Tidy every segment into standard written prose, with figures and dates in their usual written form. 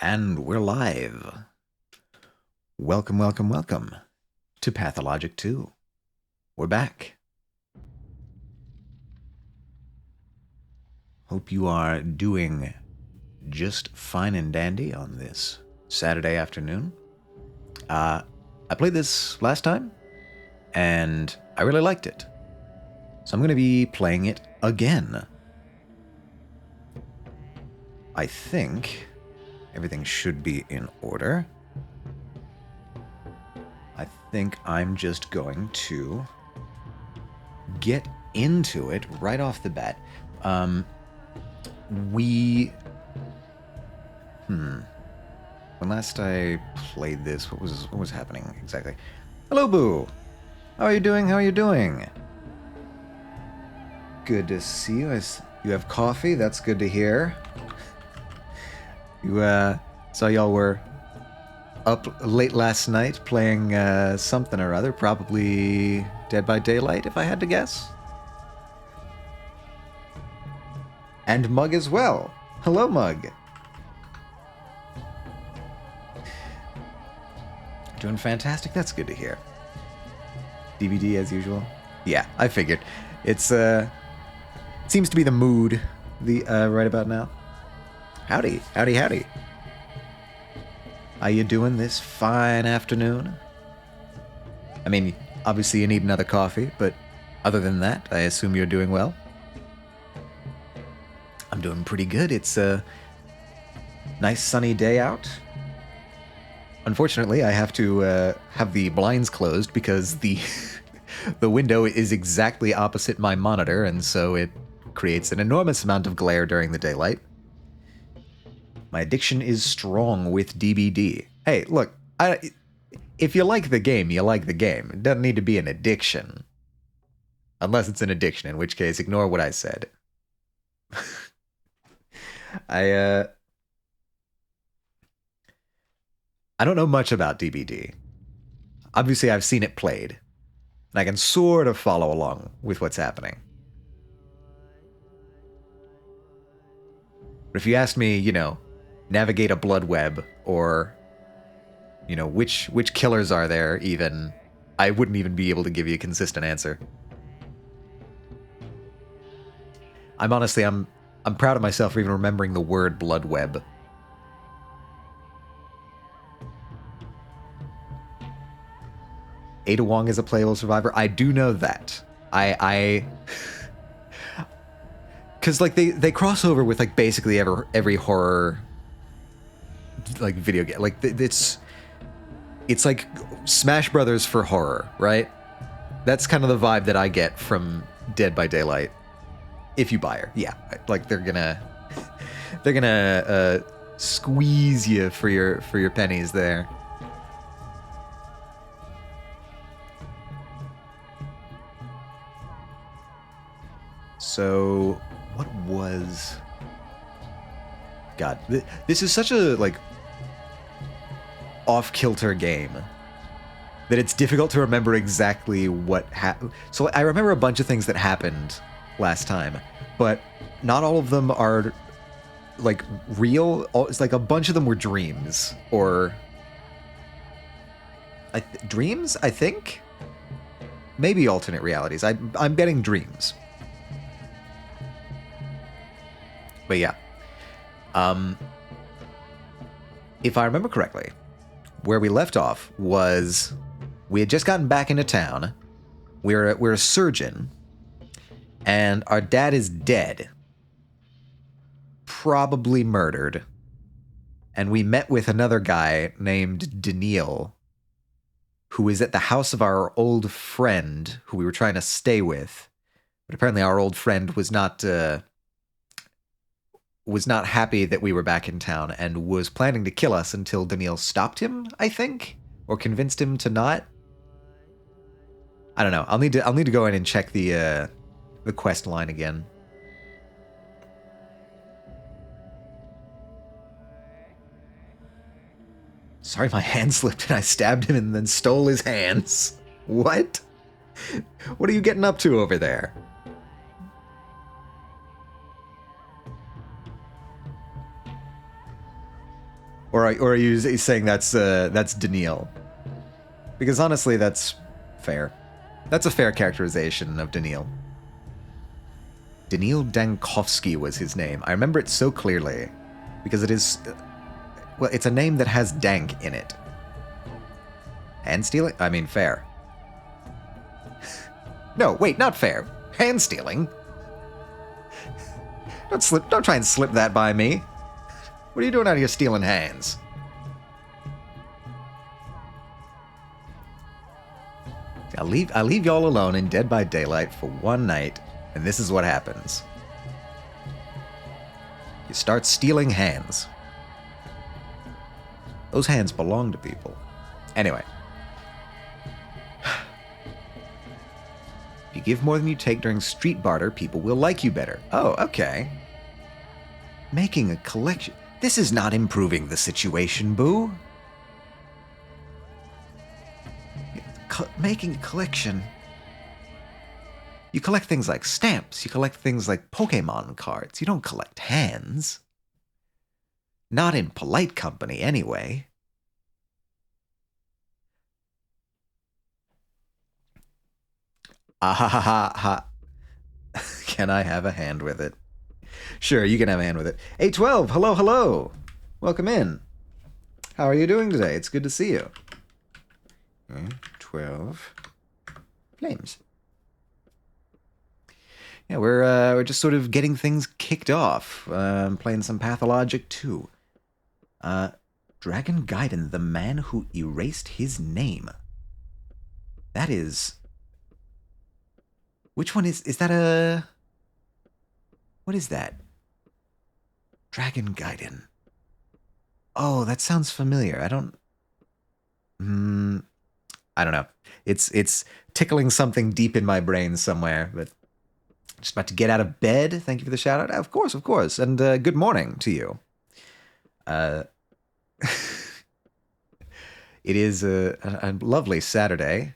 And we're live. Welcome, welcome, welcome to Pathologic 2. We're back. Hope you are doing just fine and dandy on this Saturday afternoon. I played this last time, and I really liked it. So I'm going to be playing it again. I think everything should be in order. I think I'm just going to get into it right off the bat. When last I played this, what was happening exactly? Hello, Boo. How are you doing? How are you doing? Good to see you. You have coffee. That's good to hear. You saw y'all were up late last night playing something or other, probably Dead by Daylight, if I had to guess. And Mug as well. Hello, Mug. Doing fantastic. That's good to hear. DVD as usual. Yeah, I figured. It's seems to be the mood right about now. Howdy, howdy, howdy. How you doing this fine afternoon? I mean, obviously you need another coffee, but other than that, I assume you're doing well. I'm doing pretty good. It's a nice sunny day out. Unfortunately, I have to have the blinds closed because the window is exactly opposite my monitor, and so it creates an enormous amount of glare during the daylight. My addiction is strong with DBD. Hey, look, if you like the game, you like the game. It doesn't need to be an addiction. Unless it's an addiction, in which case, ignore what I said. I don't know much about DBD. Obviously, I've seen it played, and I can sort of follow along with what's happening. But if you ask me, navigate a blood web, or, which killers are there even, I wouldn't even be able to give you a consistent answer. I'm proud of myself for even remembering the word blood web. Ada Wong is a playable survivor. I do know that. Because they cross over with basically every horror video game. It's like Smash Brothers for horror, right? That's kind of the vibe that I get from Dead by Daylight. If you buy her, yeah, they're gonna squeeze you for your pennies there. So, what was... God, this is such a, off-kilter game that it's difficult to remember exactly what happened. So I remember a bunch of things that happened last time, but not all of them are, real. It's a bunch of them were dreams, or... dreams, I think? Maybe alternate realities. I'm betting dreams. But yeah. If I remember correctly, where we left off was we had just gotten back into town. We're a surgeon, and our dad is dead. Probably murdered. And we met with another guy named Daniil, who is at the house of our old friend, who we were trying to stay with. But apparently our old friend was not happy that we were back in town and was planning to kill us until Daniil stopped him, I think, or convinced him to not. I don't know. I'll need to go in and check the quest line again. Sorry, my hand slipped and I stabbed him and then stole his hands. What? What are you getting up to over there? or are you saying that's Daniil? Because honestly, that's fair. That's a fair characterization of Daniil. Daniil Dankovsky was his name. I remember it so clearly because it is, well, it's a name that has dank in it. Hand stealing? I mean, fair. No, wait, not fair. Hand stealing? Don't try and slip that by me. What are you doing out here stealing hands? I'll leave y'all alone in Dead by Daylight for one night, and this is what happens. You start stealing hands. Those hands belong to people. Anyway. If you give more than you take during street barter, people will like you better. Oh, okay. Making a collection. This is not improving the situation, Boo. Making a collection. You collect things like stamps. You collect things like Pokemon cards. You don't collect hands. Not in polite company, anyway. Ah ha ha ha ha. Can I have a hand with it? Sure, you can have a hand with it. 812, hello, hello. Welcome in. How are you doing today? It's good to see you. 12 flames. Yeah, we're just sort of getting things kicked off. Playing some Pathologic 2. Dragon Gaiden, the man who erased his name. That is... Which one is that a... What is that? Dragon Gaiden. Oh, that sounds familiar. I don't know. It's tickling something deep in my brain somewhere, but just about to get out of bed. Thank you for the shout out. Of course, of course. And good morning to you. It is a lovely Saturday.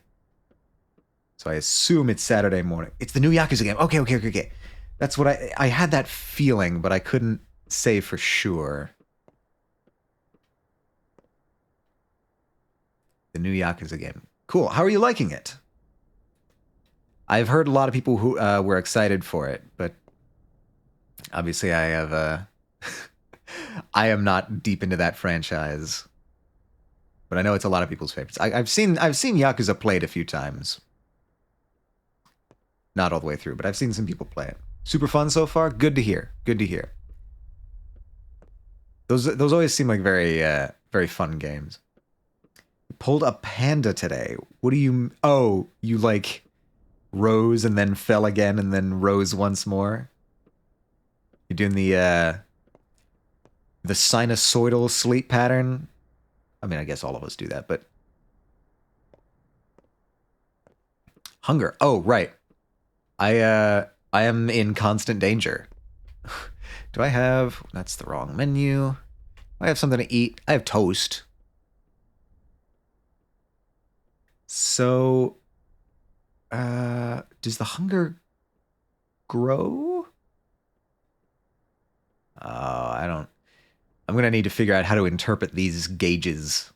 So I assume it's Saturday morning. It's the new Yakuza game. Okay. That's what I had that feeling, but I couldn't say for sure. The new Yakuza game. Cool. How are you liking it? I've heard a lot of people who were excited for it, but obviously I have I am not deep into that franchise. But I know it's a lot of people's favorites. I've seen Yakuza played a few times. Not all the way through, but I've seen some people play it. Super fun so far? Good to hear. Good to hear. Those always seem like very fun games. Pulled a panda today. What do you... Oh, you like rose and then fell again and then rose once more? You're doing the sinusoidal sleep pattern? I mean, I guess all of us do that, but... Hunger. Oh, right. I am in constant danger. Do I have... That's the wrong menu. I have something to eat. I have toast. So, does the hunger grow? Oh, I don't... I'm going to need to figure out how to interpret these gauges.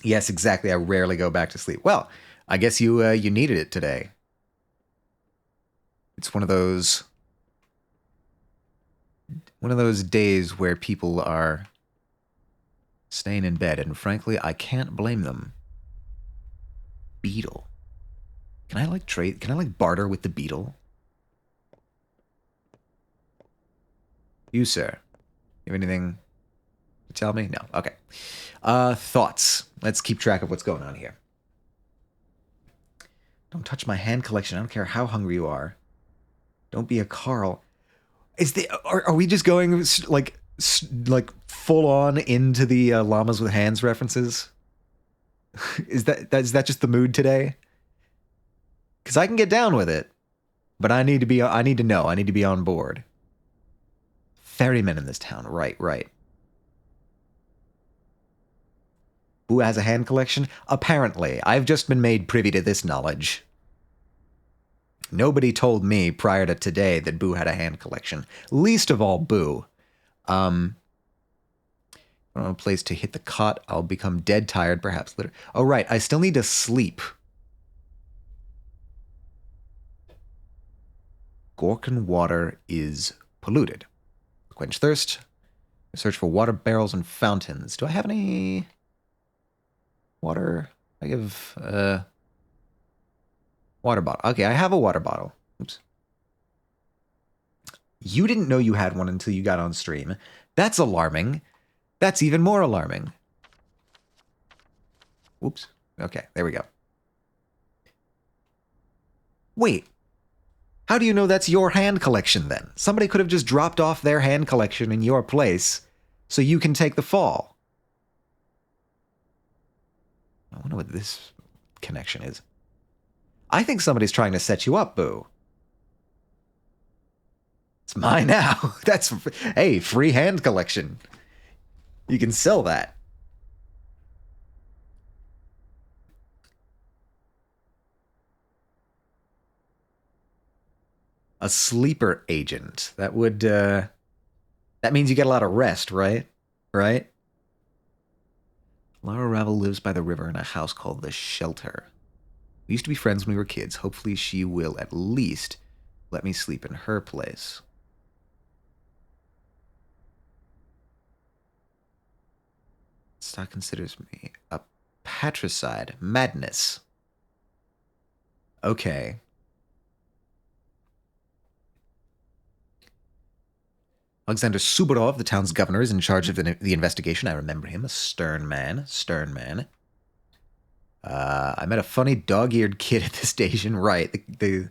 Yes, exactly. I rarely go back to sleep. Well, I guess you needed it today. It's one of those days where people are staying in bed, and frankly, I can't blame them. Beetle. Can I like barter with the beetle? You, sir. You have anything to tell me? No. Okay. Thoughts. Let's keep track of what's going on here. Don't touch my hand collection. I don't care how hungry you are. Don't be a Carl. Are we just going like full on into the llamas with hands references? Is that just the mood today? Because I can get down with it, but I need to be on board. Ferrymen in this town, right. Who has a hand collection? Apparently, I've just been made privy to this knowledge. Nobody told me prior to today that Boo had a hand collection. Least of all Boo. I don't have a place to hit the cot. I'll become dead tired, perhaps. Oh, right. I still need to sleep. Gorkin water is polluted. Quench thirst. Search for water barrels and fountains. Do I have any water? I give water bottle. Okay, I have a water bottle. Oops. You didn't know you had one until you got on stream. That's alarming. That's even more alarming. Whoops. Okay, there we go. Wait. How do you know that's your hand collection then? Somebody could have just dropped off their hand collection in your place so you can take the fall. I wonder what this connection is. I think somebody's trying to set you up, Boo. It's mine now. That's, hey, free hand collection. You can sell that. A sleeper agent. That would, that means you get a lot of rest, right? Right? Lara Ravel lives by the river in a house called The Shelter. We used to be friends when we were kids. Hopefully she will at least let me sleep in her place. Stock considers me a patricide. Madness. Okay. Alexander Suborov, the town's governor, is in charge of the investigation. I remember him. A stern man. Stern man. I met a funny dog-eared kid at the station. Right. The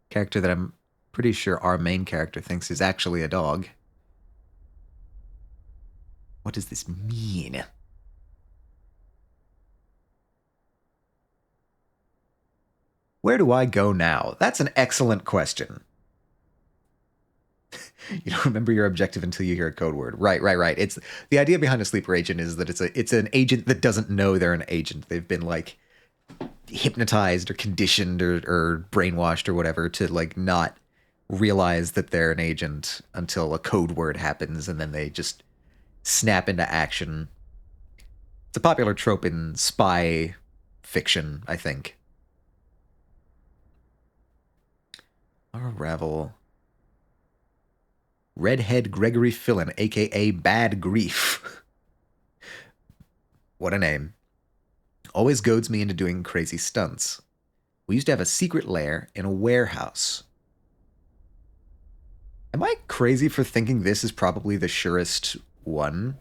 character that I'm pretty sure our main character thinks is actually a dog. What does this mean? Where do I go now? That's an excellent question. You don't remember your objective until you hear a code word. Right. It's the idea behind a sleeper agent is that it's an agent that doesn't know they're an agent. They've been like hypnotized or conditioned or brainwashed or whatever to like not realize that they're an agent until a code word happens, and then they just snap into action. It's a popular trope in spy fiction, I think. Ravel. Redhead Gregory Fillon, a.k.a. Bad Grief. What a name. Always goads me into doing crazy stunts. We used to have a secret lair in a warehouse. Am I crazy for thinking this is probably the surest one?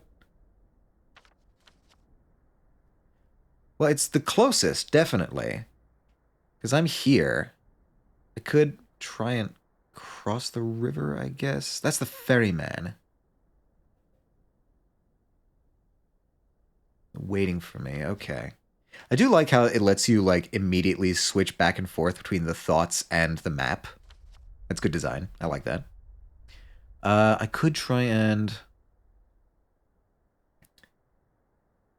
Well, it's the closest, definitely. Because I'm here. I could try and cross the river, I guess. That's the ferryman. Waiting for me. Okay. I do like how it lets you like immediately switch back and forth between the thoughts and the map. That's good design. I like that. I could try and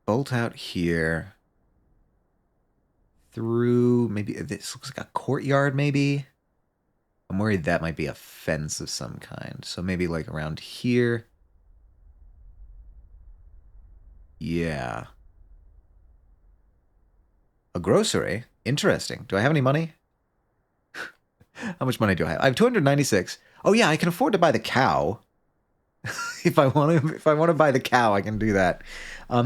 bolt out here through maybe this looks like a courtyard maybe. I'm worried that might be a fence of some kind. So maybe like around here. Yeah. A grocery? Interesting. Do I have any money? How much money do I have? I have 296. Oh yeah, I can afford to buy the cow. If I want to buy the cow, I can do that.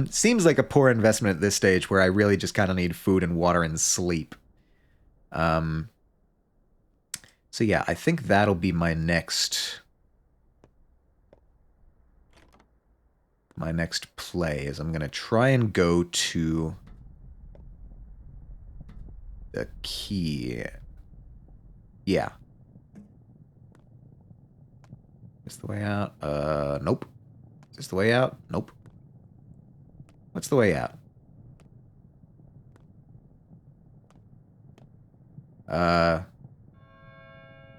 Seems like a poor investment at this stage where I really just kind of need food and water and sleep. So yeah, I think that'll be my next play is I'm going to try and go to the key. Yeah. Is this the way out? Nope. Is this the way out? Nope. What's the way out?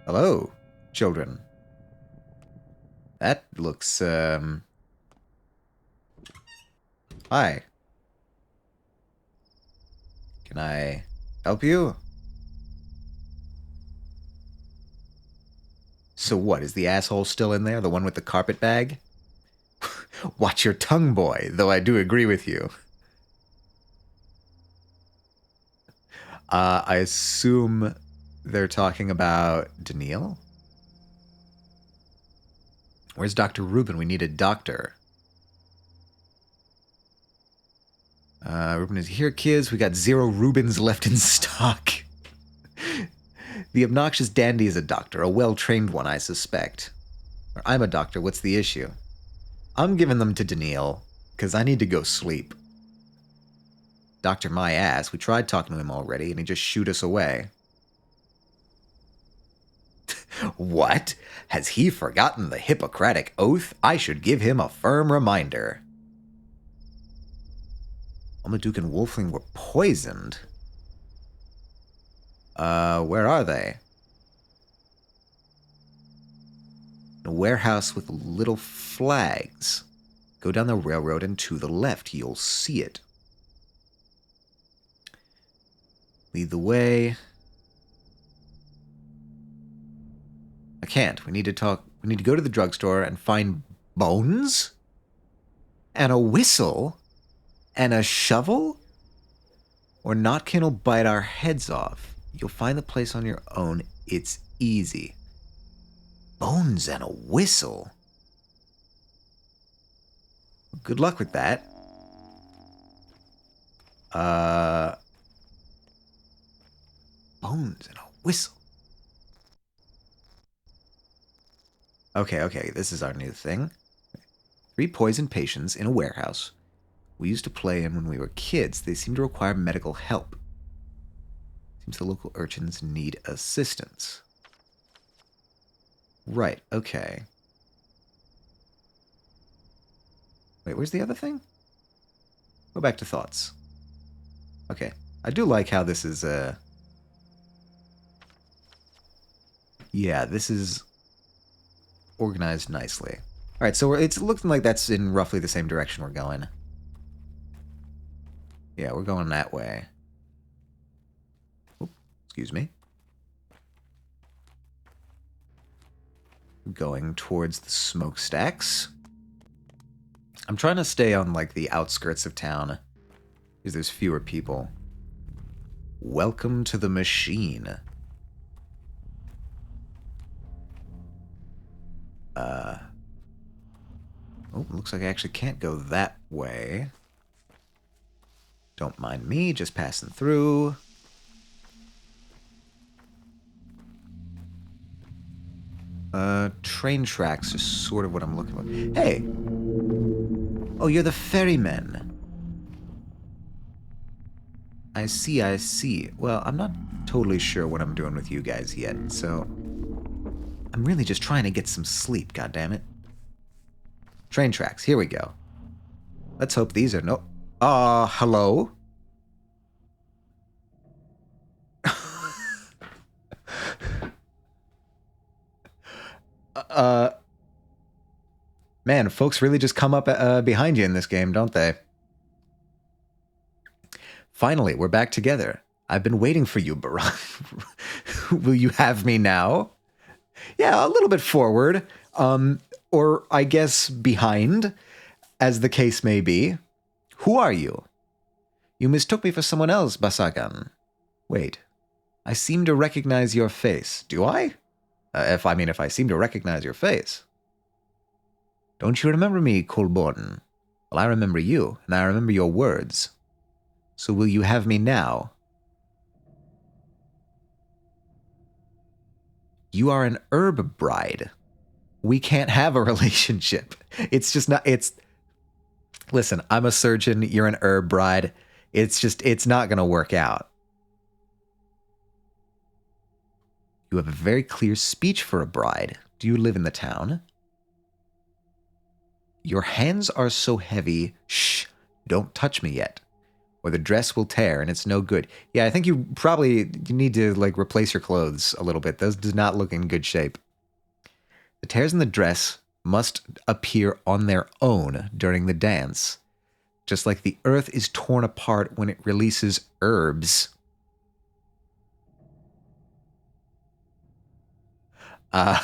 Hello, children. That looks, Hi. Can I help you? So what, is the asshole still in there? The one with the carpet bag? Watch your tongue, boy, though I do agree with you. I assume they're talking about Daniil? Where's Dr. Reuben? We need a doctor. Reuben is here, kids. We got 0 Reubens left in stock. The obnoxious dandy is a doctor, a well-trained one, I suspect. Or I'm a doctor, what's the issue? I'm giving them to Daniil, because I need to go sleep. Doctor my ass, we tried talking to him already, and he just shoot us away. What? Has he forgotten the Hippocratic Oath? I should give him a firm reminder. Almaduke and Wolfling were poisoned. Where are they? A warehouse with little flags. Go down the railroad and to the left. You'll see it. Lead the way. I can't. We need to talk. We need to go to the drugstore and find bones? And a whistle? And a shovel? Or Notkin will bite our heads off. You'll find the place on your own. It's easy. Bones and a whistle? Good luck with that. Bones and a whistle. Okay, this is our new thing. 3 poisoned patients in a warehouse. We used to play in when we were kids. They seem to require medical help. Seems the local urchins need assistance. Right, okay. Wait, where's the other thing? Go back to thoughts. Okay. I do like how this is, yeah, this is organized nicely. Alright, so it's looking like that's in roughly the same direction we're going. Yeah, we're going that way. Oop, excuse me. Going towards the smokestacks. I'm trying to stay on, like, the outskirts of town, because there's fewer people. Welcome to the machine. Oh, looks like I actually can't go that way. Don't mind me, just passing through. Train tracks is sort of what I'm looking for. Hey! Oh, you're the ferrymen. I see. Well, I'm not totally sure what I'm doing with you guys yet, so... I'm really just trying to get some sleep, goddammit. Train tracks, here we go. Let's hope these are no... hello? Man, folks really just come up behind you in this game, don't they? Finally, we're back together. I've been waiting for you, Baran. Will you have me now? Yeah, a little bit forward. Or I guess behind, as the case may be. Who are you? You mistook me for someone else, Basagan. Wait, I seem to recognize your face. Do I? If I seem to recognize your face. Don't you remember me, Colborne? Well, I remember you, and I remember your words. So will you have me now? You are an herb bride. We can't have a relationship. It's just not, listen, I'm a surgeon, you're an herb bride. It's not going to work out. You have a very clear speech for a bride. Do you live in the town? Your hands are so heavy. Shh, don't touch me yet, or the dress will tear and it's no good. Yeah, I think you need to, like, replace your clothes a little bit. Those do not look in good shape. The tears in the dress must appear on their own during the dance, just like the earth is torn apart when it releases herbs. Man,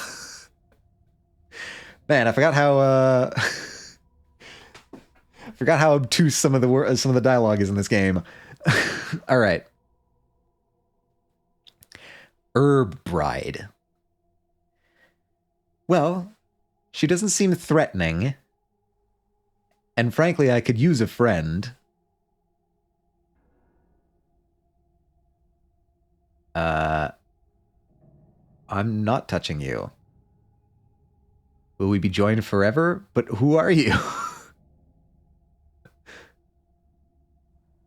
I forgot how Forgot how obtuse some of the dialogue is in this game. All right. Herb Bride. Well, she doesn't seem threatening. And frankly, I could use a friend. I'm not touching you. Will we be joined forever? But who are you?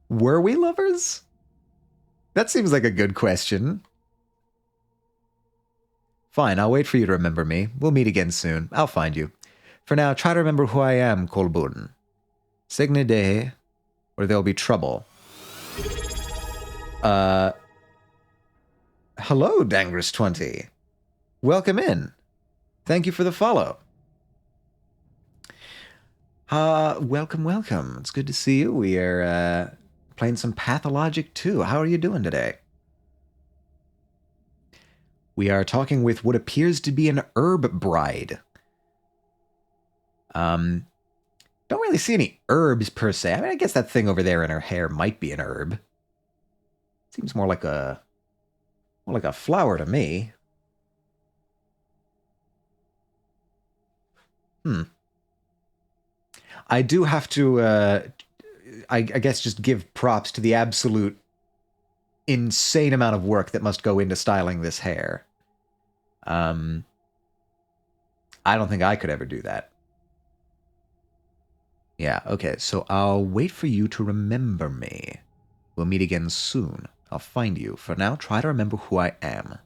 Were we lovers? That seems like a good question. Fine, I'll wait for you to remember me. We'll meet again soon. I'll find you. For now, try to remember who I am, Kolbun. Signe Dehe, or there'll be trouble. Hello, Dangrous20. Welcome in. Thank you for the follow. Welcome, welcome. It's good to see you. We are, playing some Pathologic 2. How are you doing today? We are talking with what appears to be an herb bride. Don't really see any herbs per se. I mean, I guess that thing over there in her hair might be an herb. Seems more like a flower to me. I do have to, I guess, just give props to the absolute insane amount of work that must go into styling this hair. I don't think I could ever do that. Yeah, okay, so I'll wait for you to remember me. We'll meet again soon. I'll find you. For now, try to remember who I am.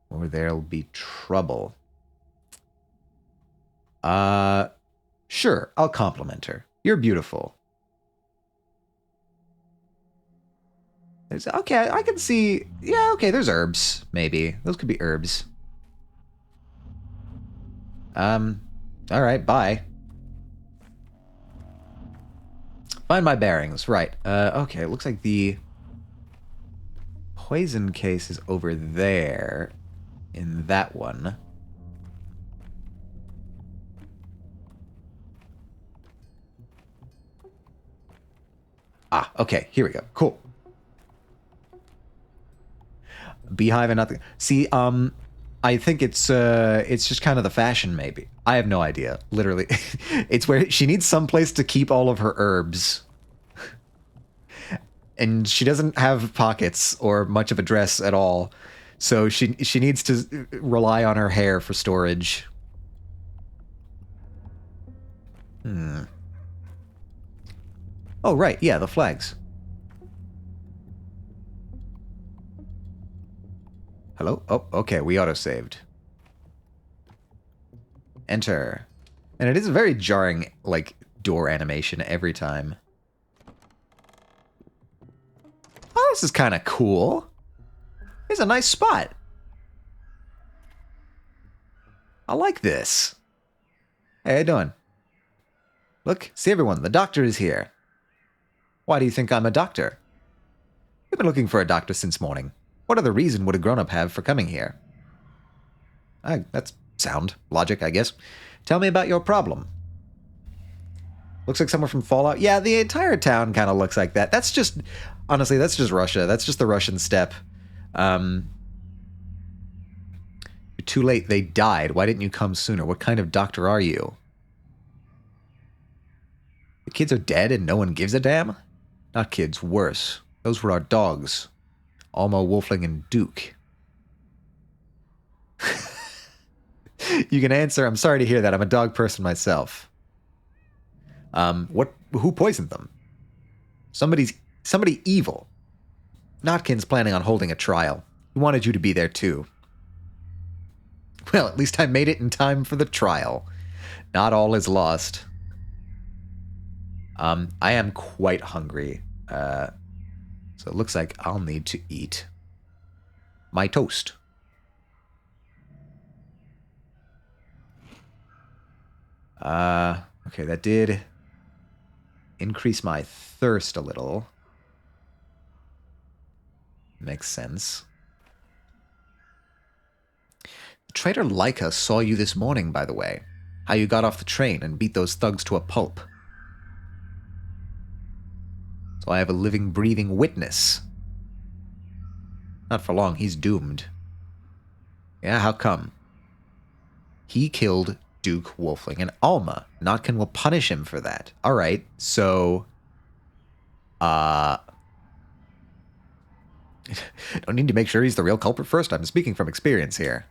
Or there'll be trouble. Sure, I'll compliment her. You're beautiful. Okay, I can see... Yeah, okay, there's herbs, maybe. Those could be herbs. Alright, bye. Find my bearings, right. Okay, it looks like the poison case is over there in that one. Ah, okay, here we go. Cool. Beehive and nothing. See, I think it's just kind of the fashion, maybe. I have no idea. Literally, it's where she needs some place to keep all of her herbs, and she doesn't have pockets or much of a dress at all, so she needs to rely on her hair for storage. Oh right, yeah, the flags. Hello? Oh, okay, we auto-saved. Enter. And it is a very jarring, like, door animation every time. Oh, this is kind of cool. It's a nice spot. I like this. Hey, how you doing? Look, see everyone, the doctor is here. Why do you think I'm a doctor? We've been looking for a doctor since morning. What other reason would a grown-up have for coming here? That's sound logic, I guess. Tell me about your problem. Looks like someone from Fallout. Yeah, the entire town kind of looks like that. That's just, honestly, that's just Russia. That's just the Russian steppe. You're too late. They died. Why didn't you come sooner? What kind of doctor are you? The kids are dead and no one gives a damn? Not kids, worse. Those were our dogs. Alma, Wolfling, and Duke. You can answer, I'm sorry to hear that. I'm a dog person myself. Who poisoned them? Somebody evil. Notkin's planning on holding a trial. He wanted you to be there too. Well, at least I made it in time for the trial. Not all is lost. I am quite hungry. So it looks like I'll need to eat my toast. Okay, that did increase my thirst a little. Makes sense. The traitor Leica saw you this morning, by the way. How you got off the train and beat those thugs to a pulp. So I have a living, breathing witness. Not for long, he's doomed. Yeah, how come? He killed Duke, Wolfling, and Alma. Notkin will punish him for that. Alright, so... Don't need to make sure he's the real culprit first. I'm speaking from experience here.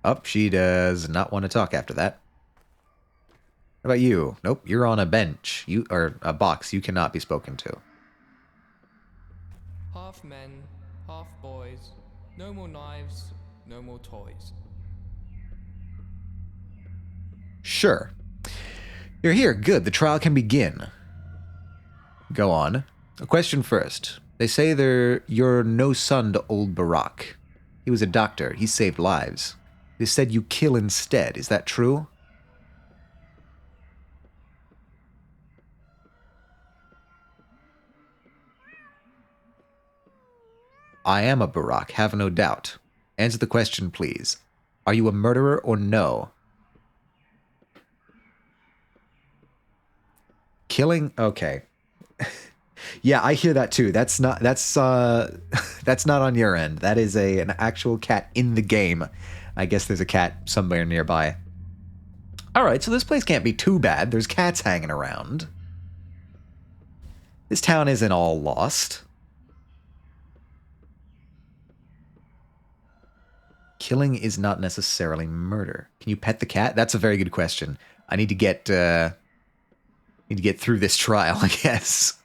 Oh, she does not want to talk after that. What about you? Nope, you're on a bench. Or a box. You cannot be spoken to. Half men, half boys. No more knives, no more toys. Sure. You're here. Good. The trial can begin. Go on. A question first. They say you're no son to old Barack. He was a doctor. He saved lives. They said you kill instead. Is that true? I am a Barack, have no doubt. Answer the question, please. Are you a murderer or no? Killing? Okay. Yeah, I hear that too. That's not that's not on your end. That is an actual cat in the game. I guess there's a cat somewhere nearby. Alright, so this place can't be too bad. There's cats hanging around. This town isn't all lost. Killing is not necessarily murder. Can you pet the cat? That's a very good question. I need to get through this trial, I guess.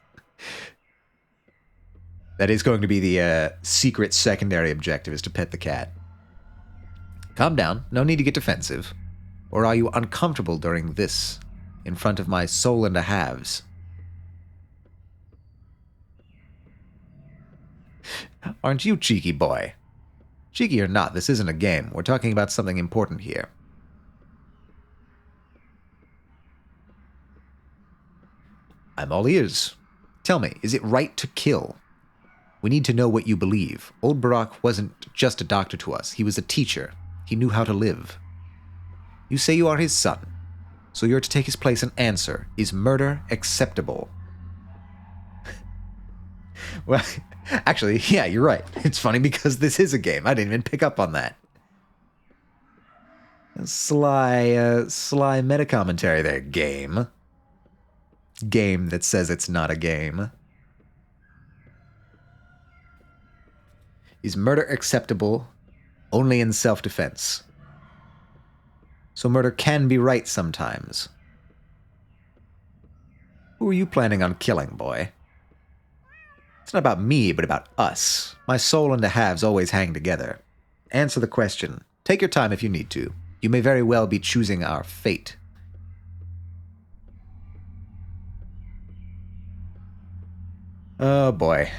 That is going to be the secret secondary objective, is to pet the cat. Calm down. No need to get defensive. Or are you uncomfortable during this, in front of my soul and a halves? Aren't you, cheeky boy? Cheeky or not, this isn't a game. We're talking about something important here. I'm all ears. Tell me, is it right to kill? We need to know what you believe. Old Barack wasn't just a doctor to us. He was a teacher. He knew how to live. You say you are his son, so you're to take his place and answer. Is murder acceptable? Well, actually, yeah, you're right. It's funny because this is a game. I didn't even pick up on that. Sly meta commentary there, game. Game that says it's not a game. Is murder acceptable only in self-defense? So murder can be right sometimes. Who are you planning on killing, boy? It's not about me, but about us. My soul and the halves always hang together. Answer the question. Take your time if you need to. You may very well be choosing our fate. Oh boy.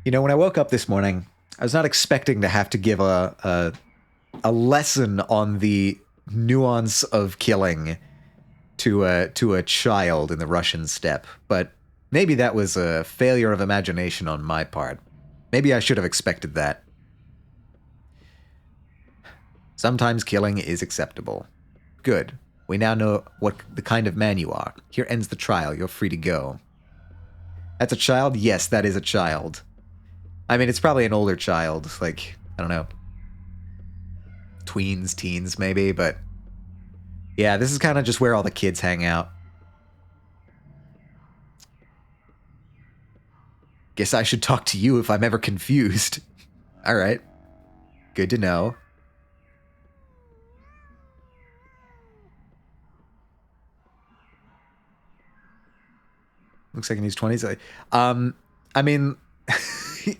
You know, when I woke up this morning, I was not expecting to have to give a lesson on the nuance of killing to a child in the Russian steppe, but maybe that was a failure of imagination on my part. Maybe I should have expected that. Sometimes killing is acceptable. Good. We now know what the kind of man you are. Here ends the trial. You're free to go. That's a child? Yes, that is a child. I mean, it's probably an older child, like, I don't know, tweens, teens maybe, but yeah, this is kind of just where all the kids hang out. Guess I should talk to you if I'm ever confused. Alright. Good to know. Looks like in his 20s. I mean,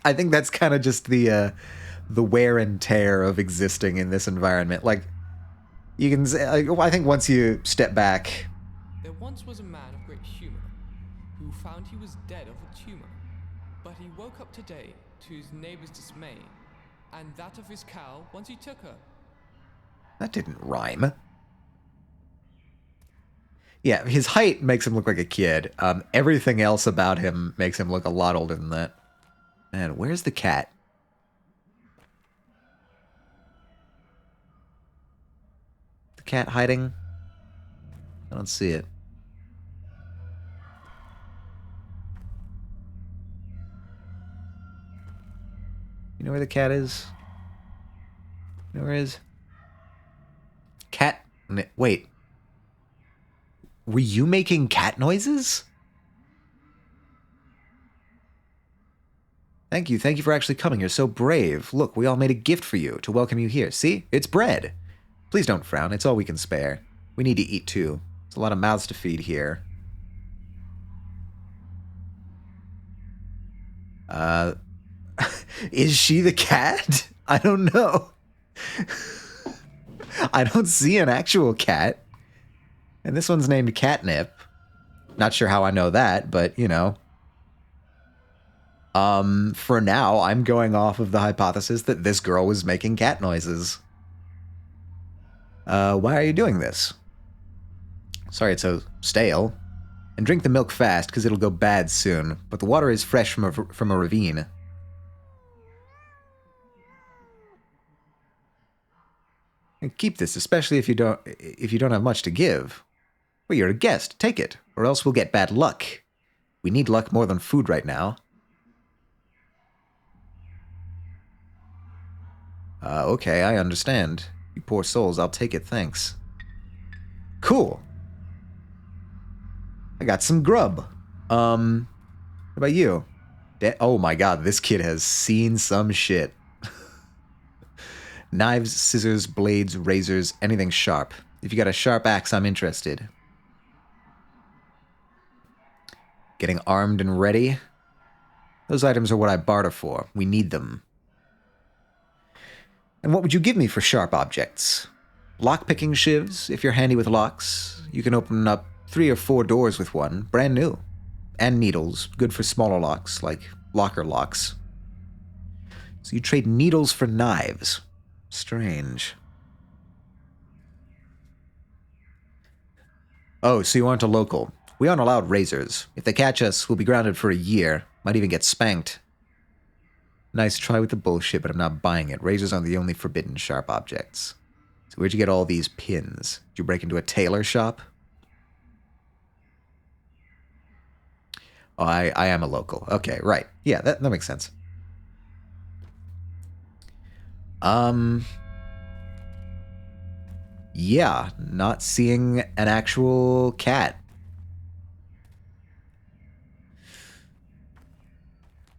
I think that's kind of just the wear and tear of existing in this environment. Like, you can say, I think once you step back... There once was a man of great humor, who found he was dead of a tumor. But he woke up today to his neighbor's dismay, and that of his cow once he took her. That didn't rhyme. Yeah, his height makes him look like a kid. Everything else about him makes him look a lot older than that. Man, where's the cat? The cat hiding? I don't see it. You know where the cat is? You know where it is? Cat... Wait. Were you making cat noises? Thank you for actually coming. You're so brave. Look, we all made a gift for you to welcome you here. See? It's bread. Please don't frown. It's all we can spare. We need to eat too. There's a lot of mouths to feed here. Is she the cat? I don't know. I don't see an actual cat. And this one's named Catnip. Not sure how I know that, but, you know. For now, I'm going off of the hypothesis that this girl was making cat noises. Why are you doing this? Sorry it's so stale. And drink the milk fast, because it'll go bad soon. But the water is fresh from a ravine. And keep this, especially if you don't have much to give. Well, you're a guest. Take it, or else we'll get bad luck. We need luck more than food right now. Okay, I understand. You poor souls, I'll take it, thanks. Cool. I got some grub. What about you? Oh my god, this kid has seen some shit. Knives, scissors, blades, razors, anything sharp. If you got a sharp axe, I'm interested. Getting armed and ready. Those items are what I barter for. We need them. And what would you give me for sharp objects? Lock-picking shivs, if you're handy with locks. You can open up 3 or 4 doors with one, brand new. And needles, good for smaller locks, like locker locks. So you trade needles for knives. Strange. Oh, so you aren't a local. We aren't allowed razors. If they catch us, we'll be grounded for a year. Might even get spanked. Nice try with the bullshit, but I'm not buying it. Razors aren't the only forbidden sharp objects. So where'd you get all these pins? Did you break into a tailor shop? Oh, I am a local. Okay, right. Yeah, that makes sense. Yeah, not seeing an actual cat.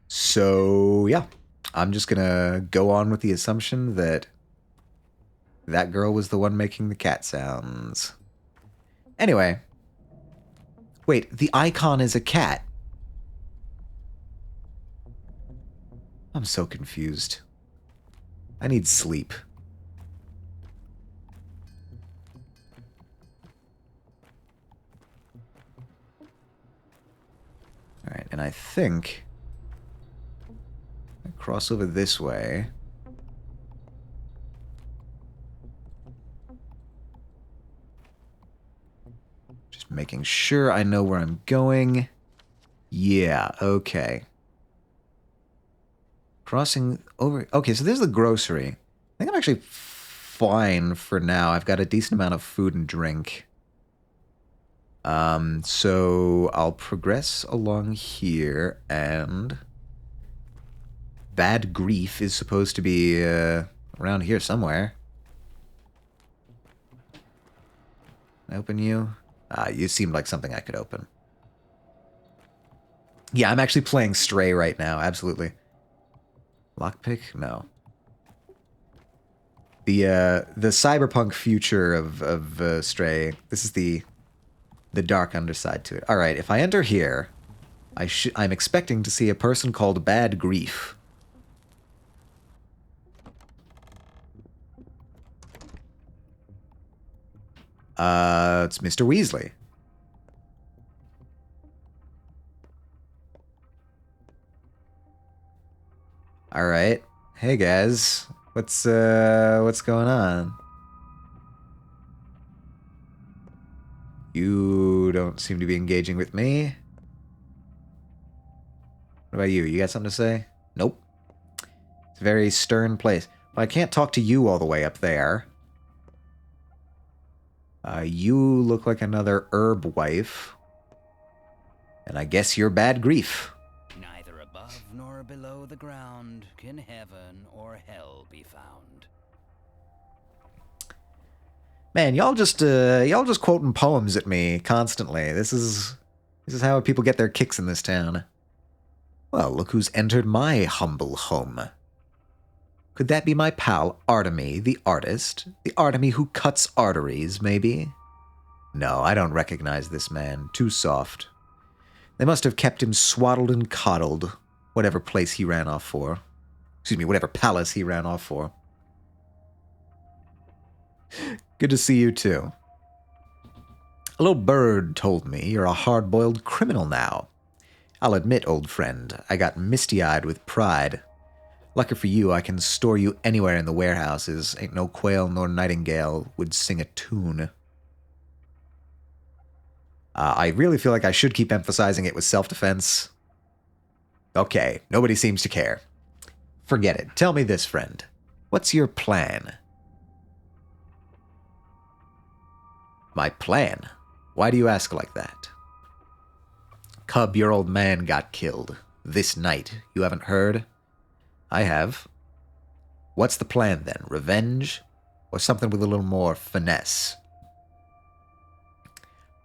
So, yeah. I'm just gonna go on with the assumption that that girl was the one making the cat sounds. Anyway. Wait, the icon is a cat. I'm so confused. I need sleep. Alright, and I think I cross over this way. Just making sure I know where I'm going. Yeah, okay. Crossing over... Okay, so there's the grocery. I think I'm actually fine for now. I've got a decent amount of food and drink. So I'll progress along here, and... Bad Grief is supposed to be around here somewhere. Open you? You seemed like something I could open. Yeah, I'm actually playing Stray right now, absolutely. Lockpick? No. The cyberpunk future of Stray. This is the dark underside to it. All right, if I enter here, I'm expecting to see a person called Bad Grief. It's Mr. Weasley. All right. Hey guys, what's going on? You don't seem to be engaging with me. What about you? You got something to say? Nope. It's a very stern place. But I can't talk to you all the way up there. You look like another herb wife. And I guess you're Bad Grief. Neither above nor below the ground can heaven or hell be found. Man, y'all just quoting poems at me constantly. This is how people get their kicks in this town. Well, look who's entered my humble home. Could that be my pal Artemy, the artist? The Artemy who cuts arteries, maybe? No, I don't recognize this man. Too soft. They must have kept him swaddled and coddled, whatever place he ran off for. Excuse me, whatever palace he ran off for. Good to see you, too. A little bird told me you're a hard-boiled criminal now. I'll admit, old friend, I got misty-eyed with pride. Lucky for you, I can store you anywhere in the warehouses. Ain't no quail nor nightingale would sing a tune. I really feel like I should keep emphasizing it with self-defense. Okay, nobody seems to care. Forget it. Tell me this, friend. What's your plan? My plan? Why do you ask like that? Cub, your old man got killed. This night. You haven't heard? I have. What's the plan then? Revenge? Or something with a little more finesse?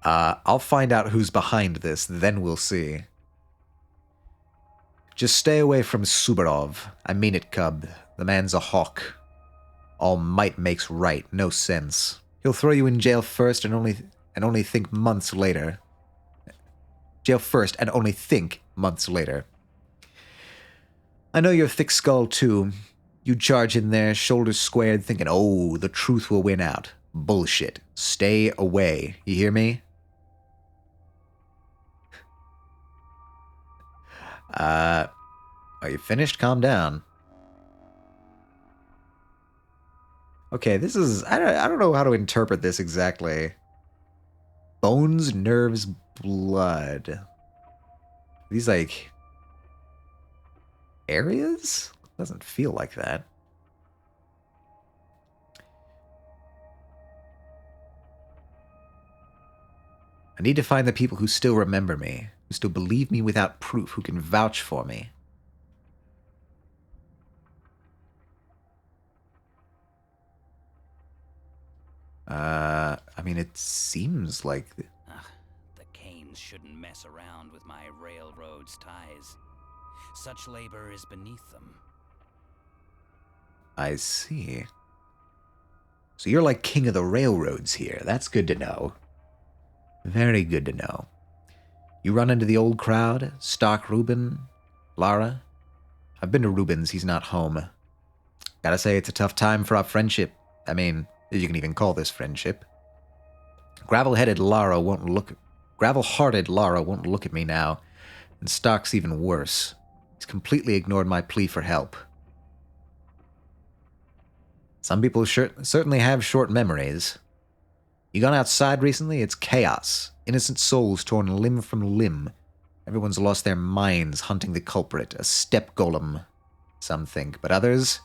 I'll find out who's behind this, then we'll see. Just stay away from Subarov. I mean it, Cub. The man's a hawk. All might makes right, no sense. He'll throw you in jail first and only think months later. Jail first and only think months later. I know you're thick-skulled, too. You charge in there, shoulders squared, thinking, oh, the truth will win out. Bullshit. Stay away. You hear me? Are you finished? Calm down. Okay, this is... I don't know how to interpret this exactly. Bones, nerves, blood. These, like... areas? Doesn't feel like that. I need to find the people who still remember me, who still believe me without proof, who can vouch for me. I mean, it seems like... Ugh, the Canes shouldn't mess around with my railroad's ties. Such labor is beneath them. I see. So you're like king of the railroads here. That's good to know. Very good to know. You run into the old crowd? Stock Reuben? Lara? I've been to Reuben's. He's not home. Gotta say, it's a tough time for our friendship. I mean, if you can even call this friendship. Gravel-hearted Lara won't look at me now. And Stock's even worse. He's completely ignored my plea for help. Some people certainly have short memories. You gone outside recently? It's chaos. Innocent souls torn limb from limb. Everyone's lost their minds hunting the culprit, a step golem, some think. But others,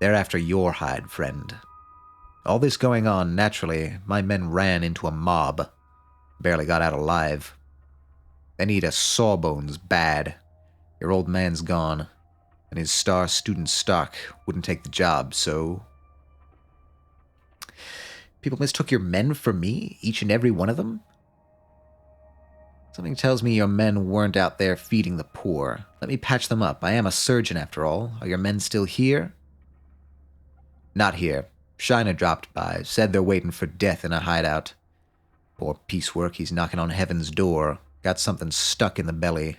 they're after your hide, friend. All this going on, naturally, my men ran into a mob. Barely got out alive. They need a sawbones bad. Your old man's gone, and his star student Stock wouldn't take the job, so... People mistook your men for me? Each and every one of them? Something tells me your men weren't out there feeding the poor. Let me patch them up. I am a surgeon, after all. Are your men still here? Not here. Shiner dropped by, said they're waiting for death in a hideout. Poor piecework, he's knocking on heaven's door. Got something stuck in the belly.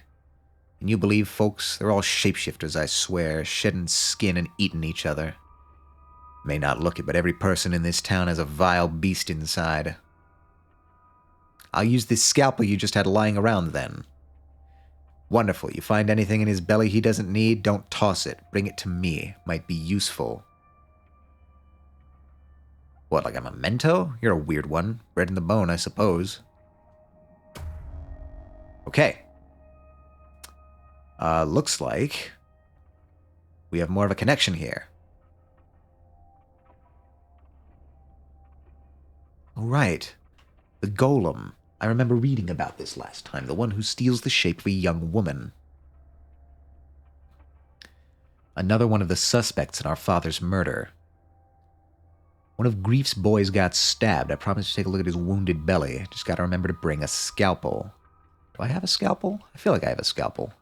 Can you believe, folks? They're all shapeshifters, I swear, shedding skin and eating each other. May not look it, but every person in this town has a vile beast inside. I'll use this scalpel you just had lying around then. Wonderful. You find anything in his belly he doesn't need, don't toss it. Bring it to me. Might be useful. What, like a memento? You're a weird one. Bread in the bone, I suppose. Okay. Looks like we have more of a connection here. All right. The golem. I remember reading about this last time. The one who steals the shape of a young woman. Another one of the suspects in our father's murder. One of Grief's boys got stabbed. I promised to take a look at his wounded belly. Just gotta remember to bring a scalpel. Do I have a scalpel? I feel like I have a scalpel.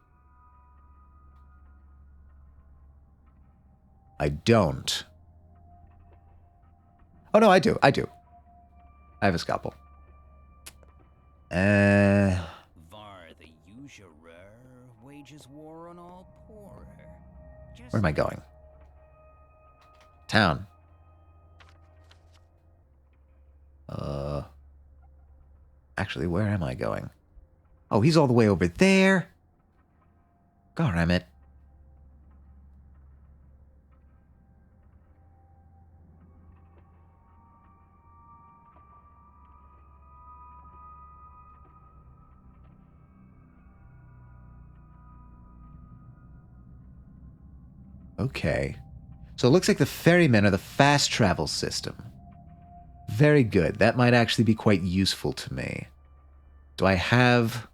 I don't. Oh, no, I do. I do. I have a scalpel. Var the usurer wages war on all poor. Where am I going? Town. Actually, where am I going? Oh, he's all the way over there. Goddammit. Okay. So it looks like the ferrymen are the fast travel system. Very good. That might actually be quite useful to me. Do I have...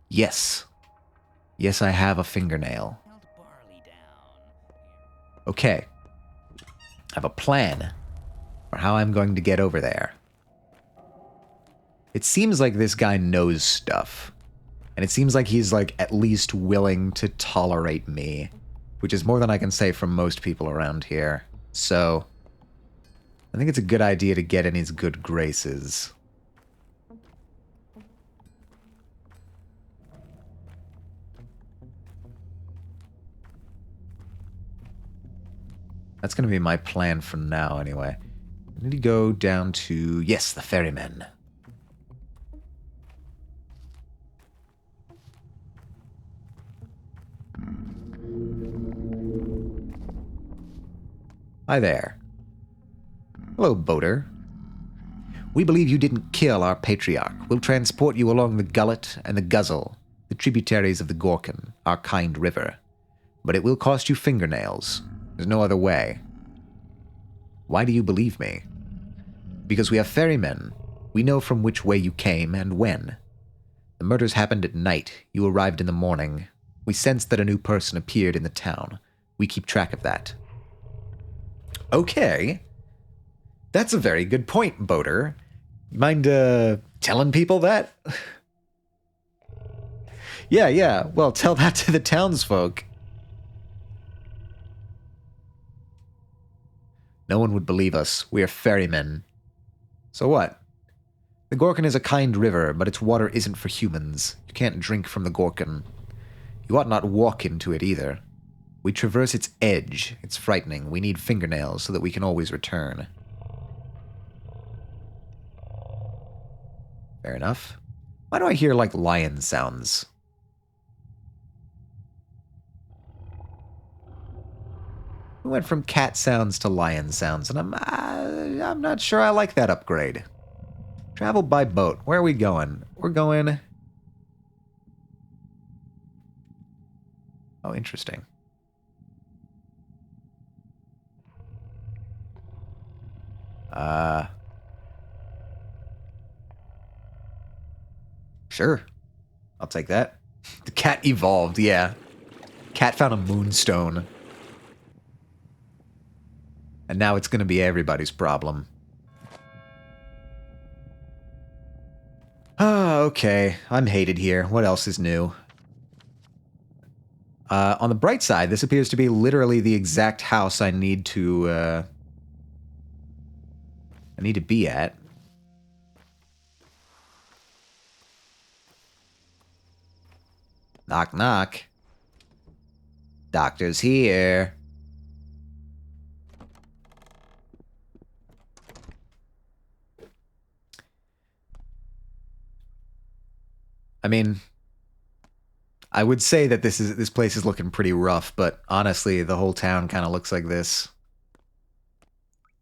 Yes. Yes, I have a fingernail. Okay. I have a plan for how I'm going to get over there. It seems like this guy knows stuff. And it seems like he's, like, at least willing to tolerate me. Which is more than I can say from most people around here. So, I think it's a good idea to get in his good graces. That's going to be my plan for now, anyway. I need to go down to, yes, the ferrymen. Hi there. Hello, boater. We believe you didn't kill our patriarch. We'll transport you along the Gullet and the Guzzle, the tributaries of the Gorkin, our kind river. But it will cost you fingernails. There's no other way. Why do you believe me? Because we are ferrymen. We know from which way you came and when. The murders happened at night. You arrived in the morning. We sensed that a new person appeared in the town. We keep track of that. Okay. That's a very good point, boater. Mind, telling people that? Yeah. Well, tell that to the townsfolk. No one would believe us. We are ferrymen. So what? The Gorkin is a kind river, but its water isn't for humans. You can't drink from the Gorkin. You ought not walk into it either. We traverse its edge. It's frightening. We need fingernails so that we can always return. Fair enough. Why do I hear, like, lion sounds? We went from cat sounds to lion sounds, and I'm not sure I like that upgrade. Travel by boat. Where are we going? We're going... Oh, interesting. Sure. I'll take that. The cat evolved, yeah. Cat found a moonstone. And now it's gonna be everybody's problem. Ah, okay. I'm hated here. What else is new? On the bright side, this appears to be literally the exact house I need to be at. Knock, knock. Doctor's here. I mean, I would say that this place is looking pretty rough, but honestly, the whole town kind of looks like this.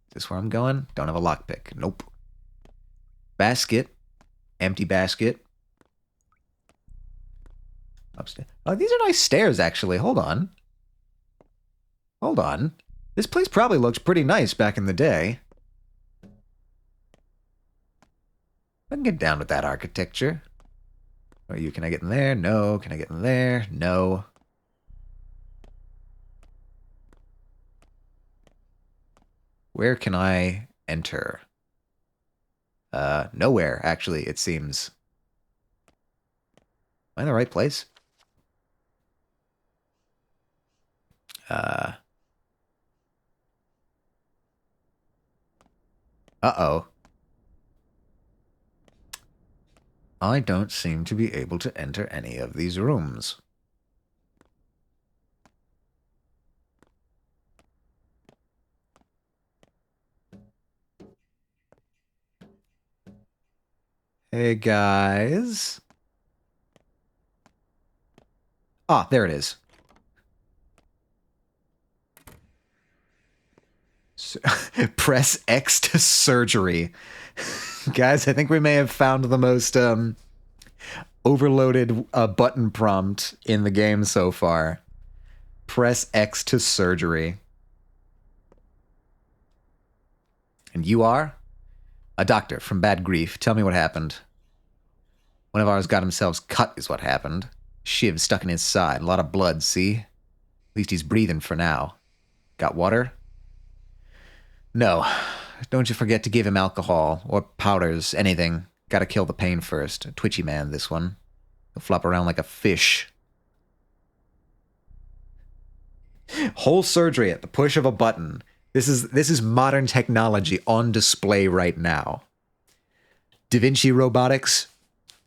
Is this where I'm going? Don't have a lockpick. Nope. Basket. Empty basket. Upstairs. Oh, these are nice stairs, actually. Hold on. Hold on. This place probably looked pretty nice back in the day. I can get down with that architecture. Are you? Can I get in there? No. Can I get in there? No. Where can I enter? Nowhere, actually, it seems. Am I in the right place? Uh-oh. I don't seem to be able to enter any of these rooms. Hey, guys. Ah, there it is. Press X to surgery. Guys, I think we may have found the most overloaded button prompt in the game so far. Press X to surgery. And you are? A doctor from Bad Grief. Tell me what happened. One of ours got himself cut is what happened. Shiv stuck in his side. A lot of blood, see? At least he's breathing for now. Got water? No. Don't you forget to give him alcohol, or powders, anything. Gotta kill the pain first. A twitchy man, this one. He'll flop around like a fish. Whole surgery at the push of a button. This is modern technology on display right now. Da Vinci robotics,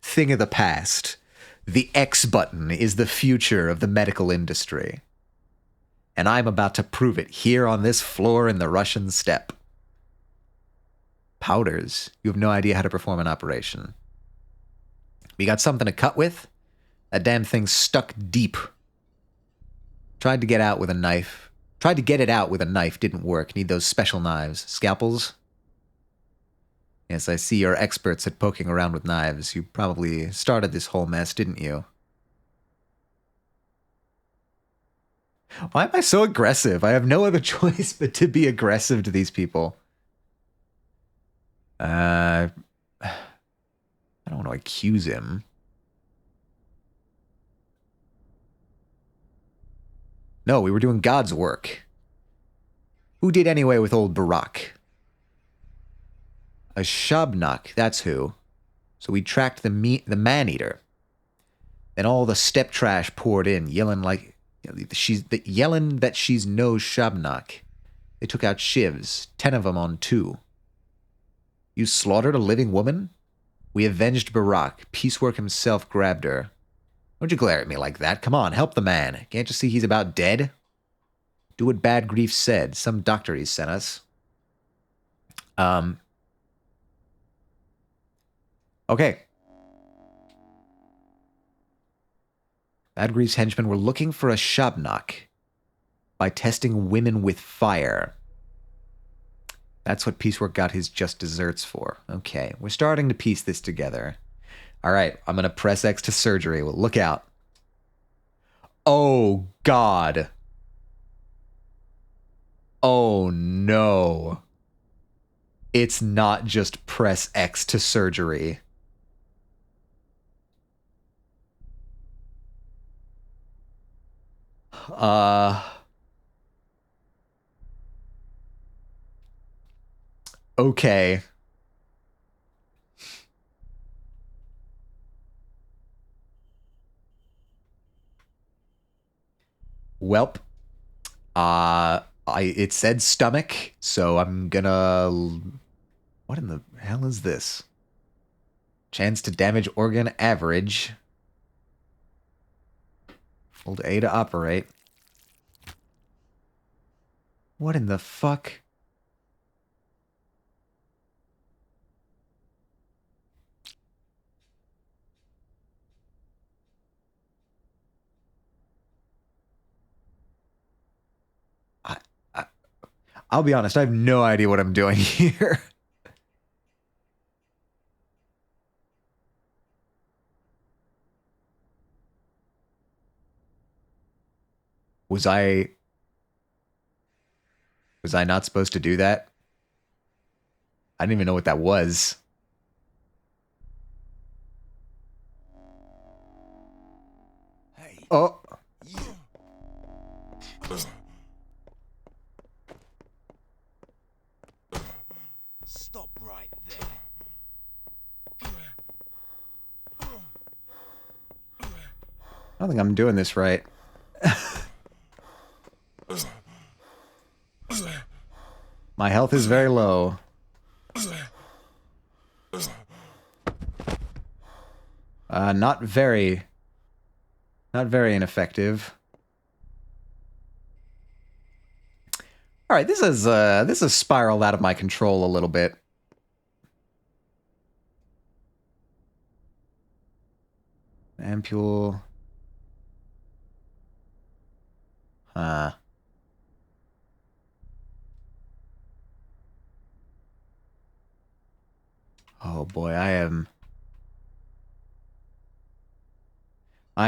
thing of the past. The X button is the future of the medical industry. And I'm about to prove it here on this floor in the Russian steppe. Powders. You have no idea how to perform an operation. We got something to cut with? That damn thing stuck deep. Tried to get it out with a knife. Didn't work. Need those special knives. Scalpels? Yes, I see you're experts at poking around with knives. You probably started this whole mess, didn't you? Why am I so aggressive? I have no other choice but to be aggressive to these people. I don't want to accuse him. No, we were doing God's work. Who did anyway with old Barak? A Shabnak, that's who. So we tracked the man-eater. Then all the step trash poured in, yelling like... yelling that she's no Shabnak. They took out shivs, 10 of them on 2. You slaughtered a living woman? We avenged Barak. Piecework himself grabbed her. Don't you glare at me like that. Come on, help the man. Can't you see he's about dead? Do what Bad Grief said. Some doctor he sent us. Okay. Bad Grief's henchmen were looking for a Shabnak by testing women with fire. That's what Piecework got his just desserts for. Okay, we're starting to piece this together. All right, I'm going to press X to surgery. Well, look out. Oh, God. Oh, no. It's not just press X to surgery. Okay. Welp. It said stomach, so I'm gonna... What in the hell is this? Chance to damage organ average. Hold A to operate. What in the fuck? I'll be honest, I have no idea what I'm doing here. Was I not supposed to do that? I didn't even know what that was. Hey. Oh. don't think I'm doing this right. My health is very low. Not very ineffective. All right, this is spiraled out of my control a little bit. Ampule. Oh boy, I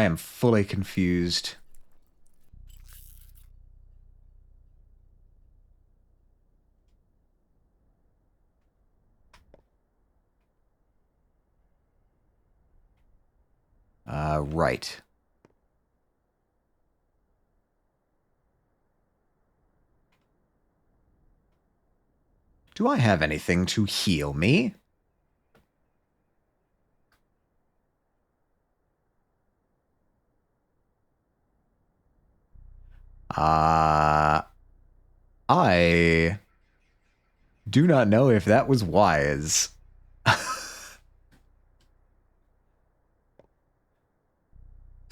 am fully confused. Right. Do I have anything to heal me? I do not know if that was wise.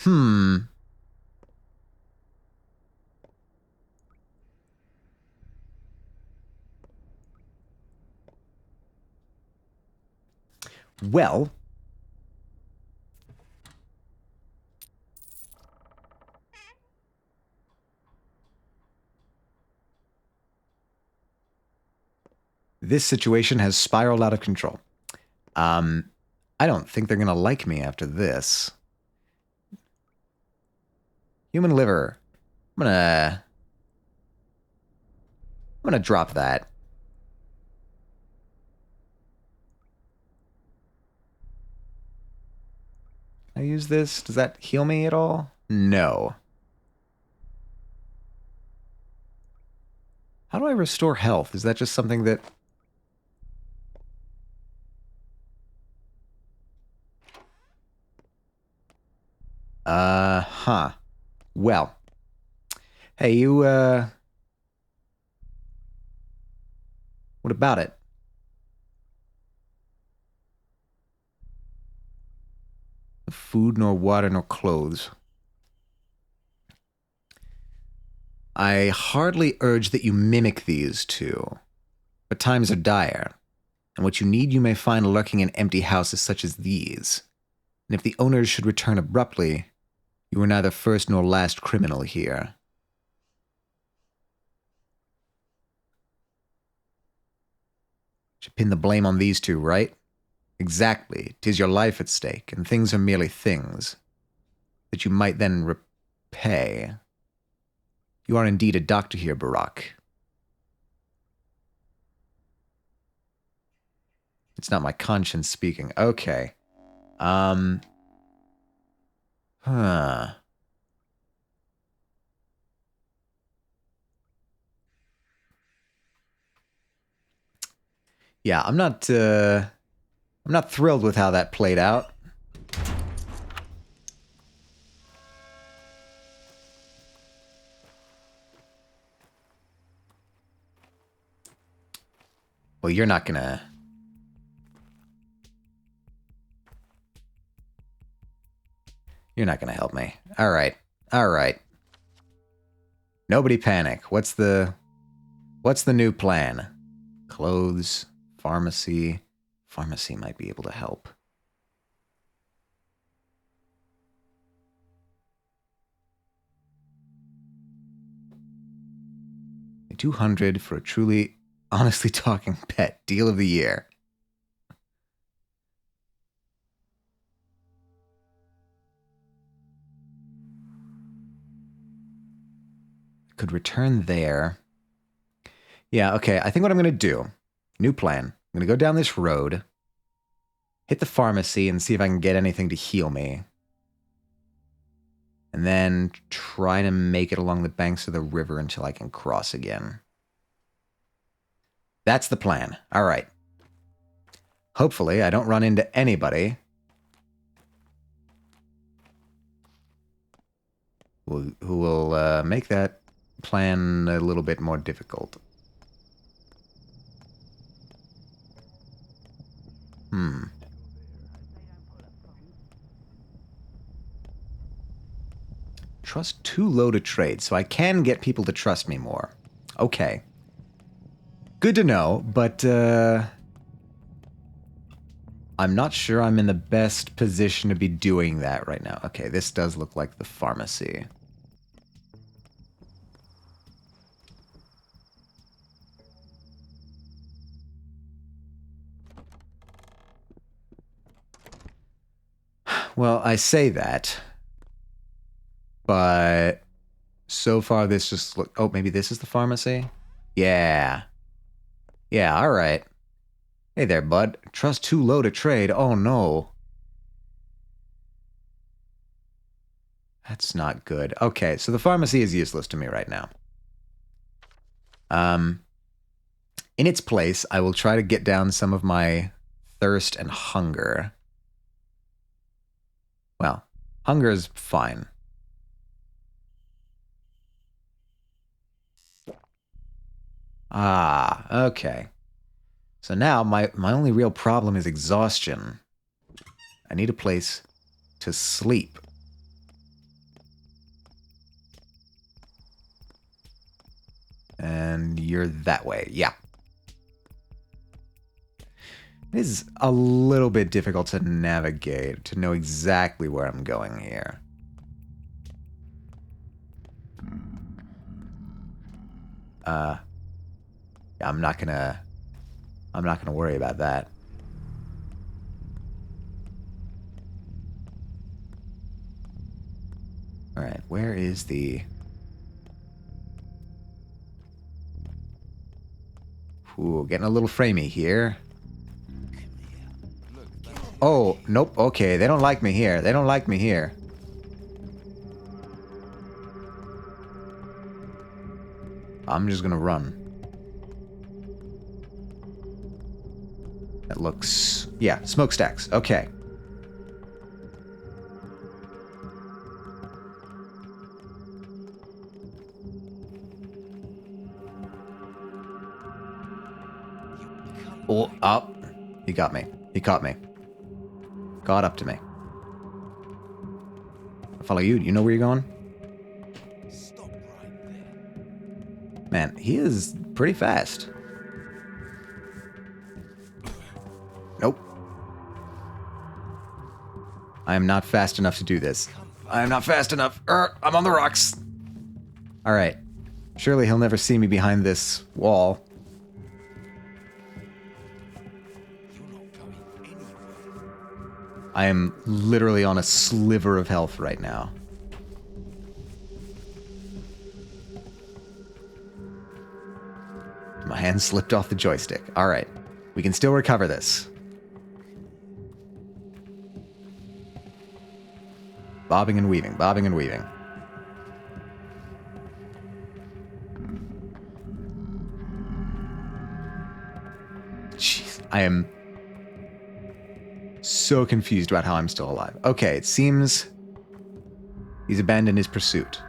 Hmm. Well, this situation has spiraled out of control. I don't think they're gonna like me after this. Human liver. I'm gonna drop that. Can I use this? Does that heal me at all? No. How do I restore health? Is that just something that... Huh. Well. Hey, you, what about it? Food, nor water, nor clothes. I hardly urge that you mimic these two, but times are dire, and what you need you may find lurking in empty houses such as these. And if the owners should return abruptly, you are neither first nor last criminal here. Should pin the blame on these two, right? Exactly. 'Tis your life at stake, and things are merely things that you might then repay. You are indeed a doctor here, Barak. It's not my conscience speaking. Okay. Huh. Yeah, I'm not thrilled with how that played out. Well, you're not gonna... You're not gonna help me. Alright. Alright. Nobody panic. What's the new plan? Clothes, pharmacy. Pharmacy might be able to help. 200 for a truly, honestly talking pet. Deal of the year. Could return there. Yeah, okay. I think what I'm going to do, new plan. I'm going to go down this road, hit the pharmacy, and see if I can get anything to heal me. And then try to make it along the banks of the river until I can cross again. That's the plan. All right. Hopefully, I don't run into anybody. who will make that plan a little bit more difficult. Trust too low to trade, so I can get people to trust me more. Okay. Good to know, but I'm not sure I'm in the best position to be doing that right now. Okay, this does look like the pharmacy. Well, I say that, but so far this just look. Oh, maybe this is the pharmacy? Yeah. Yeah, alright. Hey there, bud. Trust too low to trade. Oh, no. That's not good. Okay, so the pharmacy is useless to me right now. In its place, I will try to get down some of my thirst and hunger. Well, hunger is fine. Ah, okay. So now my only real problem is exhaustion. I need a place to sleep. And you're that way. Yeah. It is a little bit difficult to navigate, to know exactly where I'm going here. I'm not gonna worry about that. All right, where is the... Ooh, getting a little framey here. Oh, nope, okay, they don't like me here. They don't like me here. I'm just gonna run. That looks... Yeah, smokestacks. Okay. Oh, up. He got me. He caught me. Got up to me. I'll follow you. You know where you're going? Stop right there. Man, he is pretty fast. Nope. I am not fast enough to do this. I am not fast enough. I'm on the rocks. All right. Surely he'll never see me behind this wall. I am literally on a sliver of health right now. My hand slipped off the joystick. All right. We can still recover this. Bobbing and weaving, bobbing and weaving. Jeez, I am so confused about how I'm still alive. Okay, it seems he's abandoned his pursuit.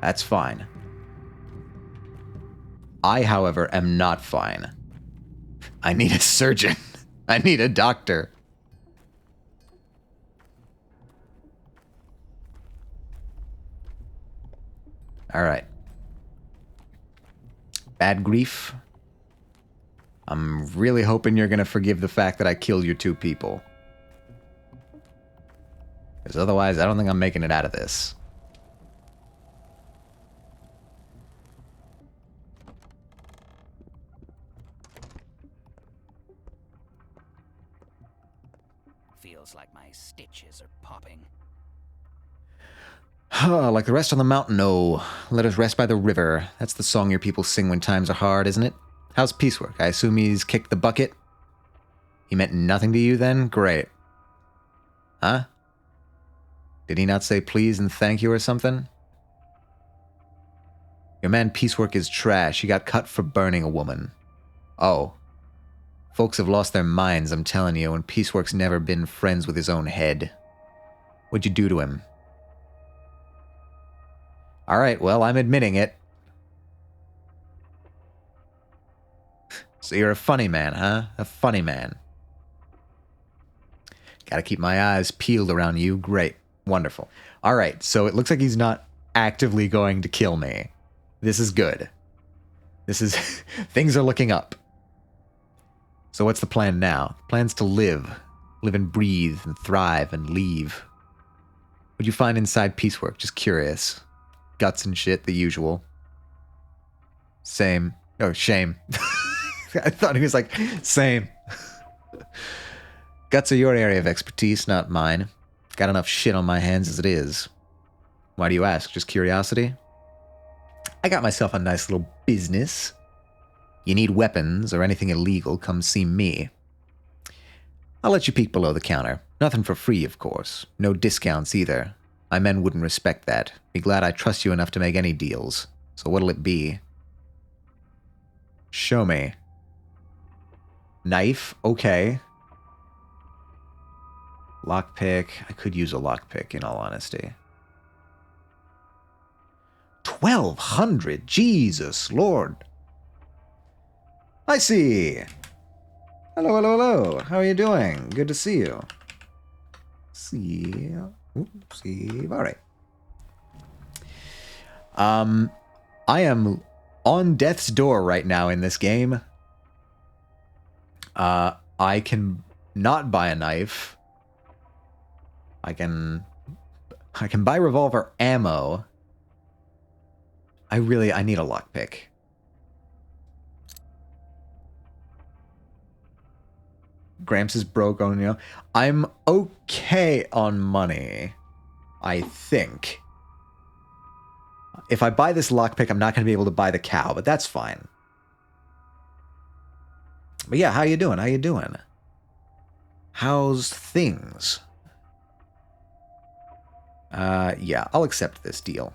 That's fine. I, however, am not fine. I need a surgeon. I need a doctor. All right. Bad grief. I'm really hoping you're going to forgive the fact that I killed your two people. Because otherwise, I don't think I'm making it out of this. Feels like my stitches are popping. Like the rest on the mountain, no. Let us rest by the river. That's the song your people sing when times are hard, isn't it? How's piecework? I assume he's kicked the bucket? He meant nothing to you then? Great. Huh? Did he not say please and thank you or something? Your man piecework is trash. He got cut for burning a woman. Oh. Folks have lost their minds, I'm telling you, and piecework's never been friends with his own head. What'd you do to him? Alright, well, I'm admitting it. So you're a funny man, huh? A funny man. Gotta keep my eyes peeled around you. Great. Wonderful. Alright, so it looks like he's not actively going to kill me. This is good. This is... things are looking up. So what's the plan now? The plan's to live. Live and breathe and thrive and leave. What'd you find inside piecework? Just curious. Guts and shit, the usual. Same. Oh, shame. I thought he was like, same. Guts are your area of expertise, not mine. Got enough shit on my hands as it is. Why do you ask? Just curiosity? I got myself a nice little business. You need weapons or anything illegal, come see me. I'll let you peek below the counter. Nothing for free, of course. No discounts either. My men wouldn't respect that. Be glad I trust you enough to make any deals. So what'll it be? Show me. Knife? Okay. Lockpick. I could use a lockpick, in all honesty. 1,200? Jesus Lord. I see. Hello, hello, hello. How are you doing? Good to see you. See. All right. I am on death's door right now in this game. I can not buy a knife. I can buy revolver ammo. I need a lockpick. Gramps is broke on, you know. I'm okay on money, I think. If I buy this lockpick, I'm not going to be able to buy the cow, but that's fine. But yeah, how you doing? How you doing? How's things? Yeah, I'll accept this deal.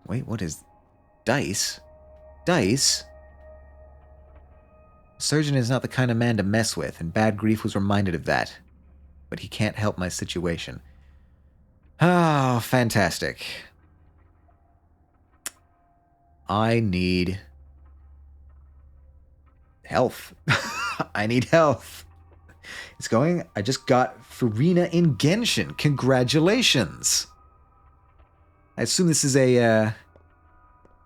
Wait, what is... Dice? Dice? Surgeon is not the kind of man to mess with, and Bad Grief was reminded of that. But he can't help my situation. Oh, fantastic. I need... health. I need health. It's going... I just got Farina in Genshin. Congratulations. I assume this is a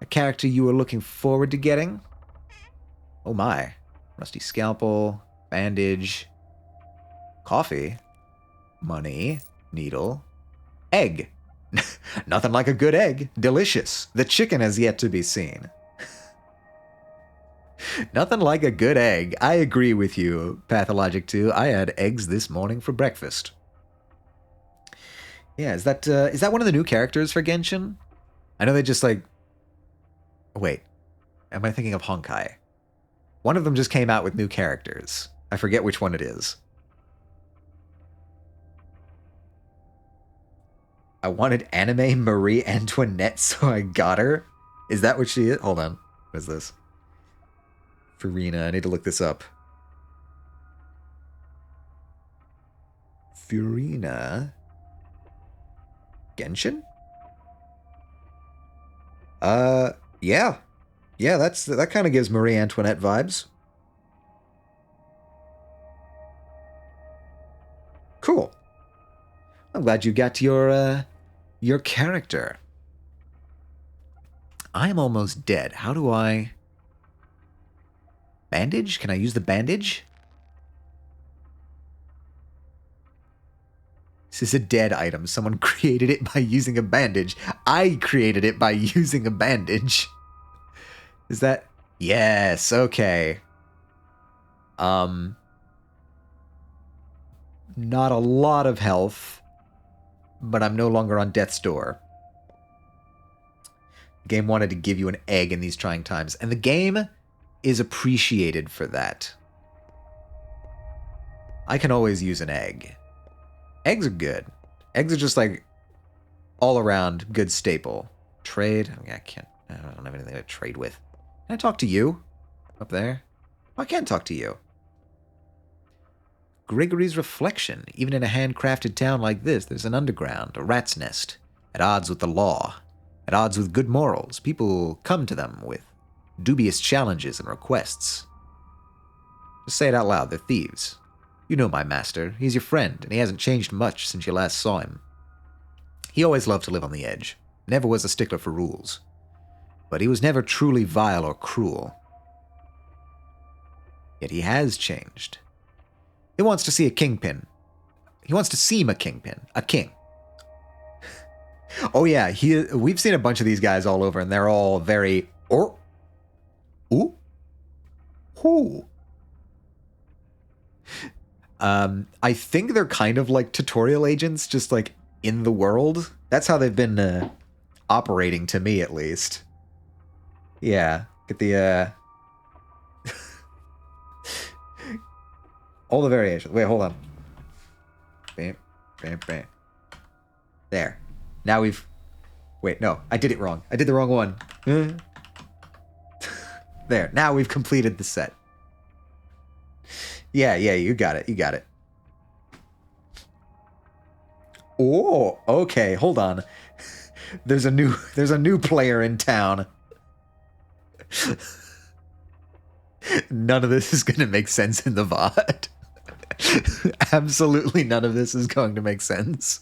character you were looking forward to getting? Oh my. Rusty scalpel, bandage, coffee, money, needle, egg. Nothing like a good egg. Delicious. The chicken has yet to be seen. Nothing like a good egg. I agree with you, Pathologic 2. I had eggs this morning for breakfast. Yeah, is that one of the new characters for Genshin? I know they just like... Wait, am I thinking of Honkai? One of them just came out with new characters. I forget which one it is. I wanted anime Marie Antoinette, so I got her. Is that what she is? Hold on. What is this? Farina. I need to look this up. Farina... Genshin? Yeah. Yeah, that kind of gives Marie Antoinette vibes. Cool. I'm glad you got your character. I am almost dead. How do I... Bandage? Can I use the bandage? This is a dead item. Someone created it by using a bandage. I created it by using a bandage. Is that... Yes, okay. Not a lot of health, but I'm no longer on death's door. The game wanted to give you an egg in these trying times, and the game is appreciated for that. I can always use an egg. Eggs are good. Eggs are just like all around good staple. Trade? I mean, I don't have anything to trade with. Can I talk to you? Up there? Oh, I can talk to you. Gregory's reflection. Even in a handcrafted town like this, there's an underground, a rat's nest, at odds with the law, at odds with good morals. People come to them with dubious challenges and requests. Just say it out loud, they're thieves. You know my master. He's your friend, and he hasn't changed much since you last saw him. He always loved to live on the edge, never was a stickler for rules. But he was never truly vile or cruel. Yet he has changed. He wants to see a kingpin. He wants to seem a kingpin. A king. Oh yeah, we've seen a bunch of these guys all over, and they're all very... Ooh. I think they're kind of like tutorial agents, just like in the world. That's how they've been operating, to me at least. Yeah, get the all the variations. Wait, hold on. Bam, bam, bam. There. Now we've... Wait, no, I did it wrong. I did the wrong one. There. Now we've completed the set. Yeah, you got it. You got it. Oh, okay. Hold on. There's a new player in town. None of this is going to make sense in the VOD. Absolutely none of this is going to make sense.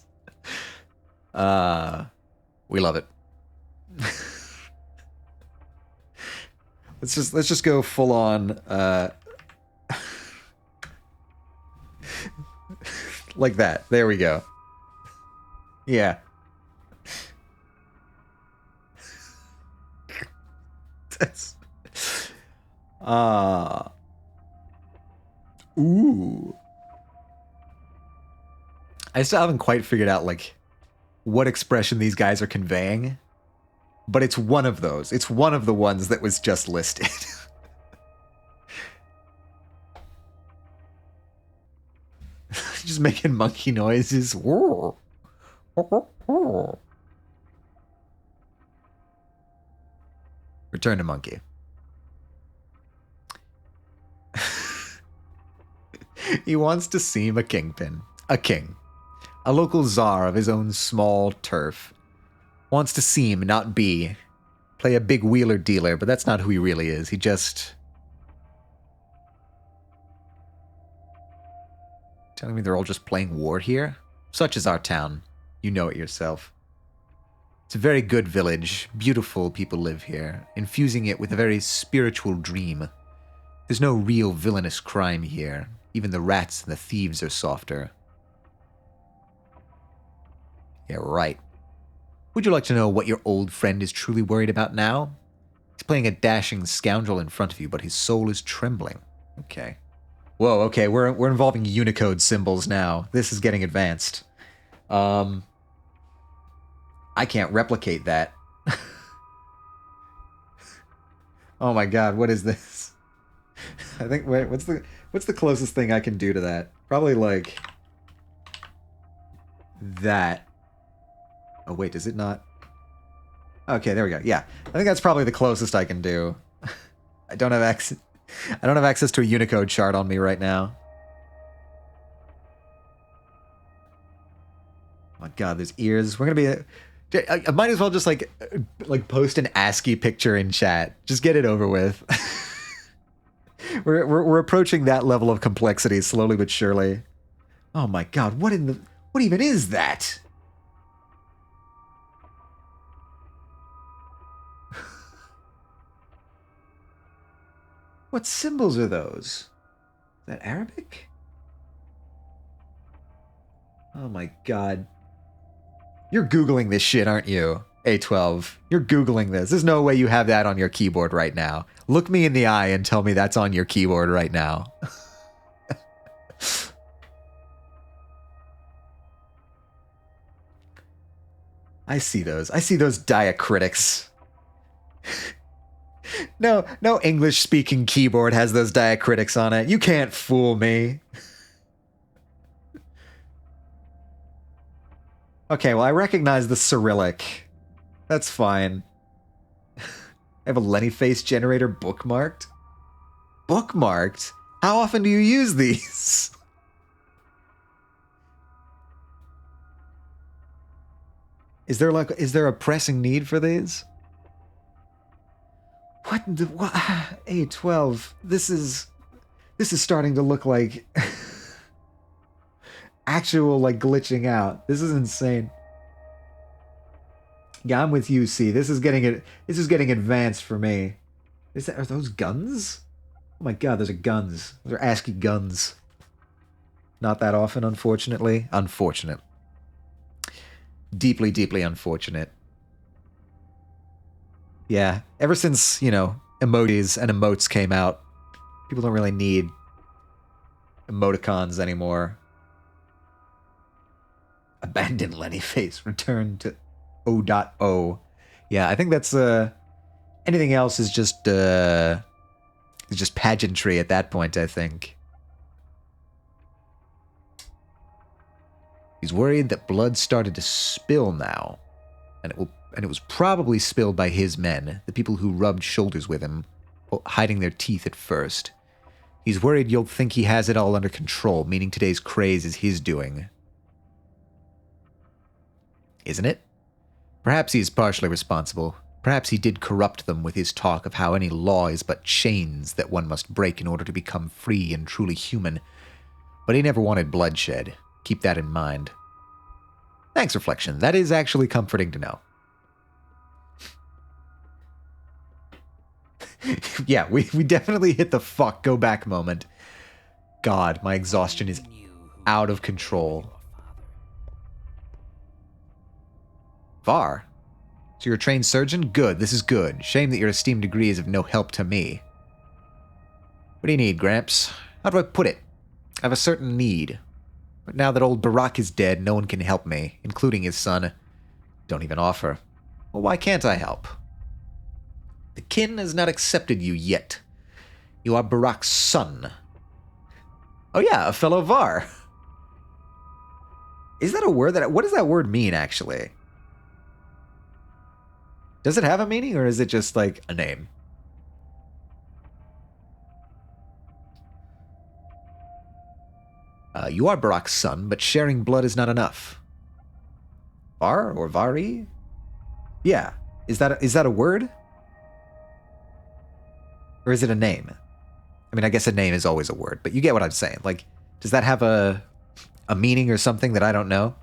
We love it. Let's just go full on like that. There we go. Yeah. That's ooh. I still haven't quite figured out like what expression these guys are conveying, but it's one of those. It's one of the ones that was just listed. Just making monkey noises. Return to monkey. He wants to seem a kingpin. A king. A local czar of his own small turf. Wants to seem, not be. Play a big wheeler dealer, but that's not who he really is. He just... Telling me they're all just playing war here? Such is our town. You know it yourself. It's a very good village. Beautiful people live here, infusing it with a very spiritual dream. There's no real villainous crime here. Even the rats and the thieves are softer. Yeah, right. Would you like to know what your old friend is truly worried about now? He's playing a dashing scoundrel in front of you, but his soul is trembling. Okay. Whoa, okay, we're involving Unicode symbols now. This is getting advanced. I can't replicate that. Oh my god, what is this? I think, wait, what's the closest thing I can do to that? Probably like that. Oh wait, does it not? Okay, there we go. Yeah, I think that's probably the closest I can do. I don't have access to a Unicode chart on me right now. Oh my god, there's ears. We're gonna be... I might as well just like post an ASCII picture in chat. Just get it over with. We're approaching that level of complexity slowly but surely. Oh my god, what even is that? What symbols are those? Is that Arabic? Oh my god. You're Googling this shit, aren't you? A12. You're Googling this. There's no way you have that on your keyboard right now. Look me in the eye and tell me that's on your keyboard right now. I see those. I see those diacritics. No English-speaking keyboard has those diacritics on it. You can't fool me. Okay, well, I recognize the Cyrillic. That's fine. I have a Lenny face generator bookmarked. Bookmarked? How often do you use these? Is there a pressing need for these? What the what? A12. This is starting to look like actual like glitching out. This is insane. Yeah, I'm with you, C. This is getting advanced for me. Are those guns? Oh my god, those are guns. Those are ASCII guns. Not that often, unfortunately. Unfortunate. Deeply, deeply unfortunate. Yeah, ever since, emojis and emotes came out, people don't really need emoticons anymore. Abandon Lenny face. Return to O.O. Yeah, I think that's anything else is just pageantry at that point, I think. He's worried that blood started to spill now, and it was probably spilled by his men, the people who rubbed shoulders with him, hiding their teeth at first. He's worried you'll think he has it all under control, meaning today's craze is his doing. Isn't it? Perhaps he is partially responsible. Perhaps he did corrupt them with his talk of how any law is but chains that one must break in order to become free and truly human. But he never wanted bloodshed. Keep that in mind. Thanks, Reflection. That is actually comforting to know. Yeah, we definitely hit the fuck go back moment. God, my exhaustion is out of control. Var? So you're a trained surgeon? Good, this is good. Shame that your esteemed degree is of no help to me. What do you need, Gramps? How do I put it? I have a certain need. But now that old Barack is dead, no one can help me, including his son. Don't even offer. Well, why can't I help? The kin has not accepted you yet. You are Barack's son. Oh yeah, a fellow Var. Is that a word what does that word mean, actually? Does it have a meaning, or is it just like a name? You are Barack's son, but sharing blood is not enough. Var or Vari? Yeah. Is that a word? Or is it a name? I mean, I guess a name is always a word, but you get what I'm saying. Like, does that have a meaning or something that I don't know?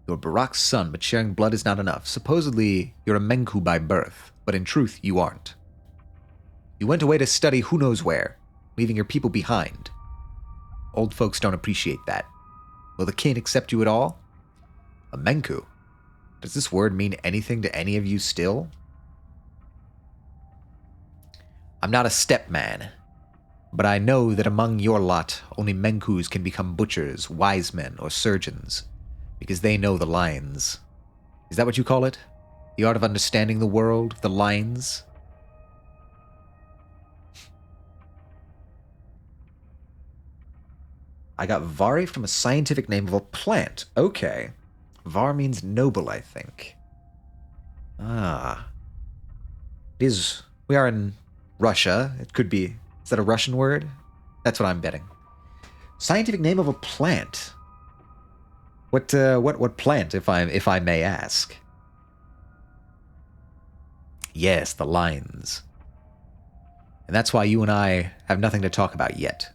You're Barack's son, but sharing blood is not enough. Supposedly, you're a Menku by birth, but in truth, you aren't. You went away to study who knows where, leaving your people behind. Old folks don't appreciate that. Will the kin accept you at all? A Menku? Does this word mean anything to any of you still? I'm not a stepman, but I know that among your lot, only Menkus can become butchers, wise men, or surgeons, because they know the lines. Is that what you call it? The art of understanding the world, the lines? I got Vari from a scientific name of a plant. Okay. Var means noble, I think. Ah. We are in Russia. It could be... Is that a Russian word? That's what I'm betting. Scientific name of a plant. What plant, if I may ask? Yes, the lines. And that's why you and I have nothing to talk about yet.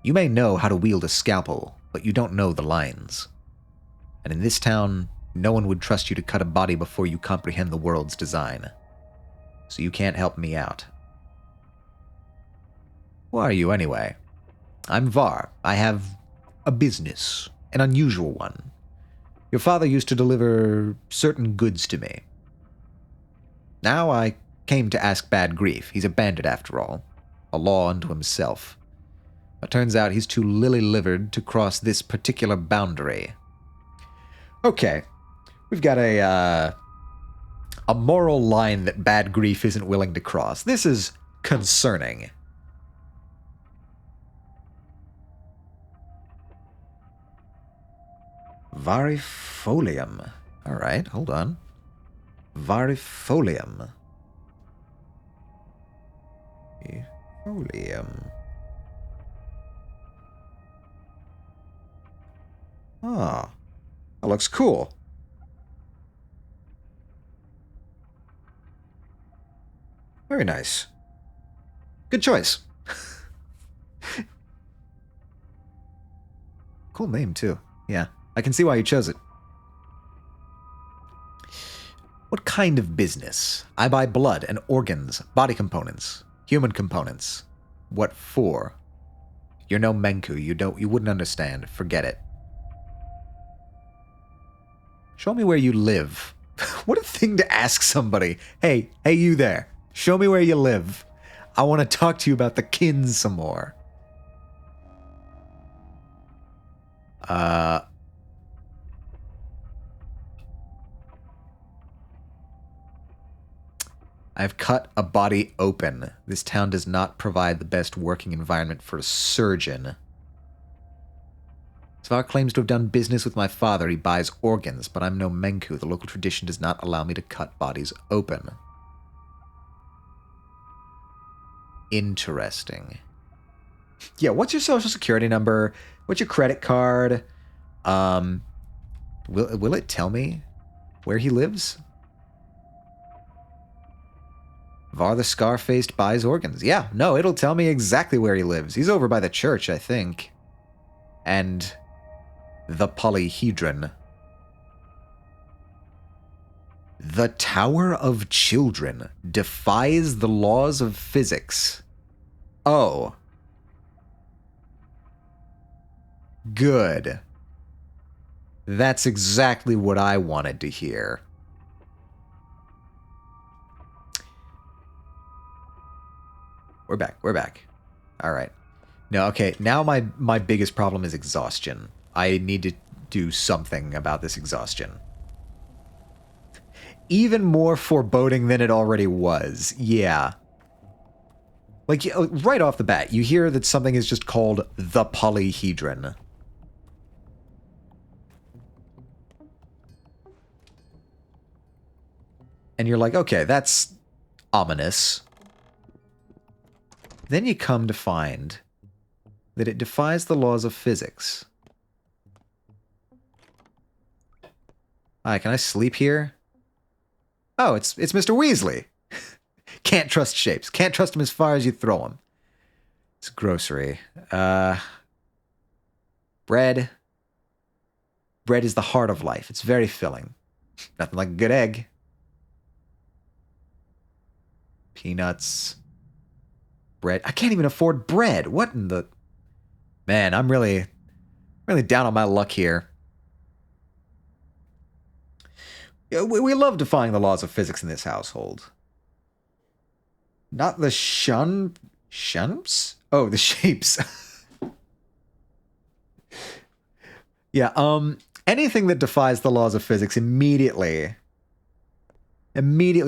You may know how to wield a scalpel, but you don't know the lines. And in this town, no one would trust you to cut a body before you comprehend the world's design. So you can't help me out. Who are you, anyway? I'm Var. I have a business, an unusual one. Your father used to deliver certain goods to me. Now I came to ask Bad Grief. He's a bandit, after all. A law unto himself. But turns out he's too lily-livered to cross this particular boundary. Okay. We've got a moral line that Bad Grief isn't willing to cross. This is concerning. Varifolium. Alright, hold on. Varifolium. Folium. Oh, that looks cool. Very nice. Good choice. Cool name, too. Yeah, I can see why you chose it. What kind of business? I buy blood and organs, body components, human components. What for? You're no Menku. You wouldn't understand. Forget it. Show me where you live. What a thing to ask somebody. Hey, you there. Show me where you live. I want to talk to you about the kin some more. I've cut a body open. This town does not provide the best working environment for a surgeon. Svar claims to have done business with my father. He buys organs, but I'm no Menku. The local tradition does not allow me to cut bodies open. Interesting. Yeah, what's your social security number? What's your credit card? Will it tell me where he lives? Var the Scar-Faced buys organs. Yeah, no, it'll tell me exactly where he lives. He's over by the church, I think. And the polyhedron. The Tower of Children defies the laws of physics. Oh. Good. That's exactly what I wanted to hear. We're back. All right. No, okay, now my biggest problem is exhaustion. I need to do something about this exhaustion. Even more foreboding than it already was. Yeah. Like, right off the bat, you hear that something is just called the polyhedron. And you're like, okay, that's ominous. Then you come to find that it defies the laws of physics. Hi, can I sleep here? Oh, it's Mr. Weasley. Can't trust shapes. Can't trust them as far as you throw them. It's grocery. Bread. Bread is the heart of life. It's very filling. Nothing like a good egg. Peanuts. Bread. I can't even afford bread. What in the... Man, I'm really down on my luck here. We love defying the laws of physics in this household. Not the shunps? Oh, the shapes. Yeah, anything that defies the laws of physics immediately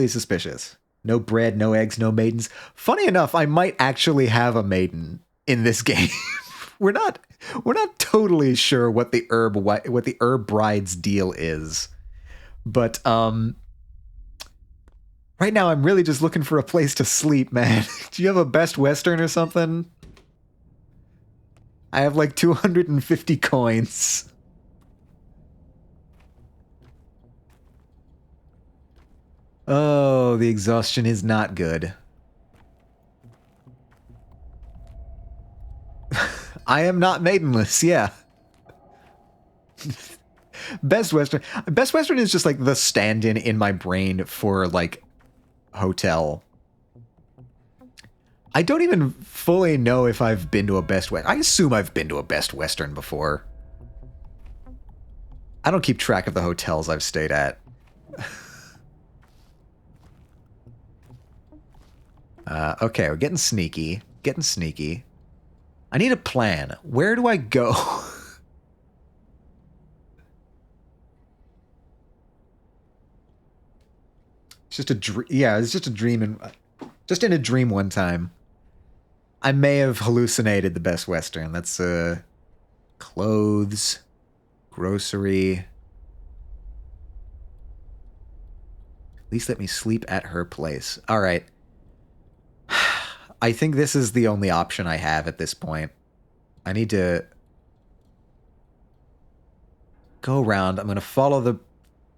suspicious. No bread, no eggs, no maidens. Funny enough, I might actually have a maiden in this game. We're not totally sure what the herb bride's deal is. But right now I'm really just looking for a place to sleep, man. Do you have a Best Western or something? I have like 250 coins. Oh, the exhaustion is not good. I am not maidenless, yeah. Best Western. Best Western is just like the stand-in in my brain for like hotel. I don't even fully know if I've been to a Best Western. I assume I've been to a Best Western before. I don't keep track of the hotels I've stayed at. Okay, we're getting sneaky. I need a plan. Where do I go? It's just a dream. Yeah, it's just a dream. Just in a dream one time. I may have hallucinated the Best Western. That's clothes, grocery. At least let me sleep at her place. All right. I think this is the only option I have at this point. I need to... go around. I'm going to follow the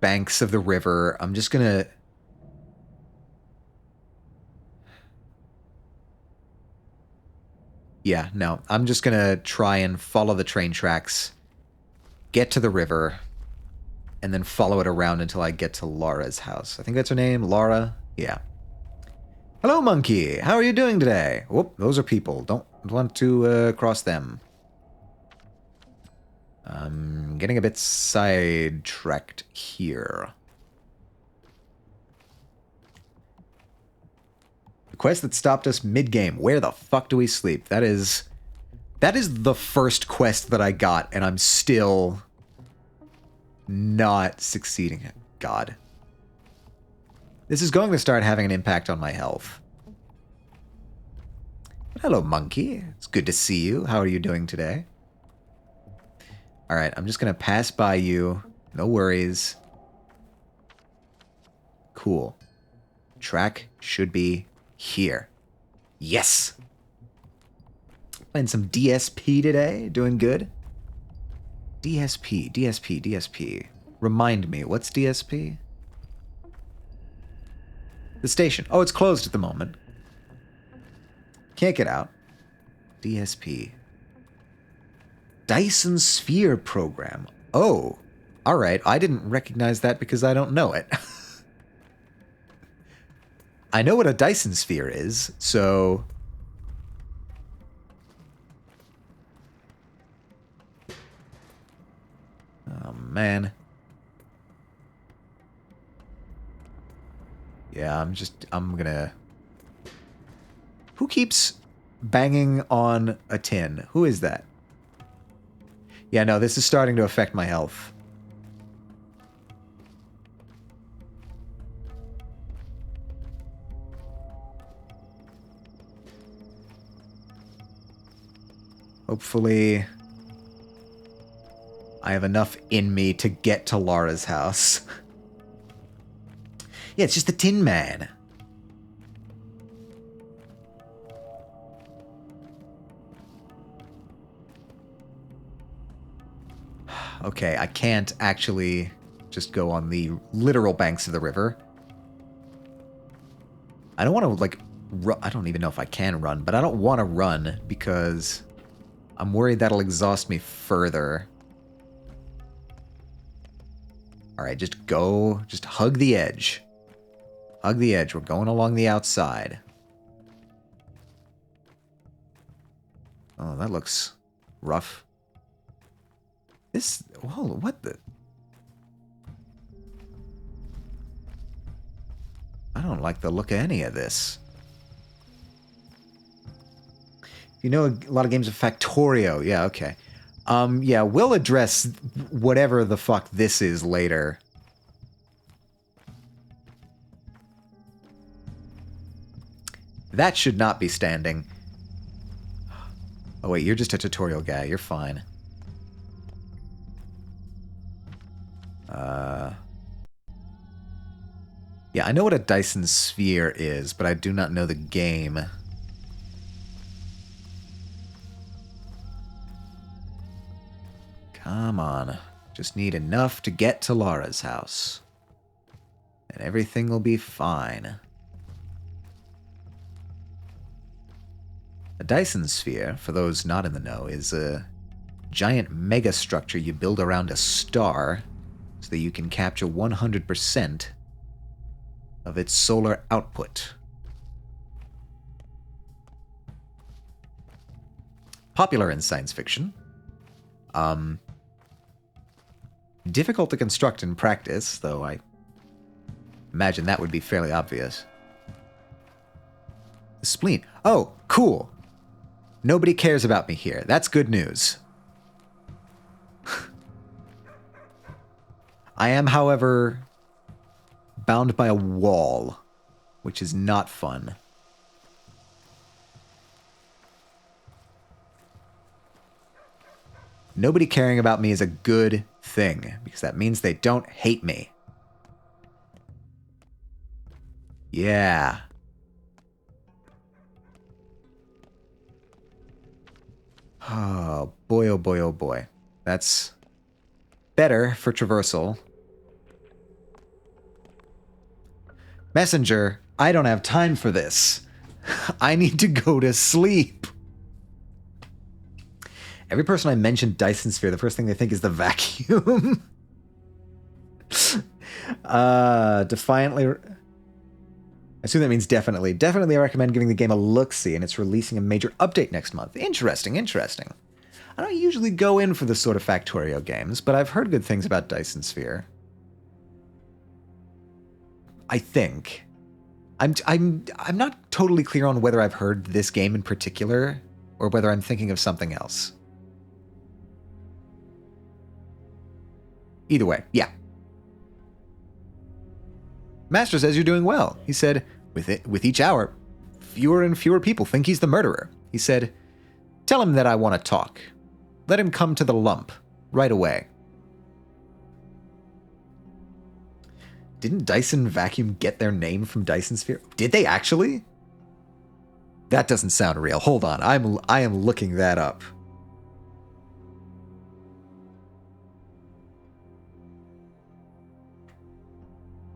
banks of the river. I'm just going to... Yeah, no. I'm just going to try and follow the train tracks, get to the river, and then follow it around until I get to Laura's house. I think that's her name, Laura? Yeah. Hello, monkey. How are you doing today? Whoop, those are people. Don't want to cross them. I'm getting a bit sidetracked here. The quest that stopped us mid-game. Where the fuck do we sleep? That is the first quest that I got, and I'm still not succeeding. God. This is going to start having an impact on my health. Hello, monkey. It's good to see you. How are you doing today? Alright, I'm just going to pass by you. No worries. Cool. Track should be here. Yes! Playing some DSP today. Doing good. DSP, DSP, DSP. Remind me, what's DSP? The station. Oh, it's closed at the moment. Can't get out. DSP. Dyson Sphere program. Oh, alright. I didn't recognize that because I don't know it. I know what a Dyson Sphere is, so... Oh, man. Yeah, I'm gonna... Who keeps banging on a tin? Who is that? Yeah, no, this is starting to affect my health. Hopefully, I have enough in me to get to Laura's house. Yeah, it's just the Tin Man. Okay, I can't actually just go on the literal banks of the river. I don't want to, like, I don't even know if I can run, but I don't want to run because I'm worried that'll exhaust me further. Alright, just go, just hug the edge. Hug the edge, we're going along the outside. Oh, that looks rough. This, whoa, what the? I don't like the look of any of this. You know a lot of games of Factorio. Yeah, okay. Yeah, we'll address whatever the fuck this is later. That should not be standing. Oh wait, you're just a tutorial guy. You're fine. Yeah, I know what a Dyson Sphere is, but I do not know the game. Come on. Just need enough to get to Laura's house. And everything will be fine. A Dyson Sphere, for those not in the know, is a giant megastructure you build around a star so that you can capture 100% of its solar output. Popular in science fiction. Difficult to construct in practice, though I imagine that would be fairly obvious. The spleen. Oh, cool. Nobody cares about me here. That's good news. I am, however, bound by a wall, which is not fun. Nobody caring about me is a good thing, because that means they don't hate me. Yeah. Oh boy, oh boy, oh boy. That's better for traversal. Messenger, I don't have time for this. I need to go to sleep. Every person I mention Dyson Sphere, the first thing they think is the vacuum. Defiantly... I assume that means definitely. Definitely I recommend giving the game a look-see, and it's releasing a major update next month. Interesting, interesting. I don't usually go in for this sort of Factorio games, but I've heard good things about Dyson Sphere. I think. I'm not totally clear on whether I've heard this game in particular, or whether I'm thinking of something else. Either way, yeah. Master says you're doing well. He said, with each hour, fewer and fewer people think he's the murderer. He said, tell him that I want to talk. Let him come to the lump right away. Didn't Dyson Vacuum get their name from Dyson Sphere? Did they actually? That doesn't sound real. Hold on. I am looking that up.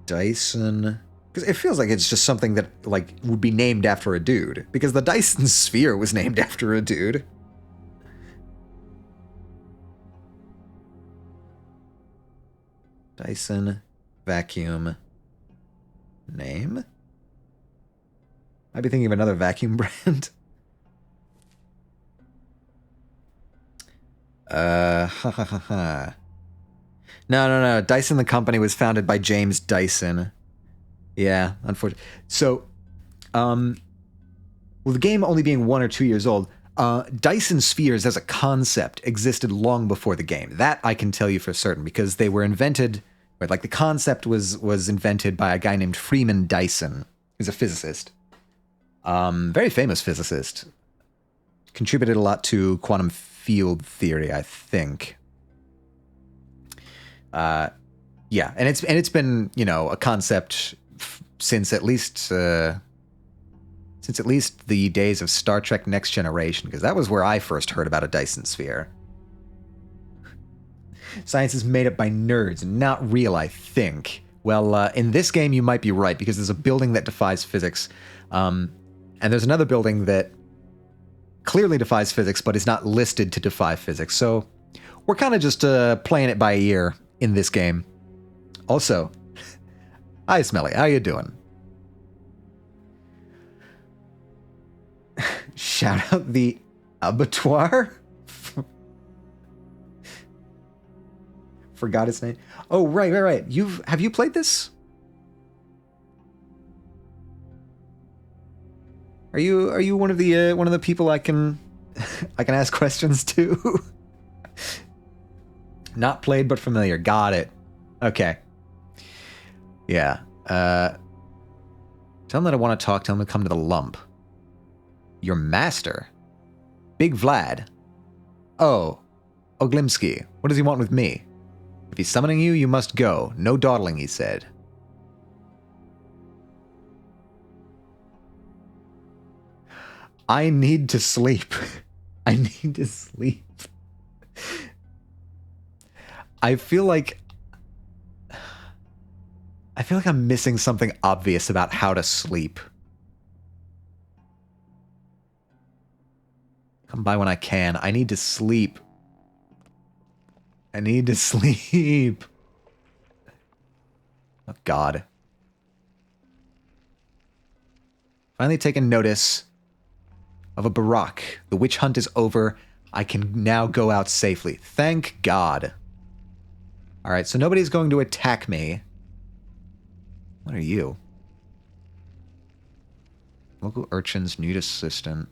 Dyson, because it feels like it's just something that like would be named after a dude, because the Dyson Sphere was named after a dude. Dyson Vacuum name? I'd be thinking of another vacuum brand. No. Dyson the company was founded by James Dyson. Yeah, unfortunately. So, well, the game only being 1 or 2 years old, Dyson Spheres as a concept existed long before the game. That I can tell you for certain, because they were invented, like the concept was invented by a guy named Freeman Dyson, who's a physicist. Very famous physicist. Contributed a lot to quantum field theory, I think. Yeah, and it's been, you know, a concept since at least the days of Star Trek Next Generation, because that was where I first heard about a Dyson Sphere. Science is made up by nerds and not real, I think. Well, in this game you might be right, because there's a building that defies physics, and there's another building that clearly defies physics but is not listed to defy physics, so we're kind of just playing it by ear in this game. Also, hi Smelly, how you doing? Shout out the abattoir? Forgot its name. Oh, right. Have you played this? Are you one of the people I can ask questions to? Not played but familiar. Got it. Okay. Yeah. Tell him that I want to talk. Tell him to come to the lump. Your master? Big Vlad. Oh. Oglimsky. What does he want with me? If he's summoning you, you must go. No dawdling, he said. I need to sleep. I need to sleep. I feel like I'm missing something obvious about how to sleep. Come by when I can. I need to sleep. I need to sleep. Oh, God. Finally taken notice of a barack. The witch hunt is over. I can now go out safely. Thank God. Alright, so nobody's going to attack me. What are you? Local urchins need assistant.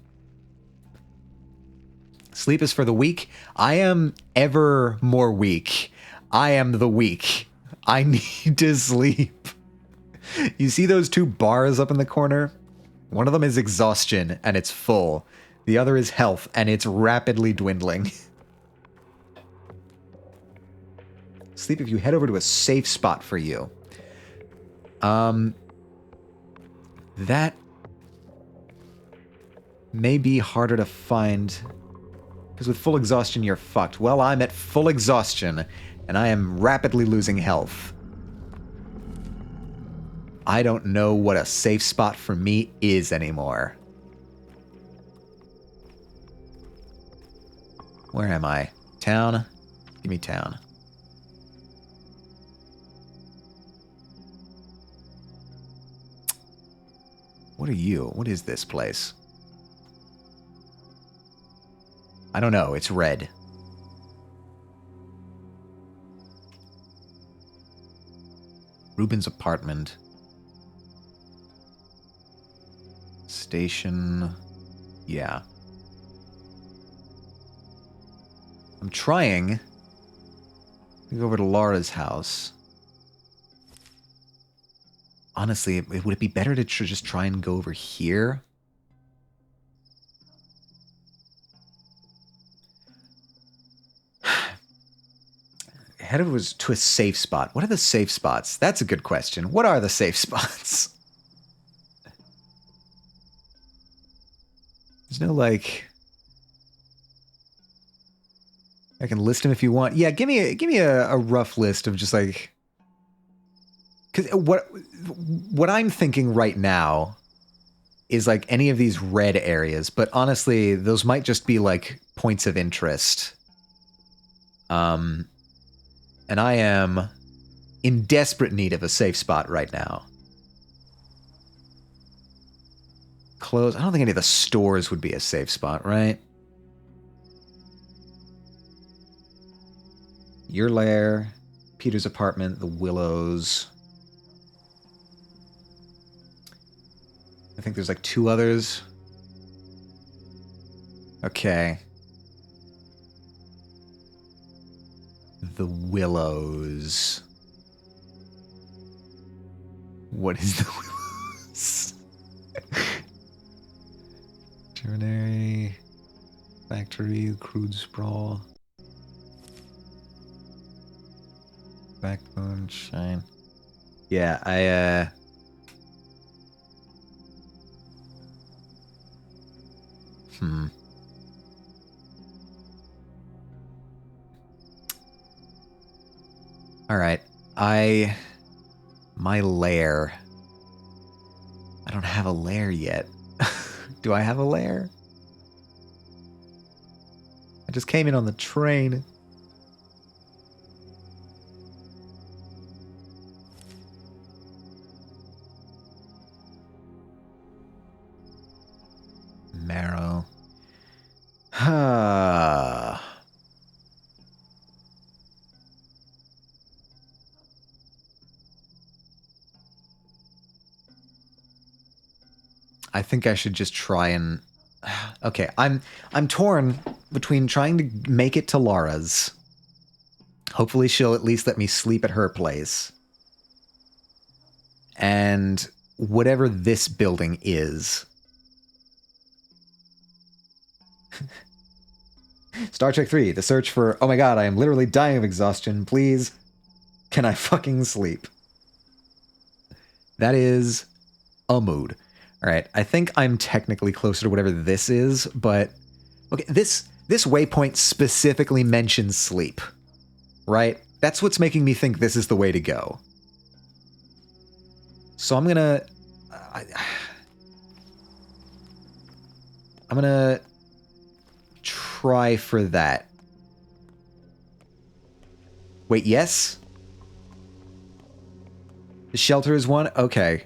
Sleep is for the weak. I am ever more weak. I am the weak. I need to sleep. You see those two bars up in the corner? One of them is exhaustion, and it's full. The other is health, and it's rapidly dwindling. Sleep if you head over to a safe spot for you. That may be harder to find, because with full exhaustion you're fucked. Well, I'm at full exhaustion, And I am rapidly losing health. I don't know what a safe spot for me is anymore. Where am I? Town? Give me town. What are you? What is this place? I don't know. It's red. Ruben's apartment. Station. Yeah. I'm trying to go over to Laura's house. Honestly, would it be better to just try and go over here? Head over to a safe spot. What are the safe spots? That's a good question. What are the safe spots? There's no, like... I can list them if you want. Yeah, give me a rough list of just, like... Because what I'm thinking right now is, like, any of these red areas. But honestly, those might just be, like, points of interest. And I am in desperate need of a safe spot right now. Close. I don't think any of the stores would be a safe spot, right? Your lair, Peter's apartment, the Willows. I think there's like 2 others. Okay. The Willows. What is the Willows? Veterinary, factory, crude sprawl. Backbone, shine. Yeah, Alright. My lair. I don't have a lair yet. Do I have a lair? I just came in on the train. Marrow. I think I should just try and... Okay, I'm torn between trying to make it to Laura's. Hopefully she'll at least let me sleep at her place. And whatever this building is. Star Trek 3, the search for... Oh my god, I am literally dying of exhaustion. Please, can I fucking sleep? That is a mood. Alright, I think I'm technically closer to whatever this is, but... Okay, this waypoint specifically mentions sleep. Right? That's what's making me think this is the way to go. So I'm gonna... I'm gonna... try for that. Wait, yes? The shelter is one? Okay.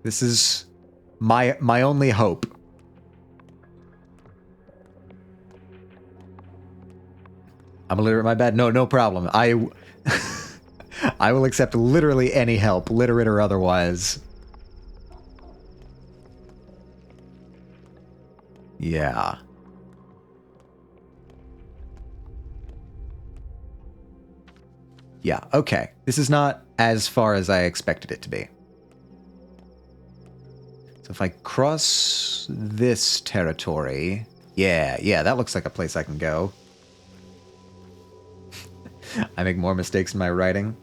This is my only hope. I'm illiterate, my bad. No problem. I will accept literally any help, literate or otherwise. Yeah. Yeah, okay. This is not as far as I expected it to be. So if I cross this territory... Yeah, that looks like a place I can go. I make more mistakes in my writing.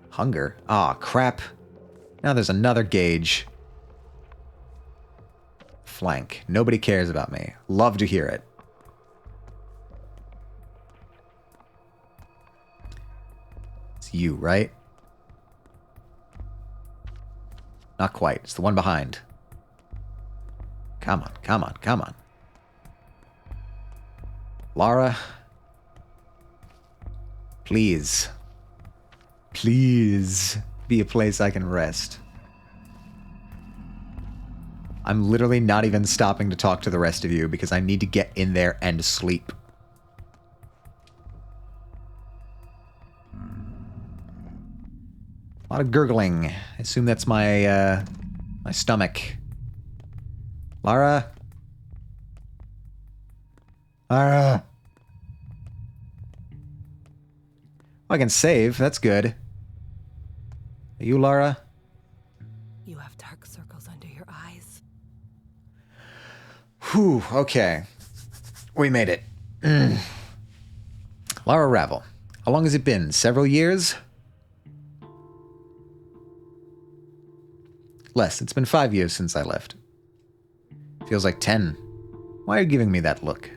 Hunger? Aw, crap. Now there's another gauge. Flank. Nobody cares about me. Love to hear it. It's you, right? Not quite. It's the one behind. Come on, come on, come on. Lara. Please. Please be a place I can rest. I'm literally not even stopping to talk to the rest of you because I need to get in there and sleep. A lot of gurgling. I assume that's my stomach. Lara? Lara? Oh, I can save. That's good. Are you Lara? You have dark circles under your eyes. Whew, okay. We made it. Lara Ravel. How long has it been? Several years? Less. It's been 5 years since I left. Feels like 10. Why are you giving me that look?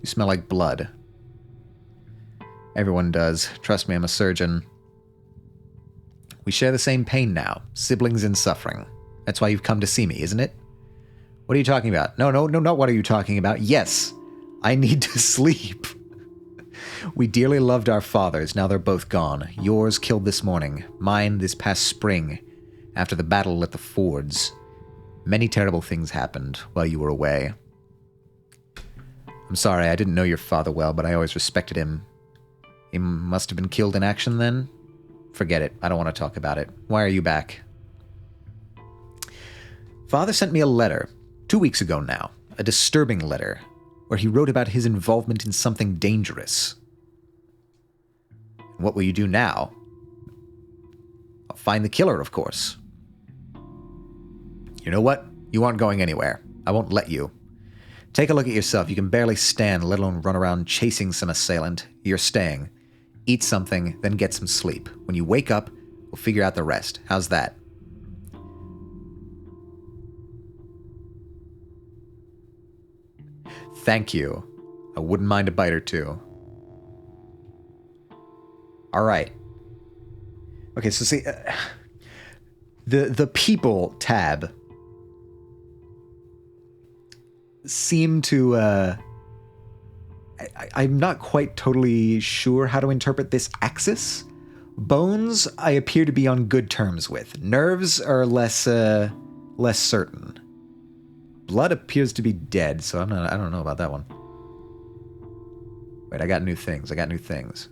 You smell like blood. Everyone does. Trust me, I'm a surgeon. We share the same pain now. Siblings in suffering. That's why you've come to see me, isn't it? What are you talking about? No, not what are you talking about? Yes, I need to sleep. We dearly loved our fathers. Now they're both gone. Yours killed this morning. Mine this past spring, after the battle at the fords. Many terrible things happened while you were away. I'm sorry, I didn't know your father well, but I always respected him. He must have been killed in action then? Forget it. I don't want to talk about it. Why are you back? Father sent me a letter 2 weeks ago now. A disturbing letter where he wrote about his involvement in something dangerous. What will you do now? I'll find the killer, of course. You know what? You aren't going anywhere. I won't let you. Take a look at yourself. You can barely stand, let alone run around chasing some assailant. You're staying. Eat something, then get some sleep. When you wake up, we'll figure out the rest. How's that? Thank you. I wouldn't mind a bite or two. All right. Okay, so see, the people tab seem to, I'm not quite totally sure how to interpret this axis. Bones, I appear to be on good terms with. Nerves are less certain. Blood appears to be dead, so I don't know about that one. Wait, I got new things.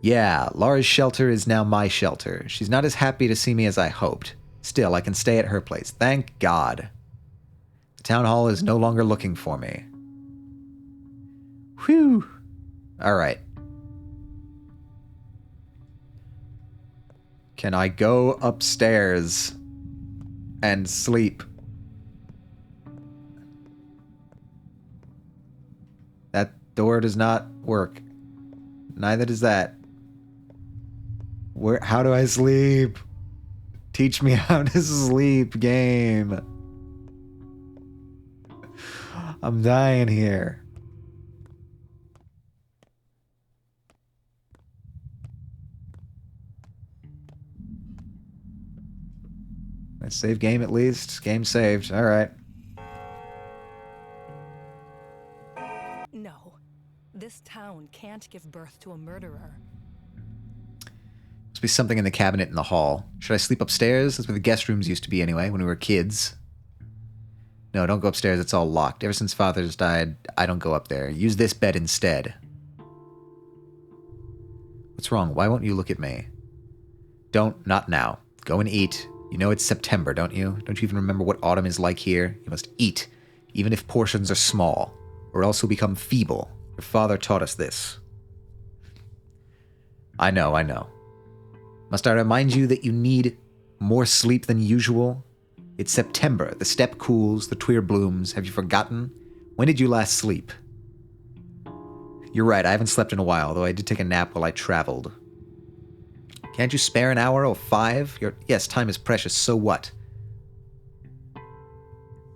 Yeah, Lara's shelter is now my shelter. She's not as happy to see me as I hoped. Still, I can stay at her place. Thank God. The town hall is no longer looking for me. Whew. All right. Can I go upstairs and sleep? That door does not work. Neither does that. How do I sleep? Teach me how to sleep, game. I'm dying here. Let's save game at least. Game saved. All right. No. This town can't give birth to a murderer. Must be something in the cabinet in the hall. Should I sleep upstairs? That's where the guest rooms used to be anyway, when we were kids. No, don't go upstairs. It's all locked. Ever since Father's died, I don't go up there. Use this bed instead. What's wrong? Why won't you look at me? Not now. Go and eat. You know it's September, don't you? Don't you even remember what autumn is like here? You must eat, even if portions are small, or else you'll become feeble. Your father taught us this. I know. Must I remind you that you need more sleep than usual? It's September. The steppe cools, the tweer blooms. Have you forgotten? When did you last sleep? You're right, I haven't slept in a while, though I did take a nap while I traveled. Can't you spare an hour or 5? Yes, time is precious, so what?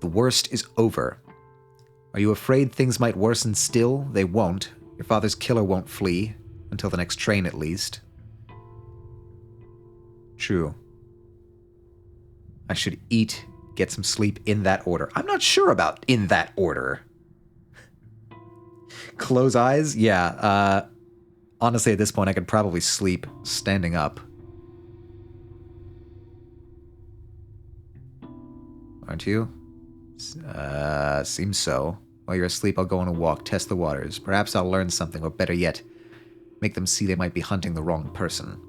The worst is over. Are you afraid things might worsen still? They won't. Your father's killer won't flee. Until the next train, at least. True. I should eat, get some sleep in that order. I'm not sure about in that order. Close eyes? Yeah, honestly, at this point, I could probably sleep standing up. Aren't you? Seems so. While you're asleep, I'll go on a walk, test the waters. Perhaps I'll learn something, or better yet, make them see they might be hunting the wrong person.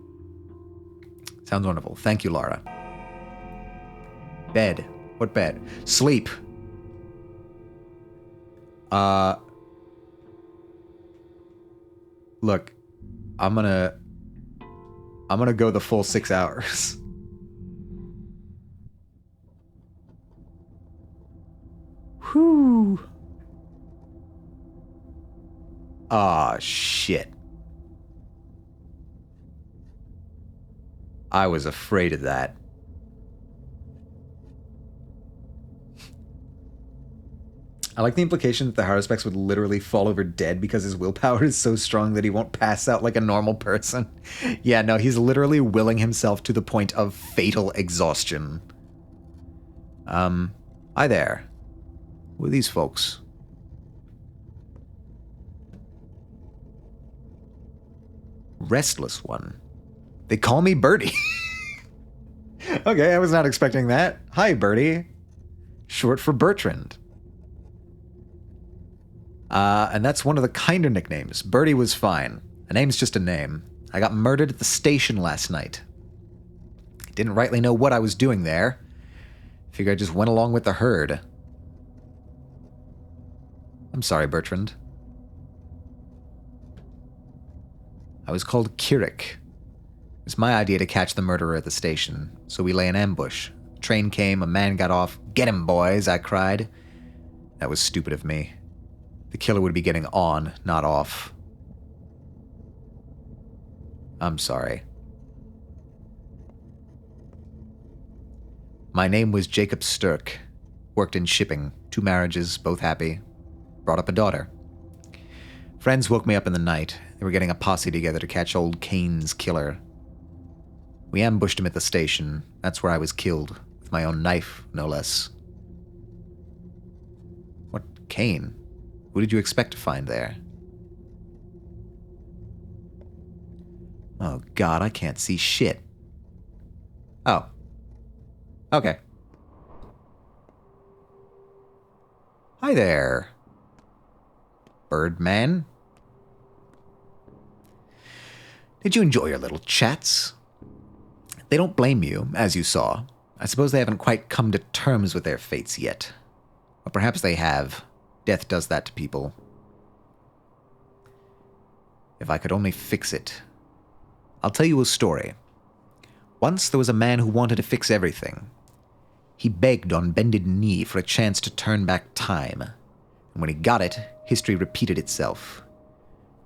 Sounds wonderful. Thank you, Lara. Bed. What bed? Sleep. Look, I'm gonna go the full 6 hours. Whew. Ah, shit. I was afraid of that. I like the implication that the Haruspex would literally fall over dead because his willpower is so strong that he won't pass out like a normal person. Yeah, no, he's literally willing himself to the point of fatal exhaustion. Hi there. Who are these folks? Restless one. They call me Birdie. Okay, I was not expecting that. Hi, Birdie. Short for Bertrand. And that's one of the kinder nicknames. Birdie was fine. A name's just a name. I got murdered at the station last night. Didn't rightly know what I was doing there. Figured I just went along with the herd. I'm sorry, Bertrand. I was called Kirik. It was my idea to catch the murderer at the station, so we lay in ambush. The train came, a man got off. Get him, boys, I cried. That was stupid of me. The killer would be getting on, not off. I'm sorry. My name was Jacob Sturck. Worked in shipping. 2 marriages, both happy. Brought up a daughter. Friends woke me up in the night. They were getting a posse together to catch old Kane's killer. We ambushed him at the station. That's where I was killed. With my own knife, no less. What Kane? Who did you expect to find there? Oh god, I can't see shit. Oh. Okay. Hi there. Birdman. Did you enjoy your little chats? They don't blame you, as you saw. I suppose they haven't quite come to terms with their fates yet. Or perhaps they have. Death does that to people. If I could only fix it. I'll tell you a story. Once there was a man who wanted to fix everything. He begged on bended knee for a chance to turn back time. And when he got it, history repeated itself.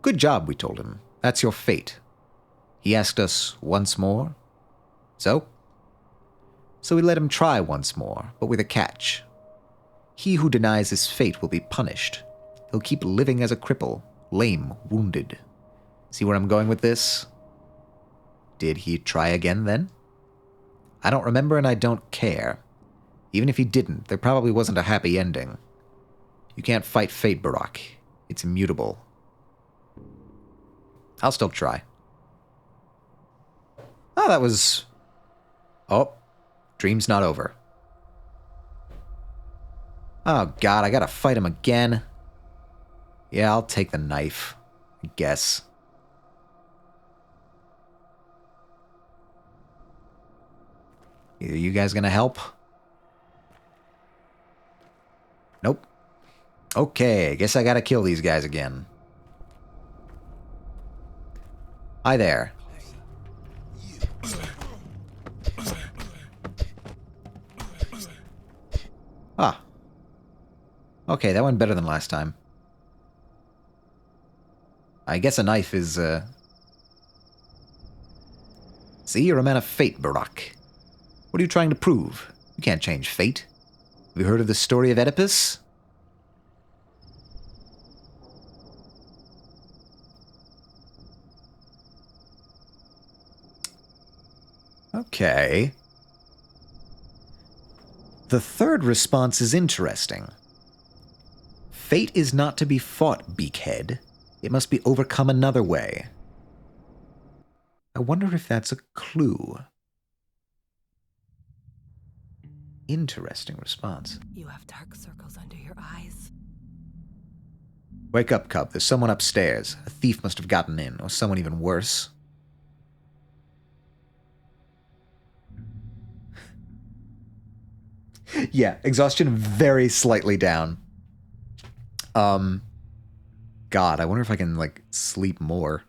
Good job, we told him. That's your fate. He asked us once more. So we let him try once more, but with a catch. He who denies his fate will be punished. He'll keep living as a cripple, lame, wounded. See where I'm going with this? Did he try again then? I don't remember and I don't care. Even if he didn't, there probably wasn't a happy ending. You can't fight fate, Barak. It's immutable. I'll still try. Oh, that was... Oh, dream's not over. Oh god, I gotta fight him again. Yeah, I'll take the knife, I guess. Are you guys gonna help? Nope. Okay, guess I gotta kill these guys again. Hi there. Ah. Okay, that went better than last time. I guess a knife is, See, you're a man of fate, Barak. What are you trying to prove? You can't change fate. Have you heard of the story of Oedipus? Okay. The third response is interesting. Fate is not to be fought, Beakhead. It must be overcome another way. I wonder if that's a clue. Interesting response. You have dark circles under your eyes. Wake up, Cub. There's someone upstairs. A thief must have gotten in, or someone even worse. Yeah, exhaustion very slightly down. God, I wonder if I can, like, sleep more.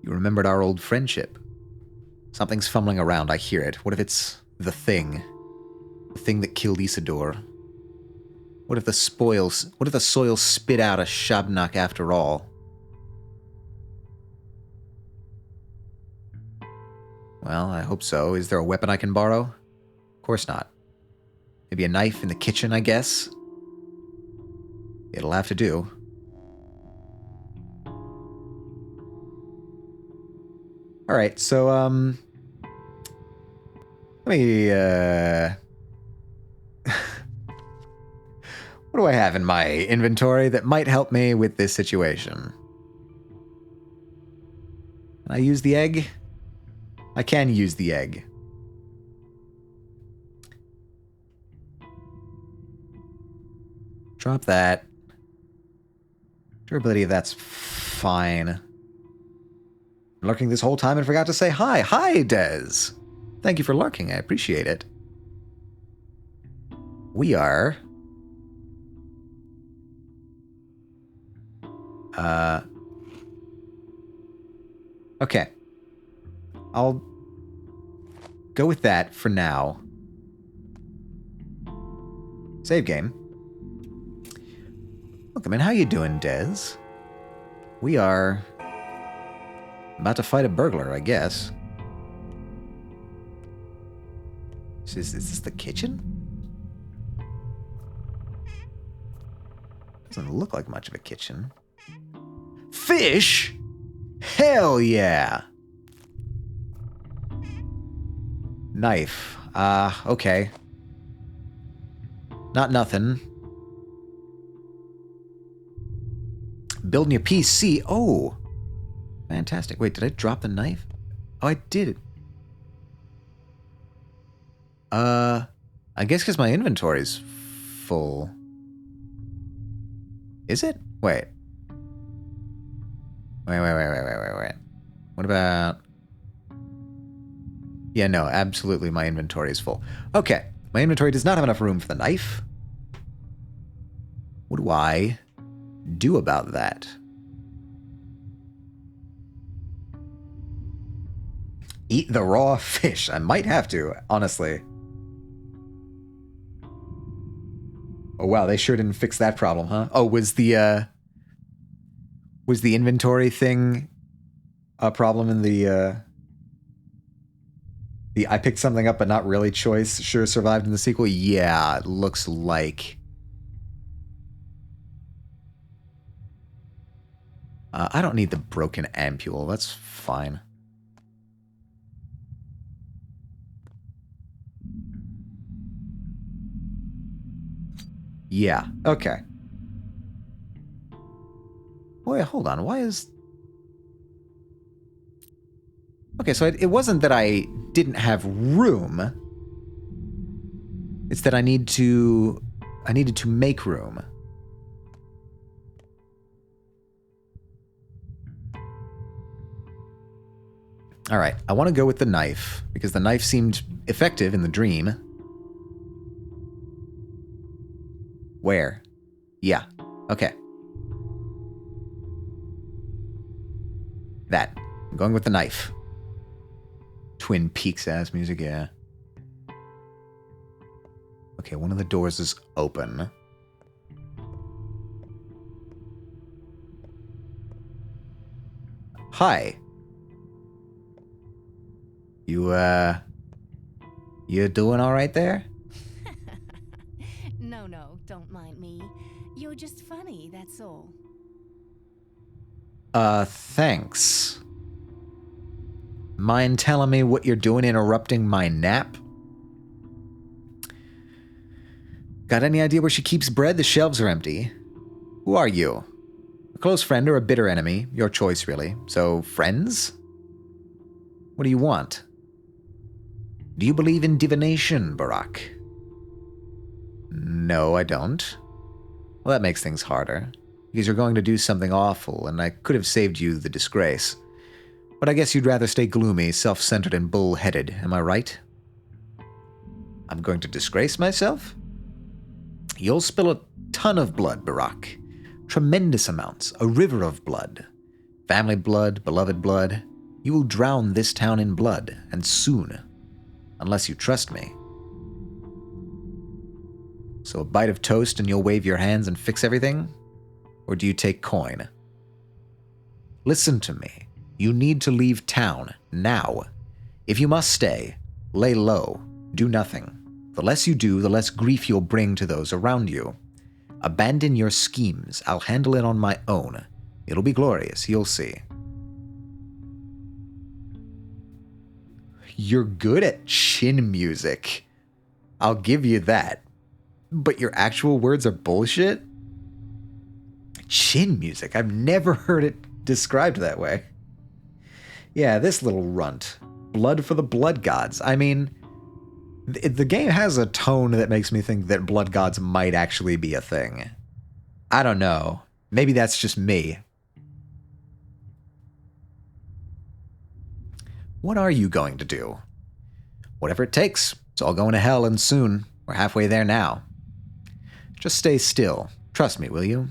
You remembered our old friendship. Something's fumbling around, I hear it. What if it's the thing? The thing that killed Isidore? What if the soil spit out a Shabnak after all? Well, I hope so. Is there a weapon I can borrow? Of course not. Maybe a knife in the kitchen, I guess? It'll have to do. Alright, so, let me, what do I have in my inventory that might help me with this situation? Can I use the egg? I can use the egg. Drop that. Durability of that's fine. Lurking this whole time and forgot to say hi. Hi, Des. Thank you for lurking. I appreciate it. We are... Okay. I'll go with that for now. Save game. Look, man, how you doing, Des? We are about to fight a burglar, I guess. Is this the kitchen? Doesn't look like much of a kitchen. Fish? Hell yeah! Knife. Okay. Not nothing. Building your PC. Oh! Fantastic. Wait, did I drop the knife? Oh, I did. I guess because my inventory's full. Is it? Wait. Wait. What about... Yeah, no, absolutely my inventory is full. Okay, my inventory does not have enough room for the knife. What do I do about that? Eat the raw fish. I might have to, honestly. Oh wow, they sure didn't fix that problem, huh? Oh, was the inventory thing a problem in the I picked something up but not really choice sure survived in the sequel? Yeah, it looks like. I don't need the broken ampule. That's fine. Yeah, okay. Wait, hold on. Why is... Okay, so it wasn't that I didn't have room. It's that I needed to make room. All right, I want to go with the knife because the knife seemed effective in the dream. Where? Yeah. Okay. That. I'm going with the knife. Twin Peaks ass music, yeah. Okay, one of the doors is open. Hi. You doing all right there? No, don't mind me. You're just funny, that's all. Thanks. Mind telling me what you're doing interrupting my nap? Got any idea where she keeps bread? The shelves are empty. Who are you? A close friend or a bitter enemy? Your choice, really. So, friends? What do you want? Do you believe in divination, Barack? No, I don't. Well, that makes things harder. Because you're going to do something awful, and I could have saved you the disgrace. But I guess you'd rather stay gloomy, self-centered, and bull-headed, am I right? I'm going to disgrace myself? You'll spill a ton of blood, Barack. Tremendous amounts, a river of blood. Family blood, beloved blood. You will drown this town in blood, and soon. Unless you trust me. So a bite of toast and you'll wave your hands and fix everything? Or do you take coin? Listen to me. You need to leave town, now. If you must stay, lay low, do nothing. The less you do, the less grief you'll bring to those around you. Abandon your schemes. I'll handle it on my own. It'll be glorious, you'll see. You're good at chin music. I'll give you that. But your actual words are bullshit? Chin music? I've never heard it described that way. Yeah, this little runt. Blood for the blood gods. I mean, the game has a tone that makes me think that blood gods might actually be a thing. I don't know. Maybe that's just me. What are you going to do? Whatever it takes. It's all going to hell, and soon. We're halfway there now. Just stay still. Trust me, will you?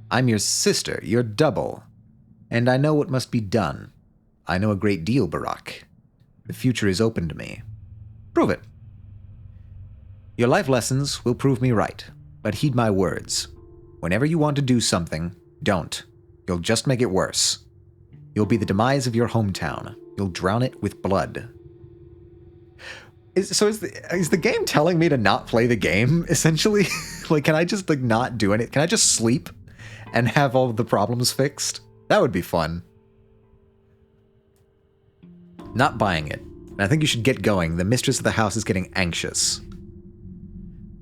I'm your sister, your double. And I know what must be done. I know a great deal, Barack. The future is open to me. Prove it. Your life lessons will prove me right, but heed my words. Whenever you want to do something, don't. You'll just make it worse. You'll be the demise of your hometown. You'll drown it with blood. Is the game telling me to not play the game, essentially? Like, can I just, not do it? Can I just sleep and have all of the problems fixed? That would be fun. Not buying it. And I think you should get going. The mistress of the house is getting anxious.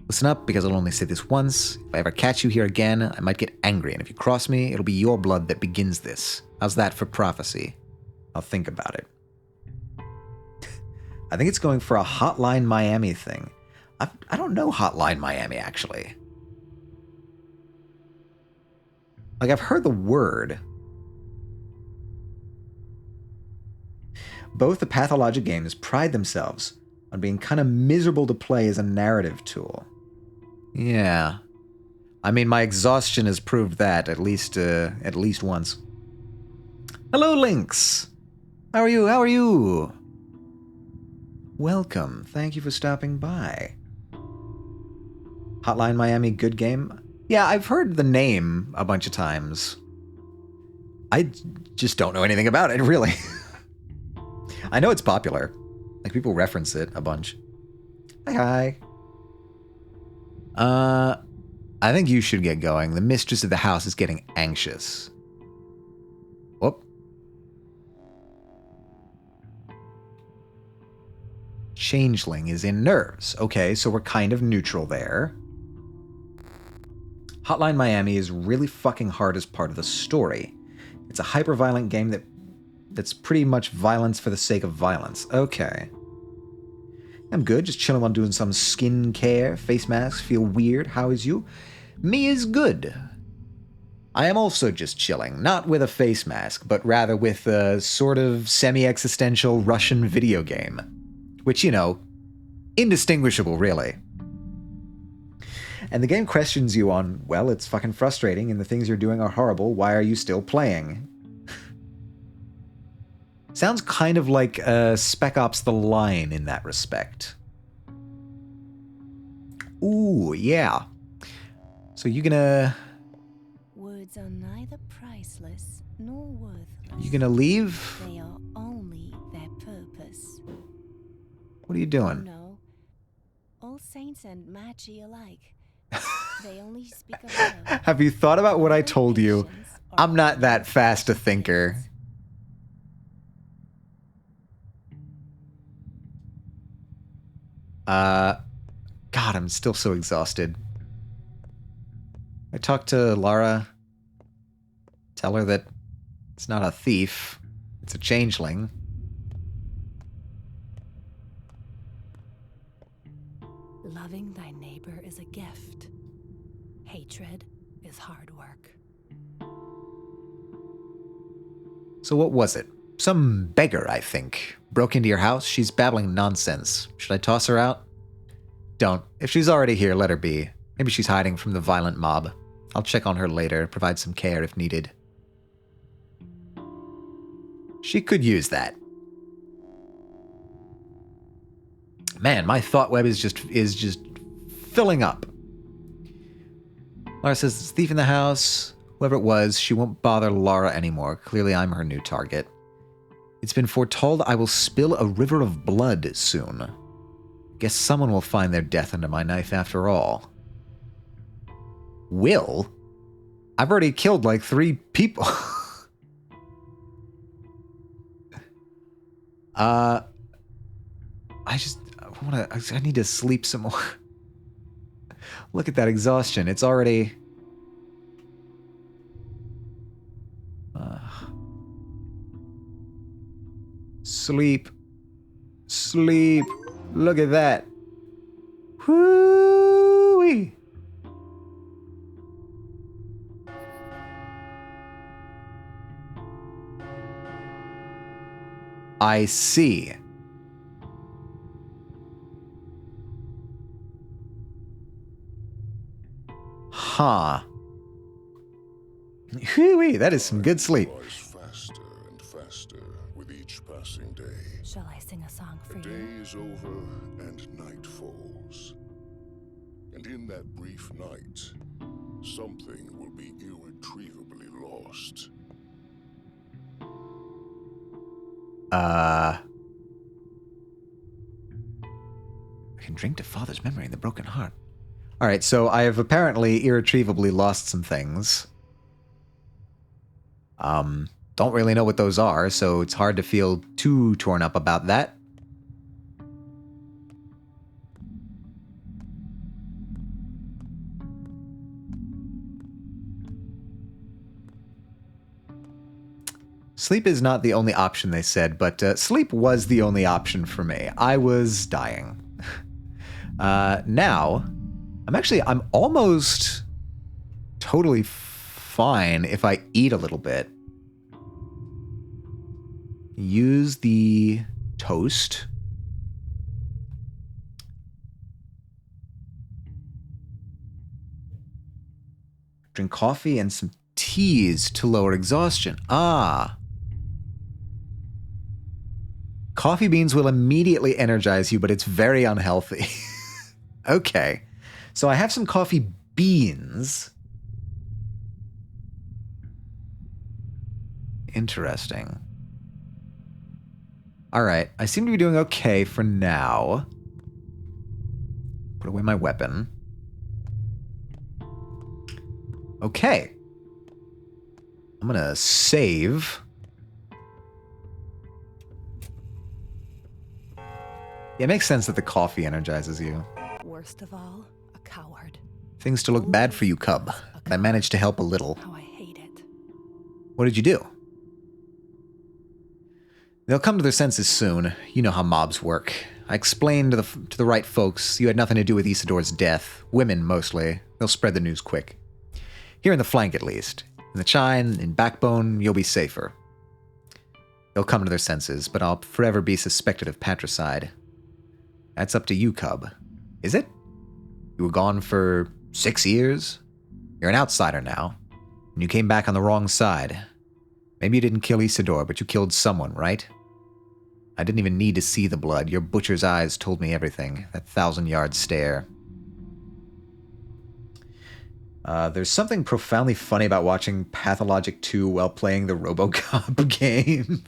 Listen up, because I'll only say this once. If I ever catch you here again, I might get angry, and if you cross me, it'll be your blood that begins this. How's that for prophecy? I'll think about it. I think it's going for a Hotline Miami thing. I don't know Hotline Miami, actually. Like, I've heard the word. Both the pathologic games pride themselves on being kind of miserable to play as a narrative tool. Yeah. I mean, my exhaustion has proved that at least once. Hello, Lynx. How are you? How are you? Welcome. Thank you for stopping by. Hotline Miami, good game? Yeah, I've heard the name a bunch of times. I just don't know anything about it, really. I know it's popular. Like, people reference it a bunch. Hi. I think you should get going. The mistress of the house is getting anxious. Whoop. Changeling is in nerves. Okay, so we're kind of neutral there. Hotline Miami is really fucking hard as part of the story. It's a hyper-violent game that's pretty much violence for the sake of violence. Okay. I'm good, just chilling while doing some skin care, face masks, feel weird. How is you? Me is good. I am also just chilling, not with a face mask, but rather with a sort of semi-existential Russian video game. Which, indistinguishable, really. And the game questions you on, well, it's fucking frustrating and the things you're doing are horrible, why are you still playing? Sounds kind of like Spec Ops The Line in that respect. Ooh, yeah. So you gonna... Words are neither priceless nor worthless. You gonna leave? They are only their purpose. What are you doing? No. All saints and magi alike. They only speak of love. Have you thought about what I told you? I'm not that fast a thinker. God, I'm still so exhausted. I talked to Lara. Tell her that it's not a thief. It's a changeling. Loving thy neighbor is a gift. Hatred is hard work. So what was it? Some beggar, I think. Broke into your house? She's babbling nonsense. Should I toss her out? Don't. If she's already here, let her be. Maybe she's hiding from the violent mob. I'll check on her later, provide some care if needed. She could use that. Man, my thought web is just filling up. Lara says, there's a thief in the house. Whoever it was, she won't bother Lara anymore. Clearly I'm her new target. It's been foretold I will spill a river of blood soon. Guess someone will find their death under my knife after all. Will? I've already killed like 3 people. I need to sleep some more. Look at that exhaustion. It's already... Sleep. Sleep. Look at that. Whoo-wee. I see. Huh. Whoo-wee, that is some good sleep. Faster and faster with each passing day. Shall I sing a song for The day you? is over and night falls. And in that brief night, something will be irretrievably lost. I can drink to father's memory in the broken heart. Alright, so I have apparently irretrievably lost some things. Don't really know what those are, so it's hard to feel too torn up about that. Sleep is not the only option, they said, but sleep was the only option for me. I was dying. Now, I'm almost totally fine if I eat a little bit. Use the toast. Drink coffee and some teas to lower exhaustion. Ah. Coffee beans will immediately energize you, but it's very unhealthy. Okay. So I have some coffee beans. Interesting. Alright, I seem to be doing okay for now. Put away my weapon. Okay. I'm gonna save. Yeah, it makes sense that the coffee energizes you. Worst of all, a coward. Things to look bad for you, cub. I managed to help a little. How I hate it. What did you do? They'll come to their senses soon. You know how mobs work. I explained to the right folks you had nothing to do with Isidor's death. Women, mostly. They'll spread the news quick. Here in the flank, at least. In the chine, in Backbone, you'll be safer. They'll come to their senses, but I'll forever be suspected of patricide. That's up to you, cub. Is it? You were gone for 6 years? You're an outsider now. And you came back on the wrong side. Maybe you didn't kill Isidore, but you killed someone, right? I didn't even need to see the blood. Your butcher's eyes told me everything. That 1,000-yard stare. There's something profoundly funny about watching Pathologic 2 while playing the RoboCop game.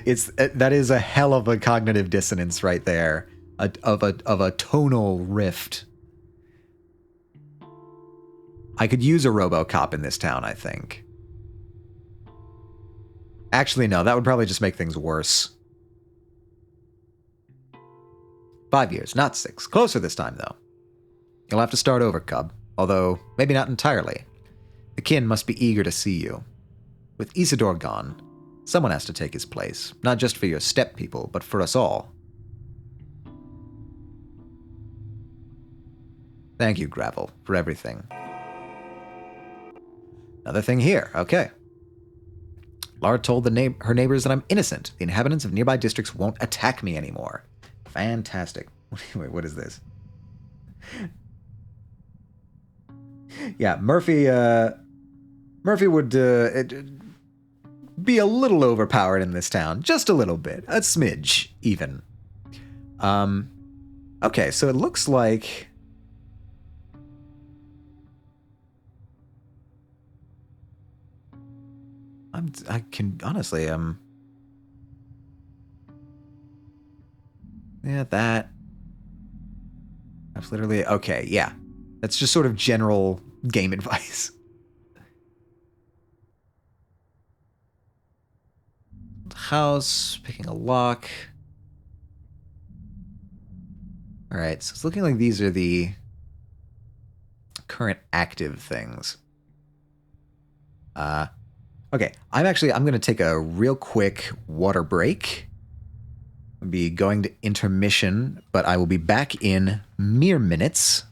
That is a hell of a cognitive dissonance right there. Of a tonal rift. I could use a RoboCop in this town, I think. Actually, no, that would probably just make things worse. 5 years, not 6. Closer this time, though. You'll have to start over, Cub. Although, maybe not entirely. The kin must be eager to see you. With Isidore gone, someone has to take his place. Not just for your step people, but for us all. Thank you, Gravel, for everything. Another thing here. Okay. Lara told her neighbors that I'm innocent. The inhabitants of nearby districts won't attack me anymore. Fantastic. Wait, what is this? Yeah, Murphy would be a little overpowered in this town. Just a little bit. A smidge, even. Okay, so it looks like... I can honestly, yeah, that. That's literally, okay, yeah. That's just sort of general game advice. House, picking a lock. Alright, so it's looking like these are the current active things. Okay, I'm going to take a real quick water break. I'll be going to intermission, but I will be back in mere minutes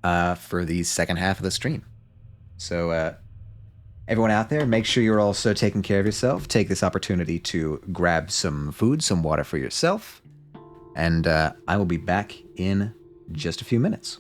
for the second half of the stream. So, everyone out there, make sure you're also taking care of yourself. Take this opportunity to grab some food, some water for yourself. And I will be back in just a few minutes.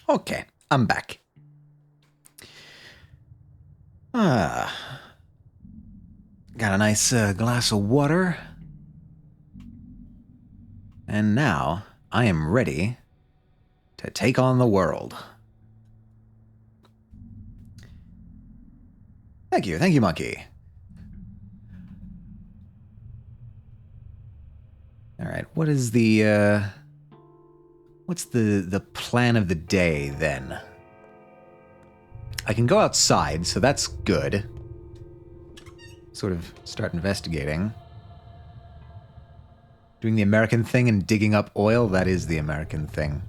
Okay, I'm back. Got a nice glass of water. And now I am ready to take on the world. Thank you, Monkey. All right, what is the what's the plan of the day then? I can go outside, so that's good. sort of start investigating. Doing the American thing and digging up oil, that is the American thing.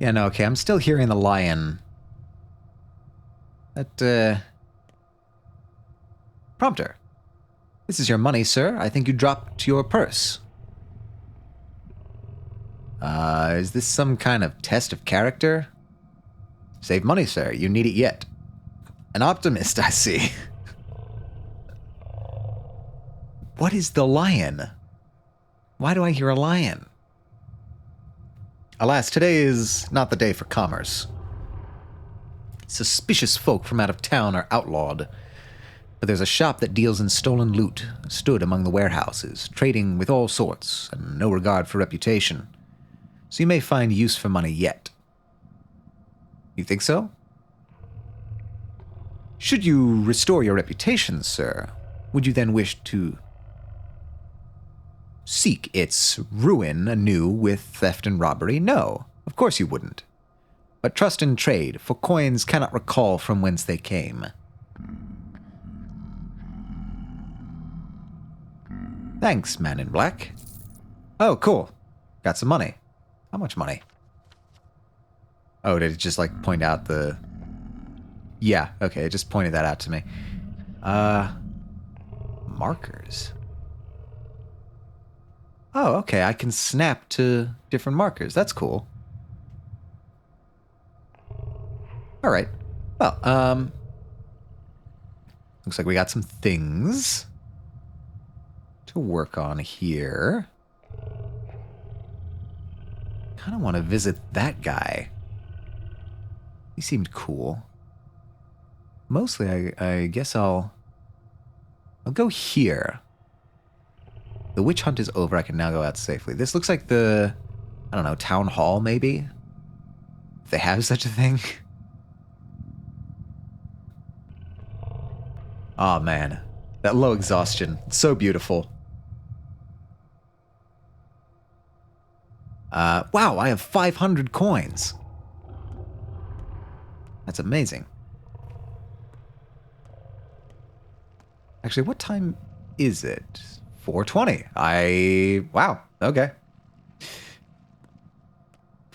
Yeah, no, okay, I'm still hearing the lion. That, Prompter. This is your money, sir. I think you dropped your purse. Is this some kind of test of character? Save money, sir. You need it yet. An optimist, I see. What is the lion? Why do I hear a lion? Alas, today is not the day for commerce. Suspicious folk from out of town are outlawed. But there's a shop that deals in stolen loot, stood among the warehouses, trading with all sorts, and no regard for reputation. So you may find use for money yet. You think so? Should you restore your reputation, sir, would you then wish to seek its ruin anew with theft and robbery? No, of course you wouldn't. But trust in trade, for coins cannot recall from whence they came. Thanks, man in black. Oh, cool. Got some money. How much money? Oh, did it just, like, point out the... Yeah, okay, it just pointed that out to me. Markers. Oh, okay, I can snap to different markers. That's cool. Alright. Well, looks like we got some things to work on here. Kind of want to visit that guy. He seemed cool. Mostly, I guess I'll go here. The witch hunt is over. I can now go out safely. This looks like the, I don't know, town hall, maybe? If they have such a thing. Oh, man. That low exhaustion. It's so beautiful. Wow, I have 500 coins. That's amazing. Actually, what time is it? 4:20. Wow, okay.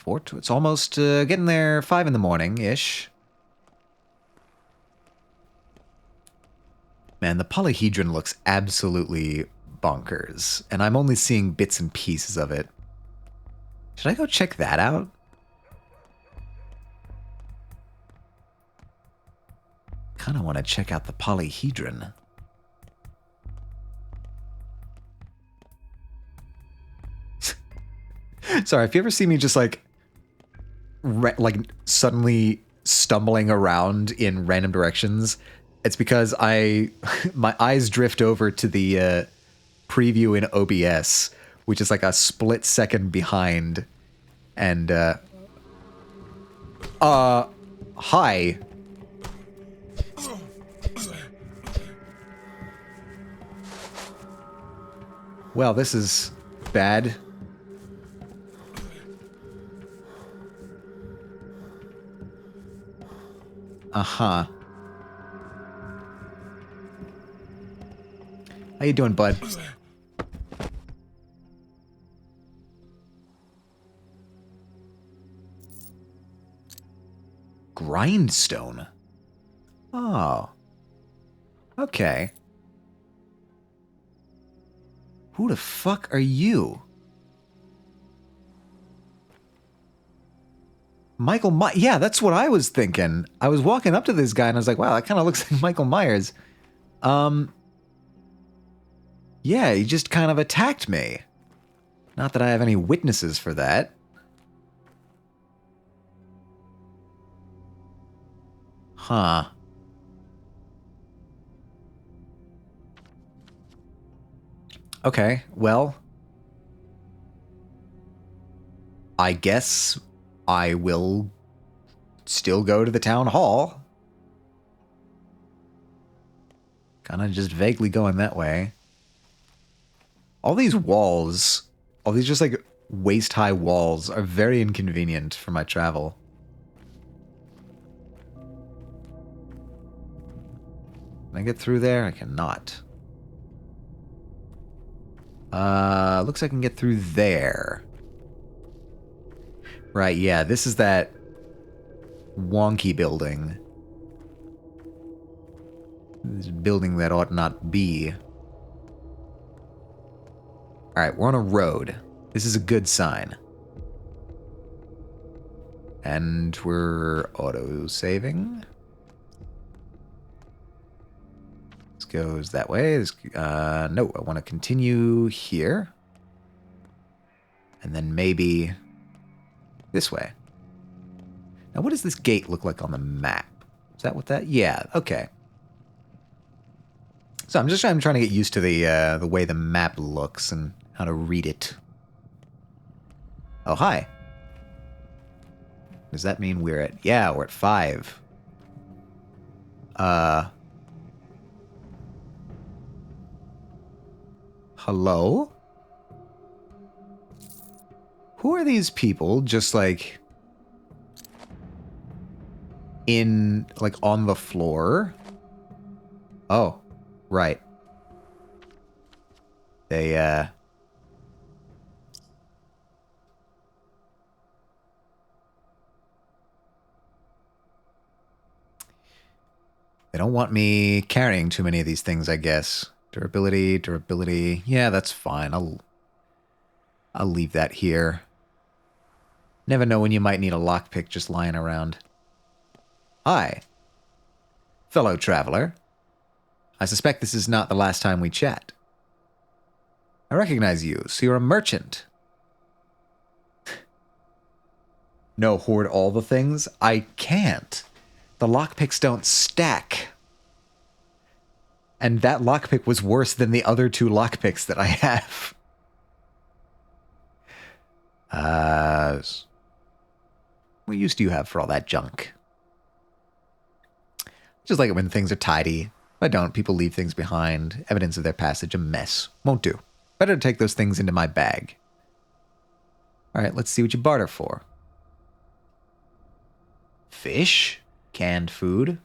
It's almost getting there 5 in the morning-ish. Man, the polyhedron looks absolutely bonkers, and I'm only seeing bits and pieces of it. Should I go check that out? Kind of want to check out the polyhedron. Sorry, if you ever see me just like suddenly stumbling around in random directions, it's because my eyes drift over to the preview in OBS, which is like a split second behind. And hi. Well, this is bad. Uh-huh. How you doing, bud? Grindstone. Oh. Okay. Who the fuck are you? Michael My- Yeah, that's what I was thinking. I was walking up to this guy and I was like, wow, that kind of looks like Michael Myers. Yeah, he just kind of attacked me. Not that I have any witnesses for that. Huh. Okay, well, I guess I will still go to the town hall. Kind of just vaguely going that way. All these walls, all these just like waist-high walls are very inconvenient for my travel. Can I get through there? I cannot. Looks like I can get through there. Right, yeah, this is that wonky building. This building that ought not be. Alright, we're on a road. This is a good sign. And we're auto-saving. This goes that way. This, no, I want to continue here. And then maybe this way. Now, what does this gate look like on the map? Is that what that? Yeah, okay. So I'm trying to get used to the way the map looks and how to read it. Oh, hi. Does that mean we're at... Yeah, we're at 5. Hello? Who are these people just, like... in... like, on the floor? Oh, right. They, They don't want me carrying too many of these things, I guess. Durability. Yeah, that's fine. I'll leave that here. Never know when you might need a lockpick just lying around. Hi, fellow traveler. I suspect this is not the last time we chat. I recognize you, so you're a merchant. No, hoard all the things? I can't. The lockpicks don't stack. And that lockpick was worse than the other 2 lockpicks that I have. What use do you have for all that junk? Just like it when things are tidy. If I don't, people leave things behind. Evidence of their passage, a mess. Won't do. Better to take those things into my bag. Alright, let's see what you barter for. Fish? Canned food?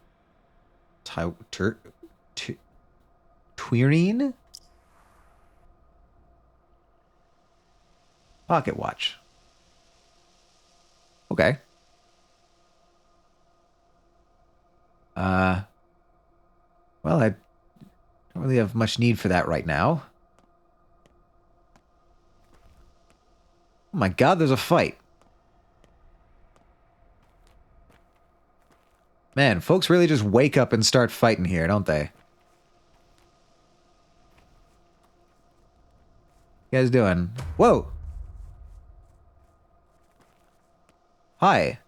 Twirine? Pocket watch. Okay. Well, I don't really have much need for that right now. Oh my god, there's a fight. Man, folks really just wake up and start fighting here, don't they? What you guys doing? Whoa! Hi.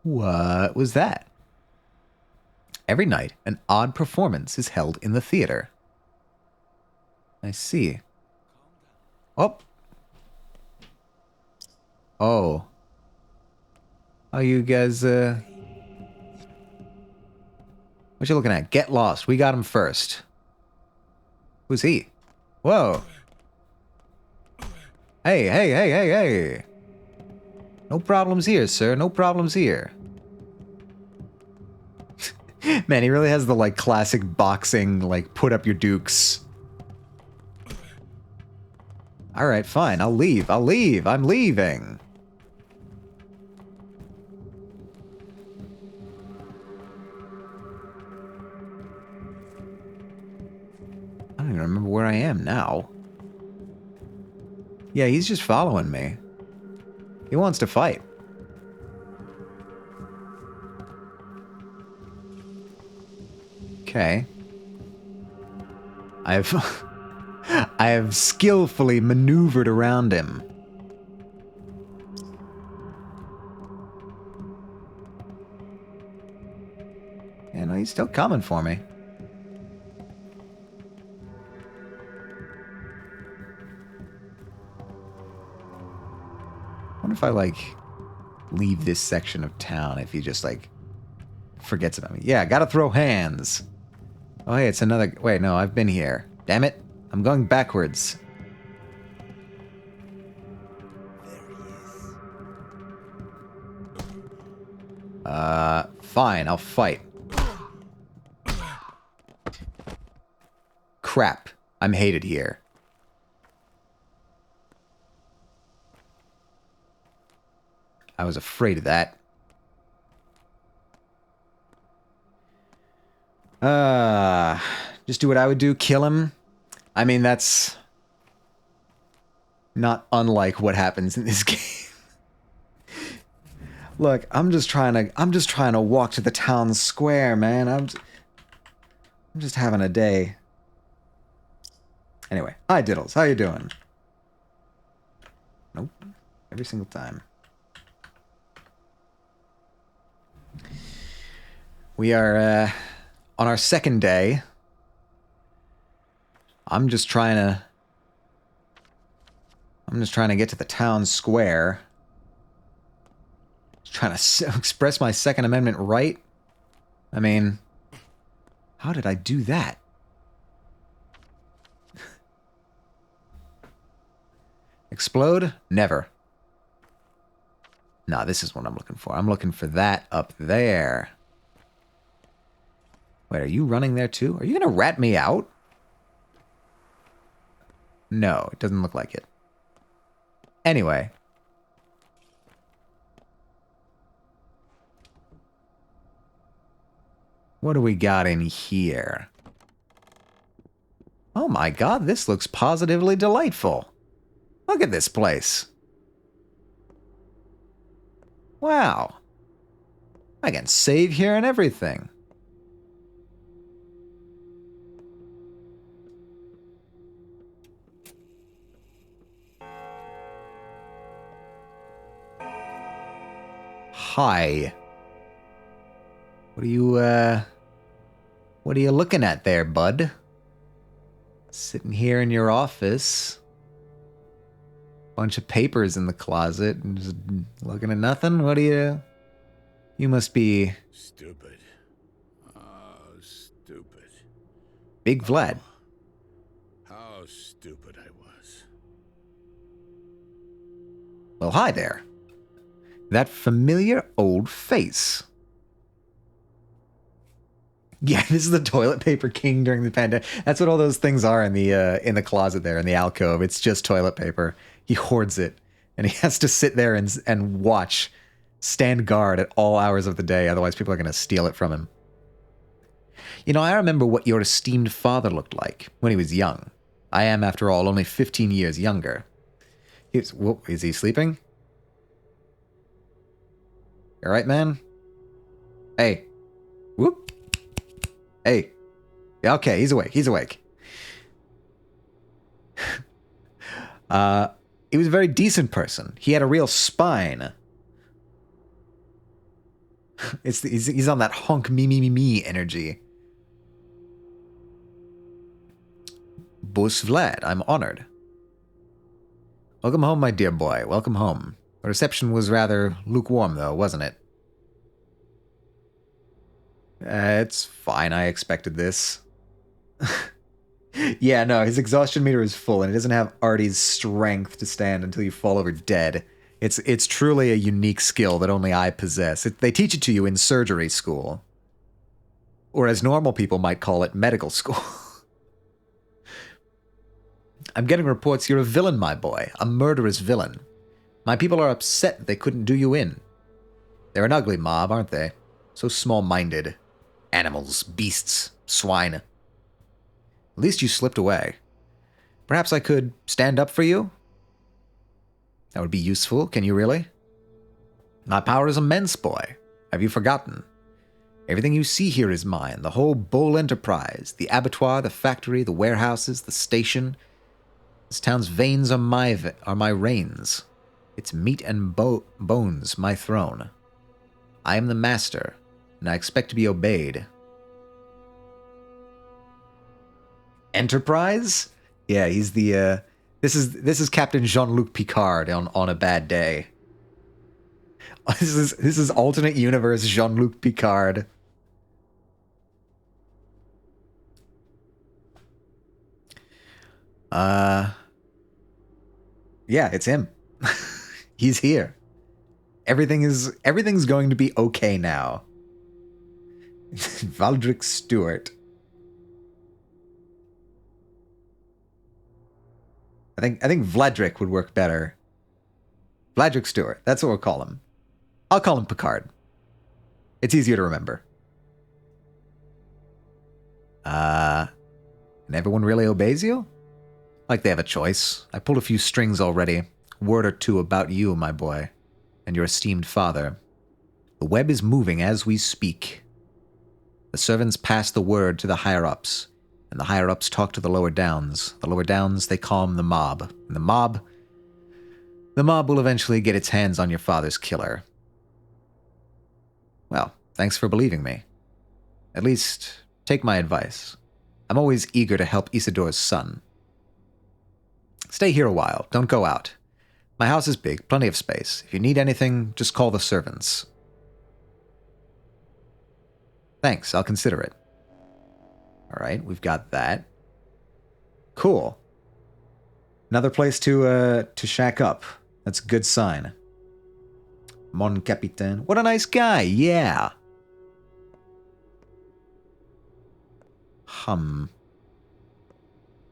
What was that? Every night, an odd performance is held in the theater. I see. Oh. Oh. Are you guys, What you looking at? Get lost. We got him first. Who's he? Whoa. Hey. No problems here, sir. No problems here. Man, he really has the, like, classic boxing, like, put up your dukes. Alright, fine. I'll leave. I'm leaving. I don't even remember where I am now. Yeah, he's just following me. He wants to fight. Okay. I have skillfully maneuvered around him. Yeah, no, he's still coming for me. I wonder if I, like, leave this section of town if he just, like, forgets about me. Yeah, gotta throw hands. Oh, hey, it's another... Wait, no, I've been here. Damn it. I'm going backwards. There he is. Fine, I'll fight. Crap. I'm hated here. I was afraid of that. Just do what I would do, kill him. I mean, that's not unlike what happens in this game. Look, I'm just trying to walk to the town square, man. I'm just having a day. Anyway, hi Diddles, how you doing? Nope, every single time. We are on our second day. I'm just trying to get to the town square. Just trying to express my Second Amendment right. I mean, how did I do that? Explode? Never. Nah, this is what I'm looking for. I'm looking for that up there. Wait, are you running there too? Are you gonna rat me out? No, it doesn't look like it. Anyway. What do we got in here? Oh my god, this looks positively delightful. Look at this place. Wow. I can save here and everything. Hi. What are you looking at there, bud? Sitting here in your office. Bunch of papers in the closet and just looking at nothing? What do you... You must be... Stupid. Stupid. Big Vlad. How stupid I was. Well, hi there. That familiar old face. Yeah, this is the toilet paper king during the pandemic. That's what all those things are in the closet there, in the alcove. It's just toilet paper. He hoards it, and he has to sit there and watch, stand guard at all hours of the day, otherwise people are going to steal it from him. You know, I remember what your esteemed father looked like when he was young. I am, after all, only 15 years younger. Is he sleeping? You alright, man? Hey. Whoop. Hey. Yeah, okay, he's awake. He's awake. He was a very decent person. He had a real spine. He's on that honk me energy. Bus Vlad, I'm honored. Welcome home, my dear boy. Welcome home. The reception was rather lukewarm, though, wasn't it? It's fine. I expected this. Yeah, no, his exhaustion meter is full, and he doesn't have Artie's strength to stand until you fall over dead. It's truly a unique skill that only I possess. They teach it to you in surgery school. Or as normal people might call it, medical school. I'm getting reports you're a villain, my boy. A murderous villain. My people are upset they couldn't do you in. They're an ugly mob, aren't they? So small-minded. Animals, beasts, swine. At least you slipped away. Perhaps I could stand up for you? That would be useful, can you really? My power is immense, boy. Have you forgotten? Everything you see here is mine. The whole Bull enterprise. The abattoir, the factory, the warehouses, the station. This town's veins are my reins. Its meat and bones my throne. I am the master, and I expect to be obeyed. Enterprise? Yeah, he's the this is Captain Jean-Luc Picard on a bad day. This is alternate universe Jean-Luc Picard. Yeah, it's him. He's here. Everything's going to be okay now. Valdric Stewart. I think Vladric would work better. Vladric Stewart. That's what we'll call him. I'll call him Picard. It's easier to remember. And everyone really obeys you? Like they have a choice. I pulled a few strings already. Word or two about you, my boy, and your esteemed father. The web is moving as we speak. The servants pass the word to the higher-ups, and the higher-ups talk to the lower downs. The lower downs, they calm the mob. And the mob will eventually get its hands on your father's killer. Well, thanks for believing me. At least, take my advice. I'm always eager to help Isidore's son. Stay here a while. Don't go out. My house is big, plenty of space. If you need anything, just call the servants. Thanks, I'll consider it. Alright, we've got that. Cool. Another place to shack up. That's a good sign. Mon Capitaine. What a nice guy, yeah. I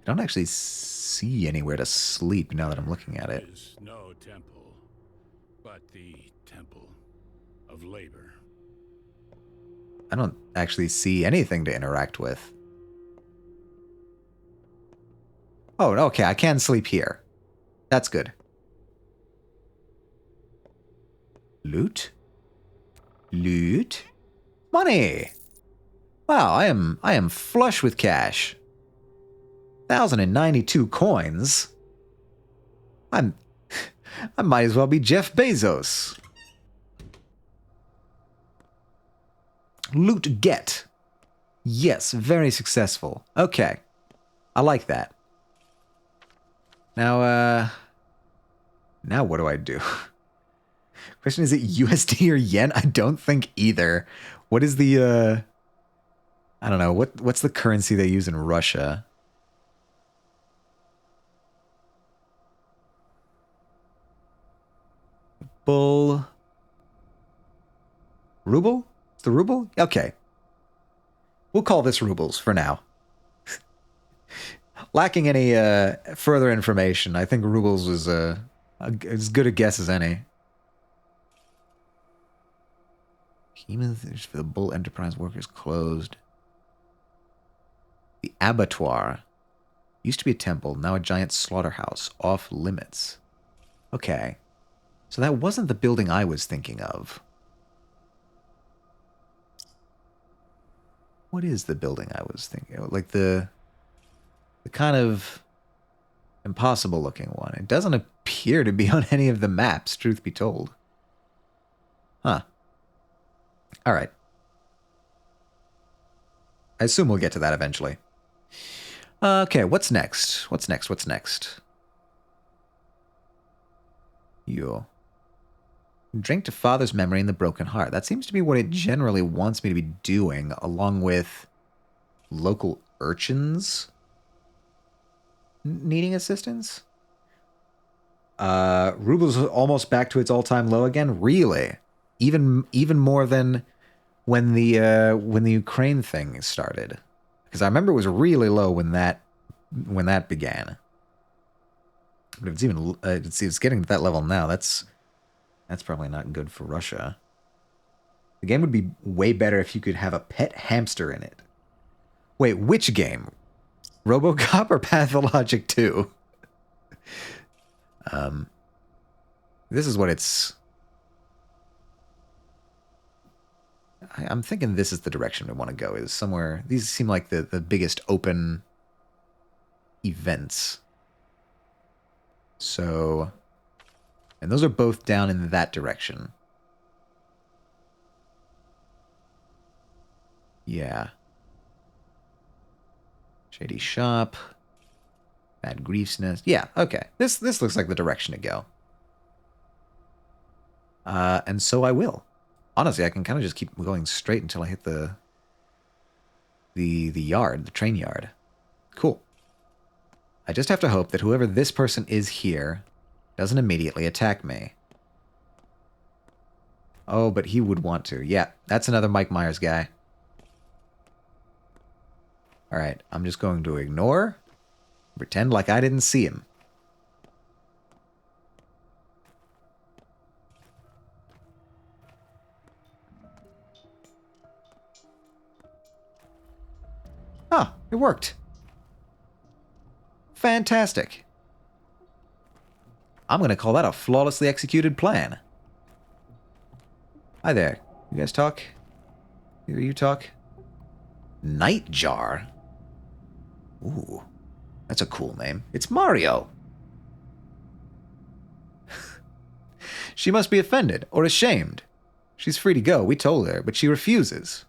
don't actually see anywhere to sleep now that I'm looking at it. Is no temple, but the temple of labor. I don't actually see anything to interact with. Oh, okay, I can sleep here. That's good. Loot? Loot? Money! Wow, I am flush with cash. 1,092 coins. I might as well be Jeff Bezos. Loot get. Yes, very successful. Okay. I like that. Now what do I do? Question, is it USD or yen? I don't think either. What is the, I don't know, what's the currency they use in Russia? Ruble? It's the ruble? Okay. We'll call this rubles for now. Lacking any further information, I think rubles was as good a guess as any. Hemothers for the Bull Enterprise workers closed. The abattoir. Used to be a temple, now a giant slaughterhouse. Off limits. Okay. So that wasn't the building I was thinking of. What is the building I was thinking of? Like the kind of impossible looking one. It doesn't appear to be on any of the maps, truth be told. Huh. Alright. I assume we'll get to that eventually. Okay, what's next? What's next? You. Drink to father's memory in the broken heart. That seems to be what it generally wants me to be doing, along with local urchins needing assistance. Ruble's almost back to its all-time low again. Really, even more than when the Ukraine thing started, because I remember it was really low when that began. But if it's getting to that level now, that's probably not good for Russia. The game would be way better if you could have a pet hamster in it. Wait, which game? RoboCop or Pathologic 2? This is what it's... I'm thinking this is the direction we want to go, is somewhere... These seem like the biggest open events. So... And those are both down in that direction. Yeah. Shady Shop. Bad Grief's Nest. Yeah, okay. This looks like the direction to go. And so I will. Honestly, I can kind of just keep going straight until I hit the yard, the train yard. Cool. I just have to hope that whoever this person is here doesn't immediately attack me. Oh, but he would want to. Yeah, that's another Mike Myers guy. Alright, I'm just going to ignore. Pretend like I didn't see him. Ah, it worked. Fantastic. I'm going to call that a flawlessly executed plan. Hi there. You guys talk? Either you talk? Nightjar? Ooh, that's a cool name. It's Mario. She must be offended or ashamed. She's free to go, we told her, but she refuses.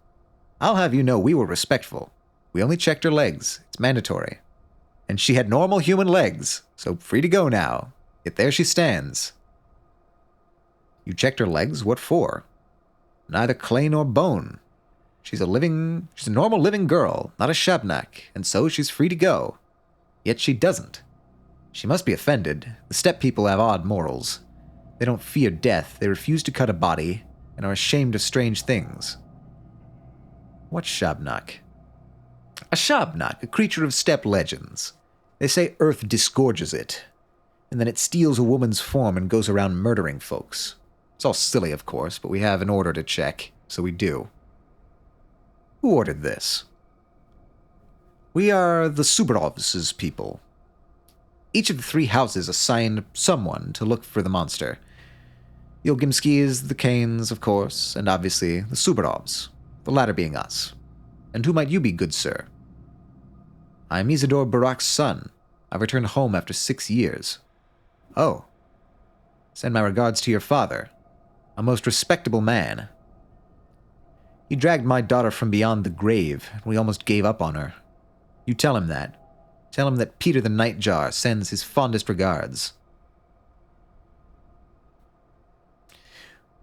I'll have you know we were respectful. We only checked her legs. It's mandatory. And she had normal human legs, so free to go now. Yet there she stands. You checked her legs? What for? Neither clay nor bone. She's a normal living girl, not a shabnak, and so she's free to go. Yet she doesn't. She must be offended. The steppe people have odd morals. They don't fear death, they refuse to cut a body, and are ashamed of strange things. What's shabnak? A shabnak, a creature of steppe legends. They say Earth disgorges it, and then it steals a woman's form and goes around murdering folks. It's all silly, of course, but we have an order to check, so we do. Who ordered this? We are the Subarovs' people. Each of the 3 houses assigned someone to look for the monster. The Yogimskis, the Kanes, of course, and obviously the Subarovs, the latter being us. And who might you be, good sir? I am Isidore Barak's son. I've returned home after 6 years. Oh. Send my regards to your father. A most respectable man. He dragged my daughter from beyond the grave, and we almost gave up on her. You tell him that. Tell him that Peter the Nightjar sends his fondest regards.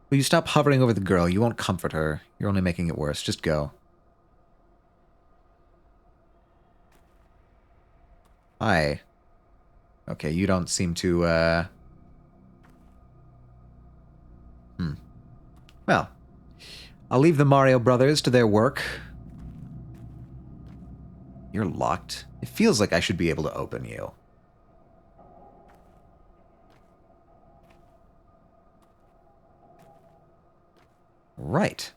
Will you stop hovering over the girl? You won't comfort her. You're only making it worse. Just go. Hi. Okay, you don't seem to, Well, I'll leave the Mario brothers to their work. You're locked. It feels like I should be able to open you. Right.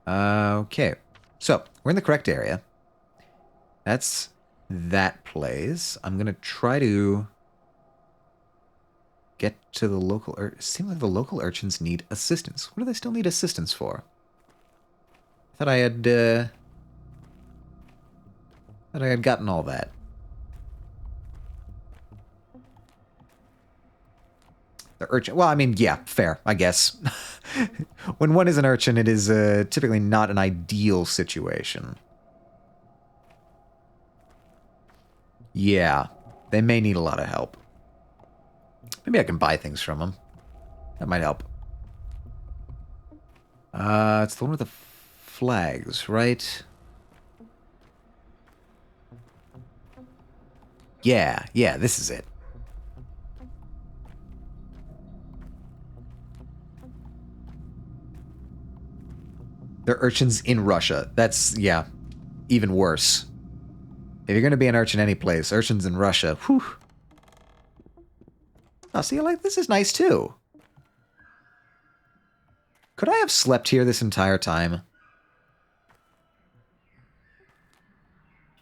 Okay. So, we're in the correct area. That's that place. I'm going to try to get to the local... It seems like the local urchins need assistance. What do they still need assistance for? I thought I had gotten all that. The urchin... Well, I mean, yeah, fair, I guess. When one is an urchin, it is typically not an ideal situation. Yeah, they may need a lot of help. Maybe I can buy things from them. That might help. It's the one with the flags, right? Yeah, this is it. They're urchins in Russia. That's, yeah, even worse. If you're going to be an urchin any place, urchins in Russia, whew. Oh, see, like, this is nice, too. Could I have slept here this entire time?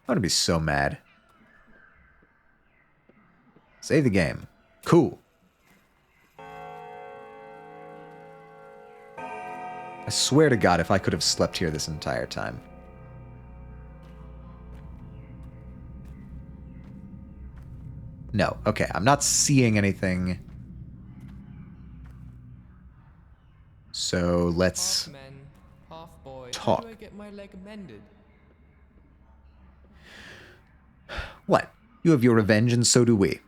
I would be so mad. Save the game. Cool. I swear to God if I could have slept here this entire time. No, okay, I'm not seeing anything. So let's Half men, half boy. talk. How do I get my leg mended? What? You have your revenge and so do we.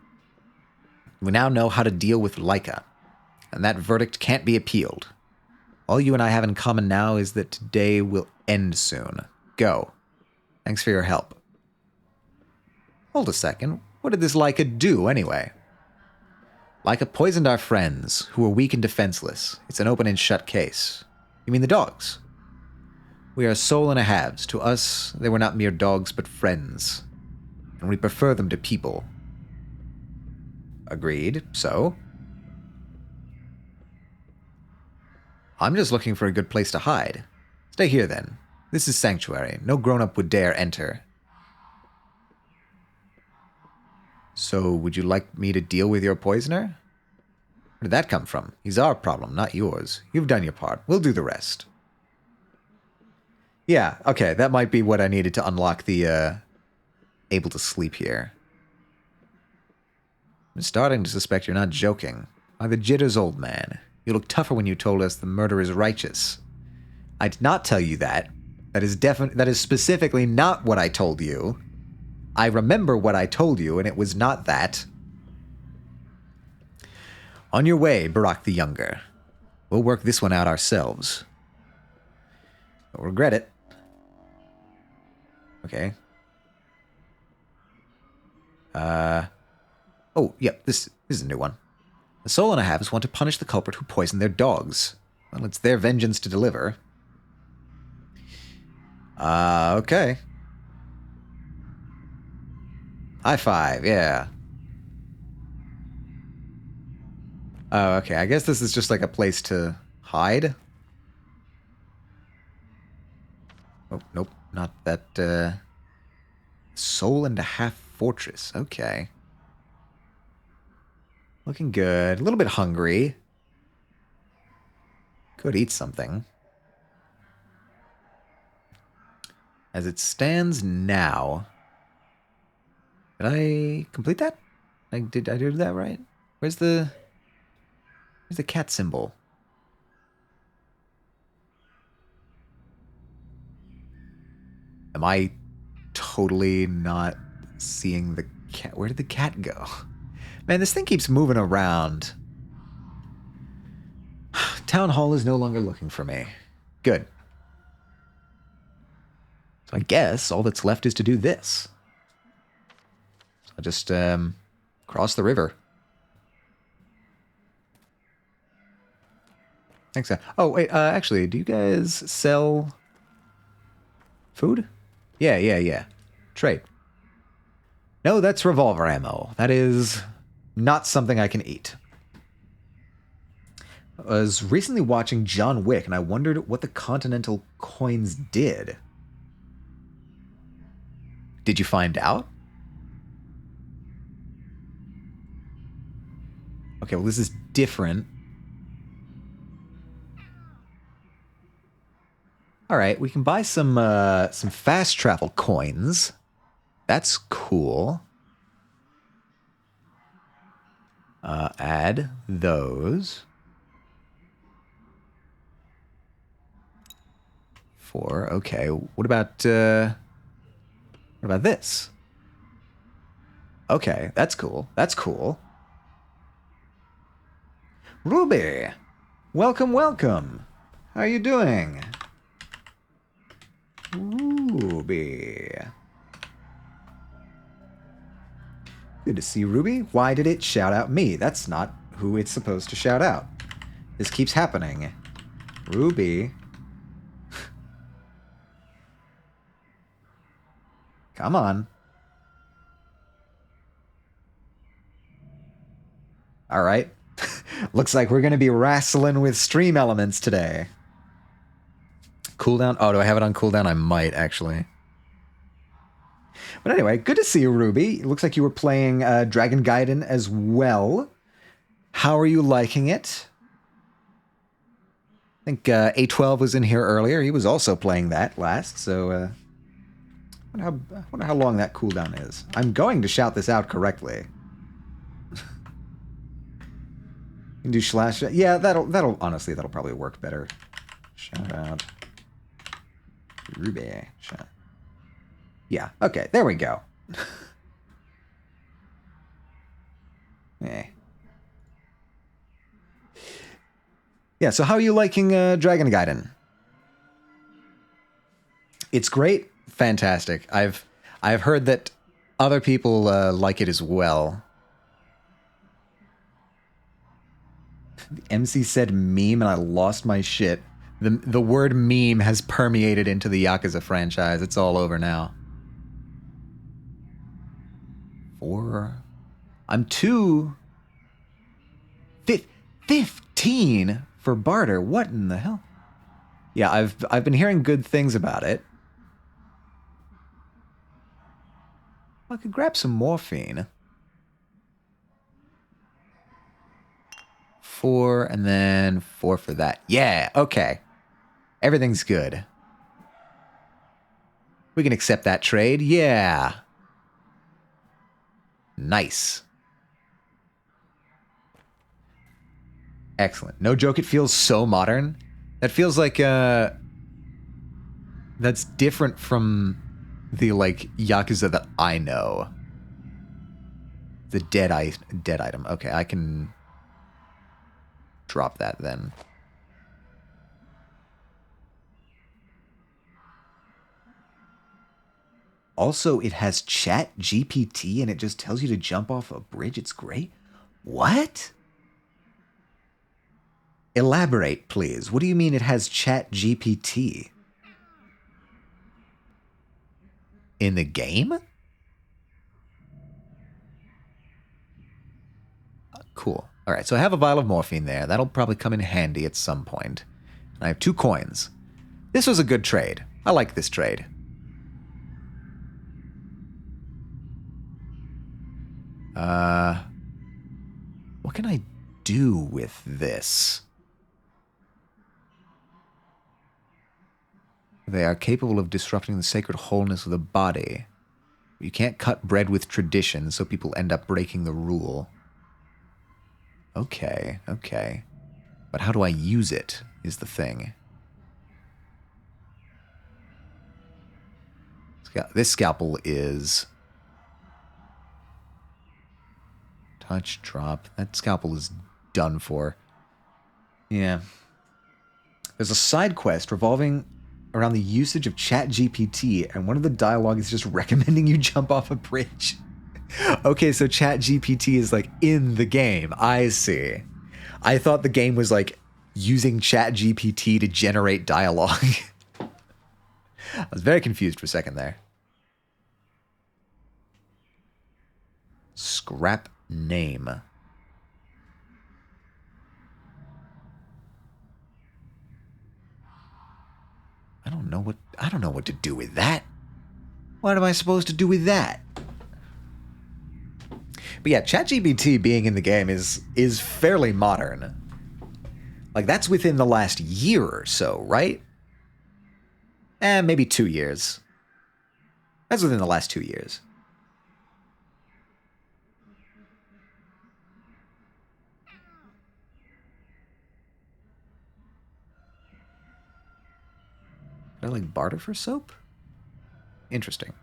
We now know how to deal with Laika, and that verdict can't be appealed. All you and I have in common now is that today will end soon. Go. Thanks for your help. Hold a second. What did this Laika do, anyway? Like it poisoned our friends, who were weak and defenseless. It's an open and shut case. You mean the dogs? We are a soul and a halves. To us, they were not mere dogs, but friends. And we prefer them to people. Agreed. So? I'm just looking for a good place to hide. Stay here, then. This is sanctuary. No grown-up would dare enter. So, would you like me to deal with your poisoner? Where did that come from? He's our problem, not yours. You've done your part. We'll do the rest. Yeah, okay, that might be what I needed to unlock the, able to sleep here. I'm starting to suspect you're not joking. By the jitters, old man. You look tougher when you told us the murder is righteous. I did not tell you that. That is specifically not what I told you. I remember what I told you, and it was not that. On your way, Barack the Younger. We'll work this one out ourselves. You'll regret it. Okay. Oh, yep, this is a new one. The soul and a halves want to punish the culprit who poisoned their dogs. Well, it's their vengeance to deliver. Okay. High five, yeah. Oh, okay. I guess this is just like a place to hide. Oh, nope. Not that, Soul and a half fortress. Okay. Looking good. A little bit hungry. Could eat something. As it stands now... Did I complete that? Did I do that right? Where's the cat symbol? Am I totally not seeing the cat? Where did the cat go? Man, this thing keeps moving around. Town Hall is no longer looking for me. Good. So I guess all that's left is to do this. I'll just cross the river. Thanks. Oh, wait, actually, do you guys sell food? Yeah. Trade. No, that's revolver ammo. That is not something I can eat. I was recently watching John Wick, and I wondered what the Continental coins did. Did you find out? Okay, well, this is different. All right, we can buy some fast travel coins. That's cool. Add those. 4. Okay. What about this? Okay, that's cool. That's cool. Ruby, welcome. How are you doing? Ruby. Good to see Ruby. Why did it shout out me? That's not who it's supposed to shout out. This keeps happening. Ruby. Come on. All right. Looks like we're going to be wrestling with stream elements today. Cooldown? Oh, do I have it on cooldown? I might, actually. But anyway, good to see you, Ruby. It looks like you were playing Dragon Gaiden as well. How are you liking it? I think A12 was in here earlier. He was also playing that last, so... I wonder how long that cooldown is. I'm going to shout this out correctly. You can do slash... Yeah, that'll honestly, that'll probably work better. Shout out. Ruby. Shout. Yeah, okay, there we go. Yeah, so how are you liking Dragon Gaiden? It's great. Fantastic. I've heard that other people like it as well. The MC said meme and I lost my shit. The word meme has permeated into the Yakuza franchise. It's all over now. 4. I'm 15 for barter. What in the hell? Yeah, I've been hearing good things about it. I could grab some morphine. 4 and then 4 for that. Yeah, okay. Everything's good. We can accept that trade. Yeah. Nice. Excellent. No joke, it feels so modern. That feels like that's different from the like Yakuza that I know. The dead item. Okay, I can drop that then. Also, it has Chat GPT and it just tells you to jump off a bridge. It's great. What? Elaborate, please. What do you mean it has Chat GPT? In the game? Cool. All right, so I have a vial of morphine there. That'll probably come in handy at some point. And I have 2 coins. This was a good trade. I like this trade. What can I do with this? They are capable of disrupting the sacred wholeness of the body. You can't cut bread with tradition, so people end up breaking the rule. Okay, okay. But how do I use it, is the thing. This scalpel is... touch, drop. That scalpel is done for. Yeah. There's a side quest revolving around the usage of ChatGPT, and one of the dialogue is just recommending you jump off a bridge. Okay, so ChatGPT is like in the game. I see. I thought the game was like using ChatGPT to generate dialogue. I was very confused for a second there. Scrap name. I don't know what to do with that. What am I supposed to do with that? But yeah, ChatGPT being in the game is fairly modern. Like, that's within the last year or so, right? Maybe 2 years. That's within the last 2 years. Did I like barter for soap? Interesting.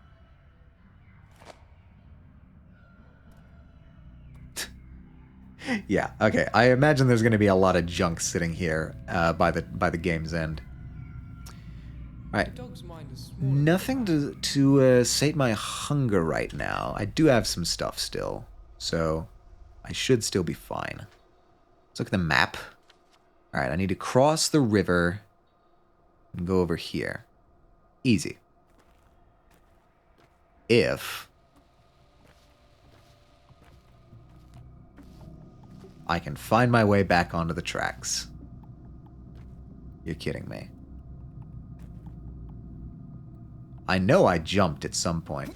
Yeah, okay. I imagine there's going to be a lot of junk sitting here by the game's end. All right. Nothing to sate my hunger right now. I do have some stuff still, so I should still be fine. Let's look at the map. All right, I need to cross the river and go over here. Easy. If I can find my way back onto the tracks. You're kidding me. I know I jumped at some point.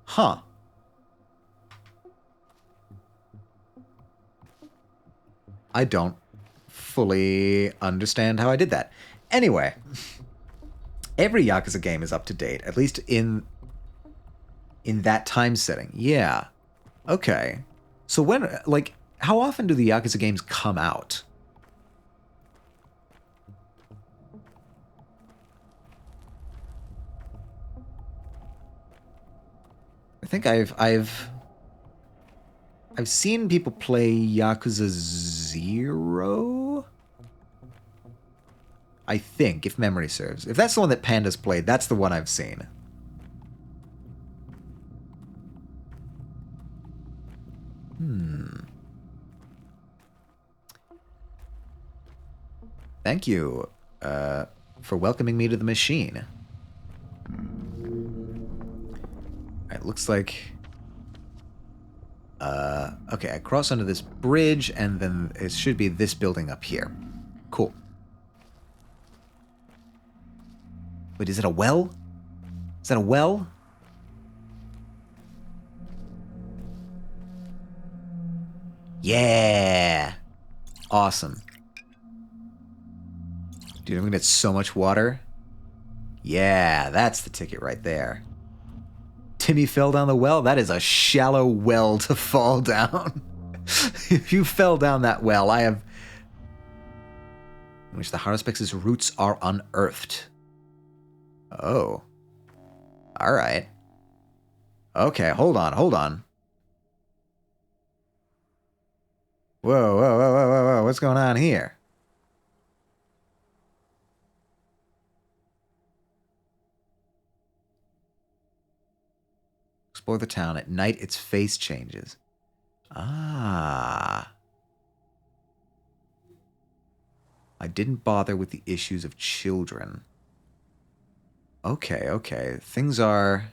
Huh. I don't fully understand how I did that. Anyway, every Yakuza game is up to date, at least in that time setting. Yeah. Okay. So when, like, how often do the Yakuza games come out? I think I've seen people play Yakuza 0. I think, if memory serves. If that's the one that Panda's played, that's the one I've seen. Thank you for welcoming me to the machine. Alright, looks like... okay, I cross under this bridge, and then it should be this building up here. Cool. Wait, is it a well? Is that a well? Yeah! Awesome. Dude, I'm gonna get so much water. Yeah, that's the ticket right there. Timmy fell down the well? That is a shallow well to fall down. If you fell down that well, I have... in which the Harspex's roots are unearthed. Oh. Alright. Okay, hold on. Whoa, what's going on here? Explore the town. At night, its face changes. Ah. I didn't bother with the issues of children. Okay. Things are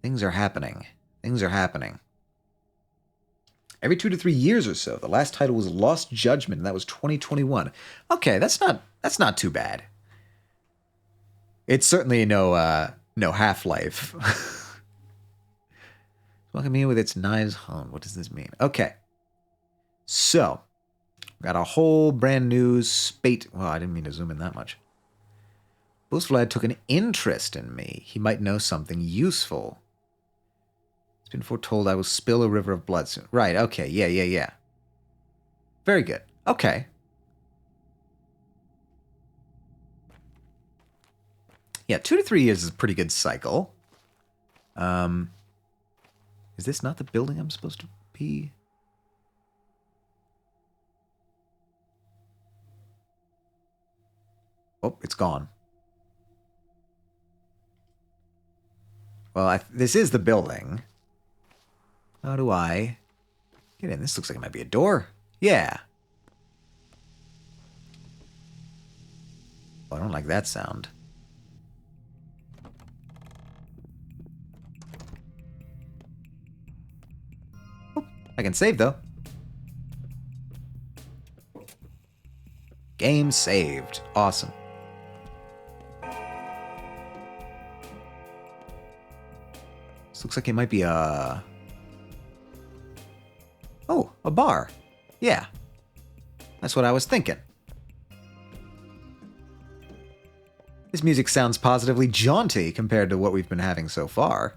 happening. Every 2 to 3 years or so. The last title was Lost Judgment, and that was 2021. Okay, that's not too bad. It's certainly no Half-Life. Welcome me with its knives honed. What does this mean? Okay. So, got a whole brand new spate. Well, I didn't mean to zoom in that much. Bullsflad took an interest in me. He might know something useful. It's been foretold I will spill a river of blood soon. Right, okay, yeah. Very good. Okay. Yeah, 2 to 3 years is a pretty good cycle. Is this not the building I'm supposed to be? Oh, it's gone. Well, this is the building. How do I get in? This looks like it might be a door. Yeah. Oh, I don't like that sound. Oh, I can save, though. Game saved. Awesome. This looks like it might be a... oh, a bar. Yeah. That's what I was thinking. This music sounds positively jaunty compared to what we've been having so far.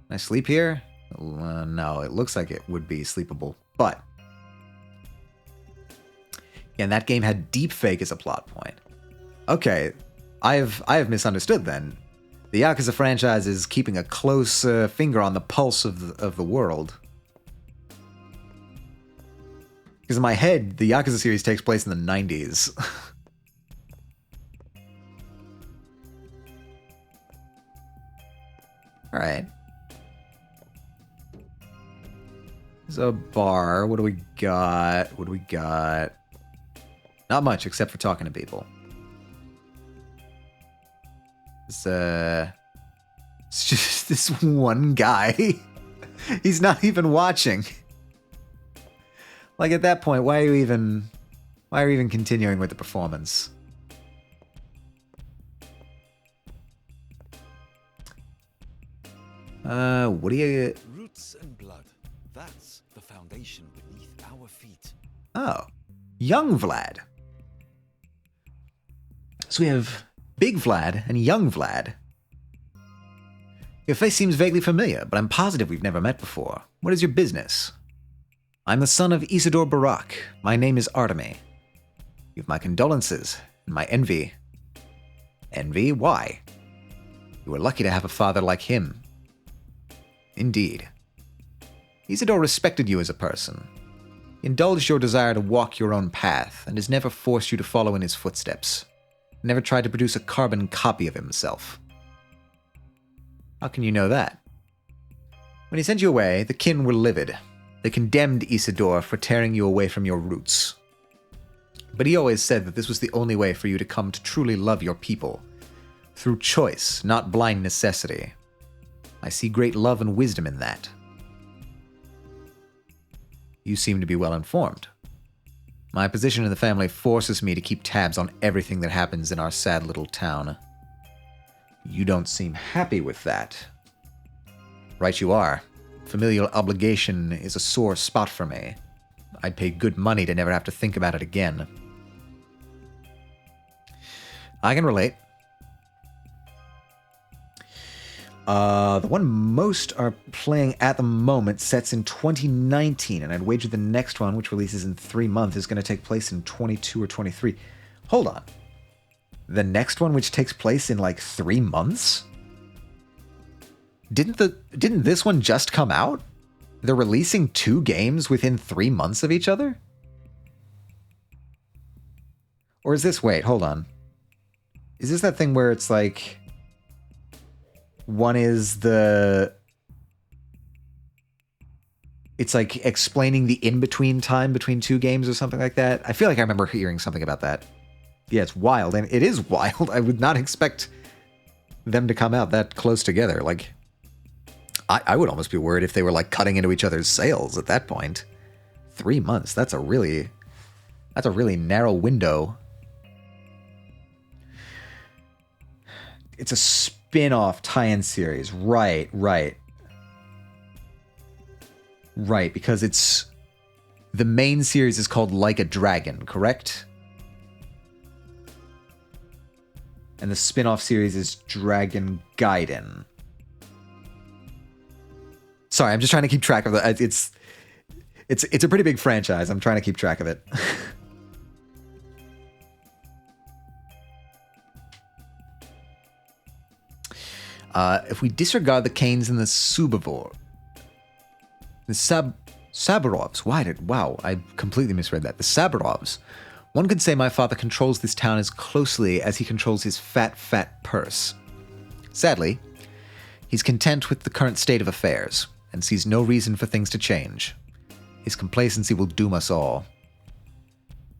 Can I sleep here? No, it looks like it would be sleepable, but... yeah, and that game had deepfake as a plot point. Okay, I have misunderstood then. The Yakuza franchise is keeping a close finger on the pulse of the world. Because in my head, the Yakuza series takes place in the 90s. Alright. There's a bar. What do we got? Not much, except for talking to people. It's just this one guy. He's not even watching. Like, at that point, why are you even continuing with the performance? What do you... Roots and blood. That's the foundation beneath our feet. Oh. Young Vlad. So we have Big Vlad and Young Vlad. Your face seems vaguely familiar, but I'm positive we've never met before. What is your business? I'm the son of Isidore Barak. My name is Artemy. You have my condolences and my envy. Envy? Why? You were lucky to have a father like him. Indeed. Isidore respected you as a person. He indulged your desire to walk your own path, and has never forced you to follow in his footsteps. Never tried to produce a carbon copy of himself. How can you know that? When he sent you away, the kin were livid. They condemned Isidore for tearing you away from your roots. But he always said that this was the only way for you to come to truly love your people. Through choice, not blind necessity. I see great love and wisdom in that. You seem to be well informed. My position in the family forces me to keep tabs on everything that happens in our sad little town. You don't seem happy with that. Right you are. Familial obligation is a sore spot for me. I'd pay good money to never have to think about it again. I can relate. The one most are playing at the moment sets in 2019, and I'd wager the next one, which releases in 3 months, is going to take place in 22 or 23. Hold on. The next one, which takes place in like 3 months? Didn't this one just come out? They're releasing 2 games within 3 months of each other? Or is this... Wait, hold on. Is this that thing where it's like... One is the... It's like explaining the in-between time between 2 games or something like that? I feel like I remember hearing something about that. Yeah, it's wild, and it is wild. I would not expect them to come out that close together. Like... I would almost be worried if they were like cutting into each other's sales at that point. 3 months, that's a really narrow window. It's a spin-off tie-in series. Right, because it's... The main series is called Like a Dragon, correct? And the spin-off series is Dragon Gaiden. Sorry, I'm just trying to keep track of the... It's a pretty big franchise. I'm trying to keep track of it. If we disregard the Canes and the Subavor... The Sabarovs. Wow, I completely misread that. The Sabarovs. One could say my father controls this town as closely as he controls his fat purse. Sadly, he's content with the current state of affairs, and sees no reason for things to change. His complacency will doom us all.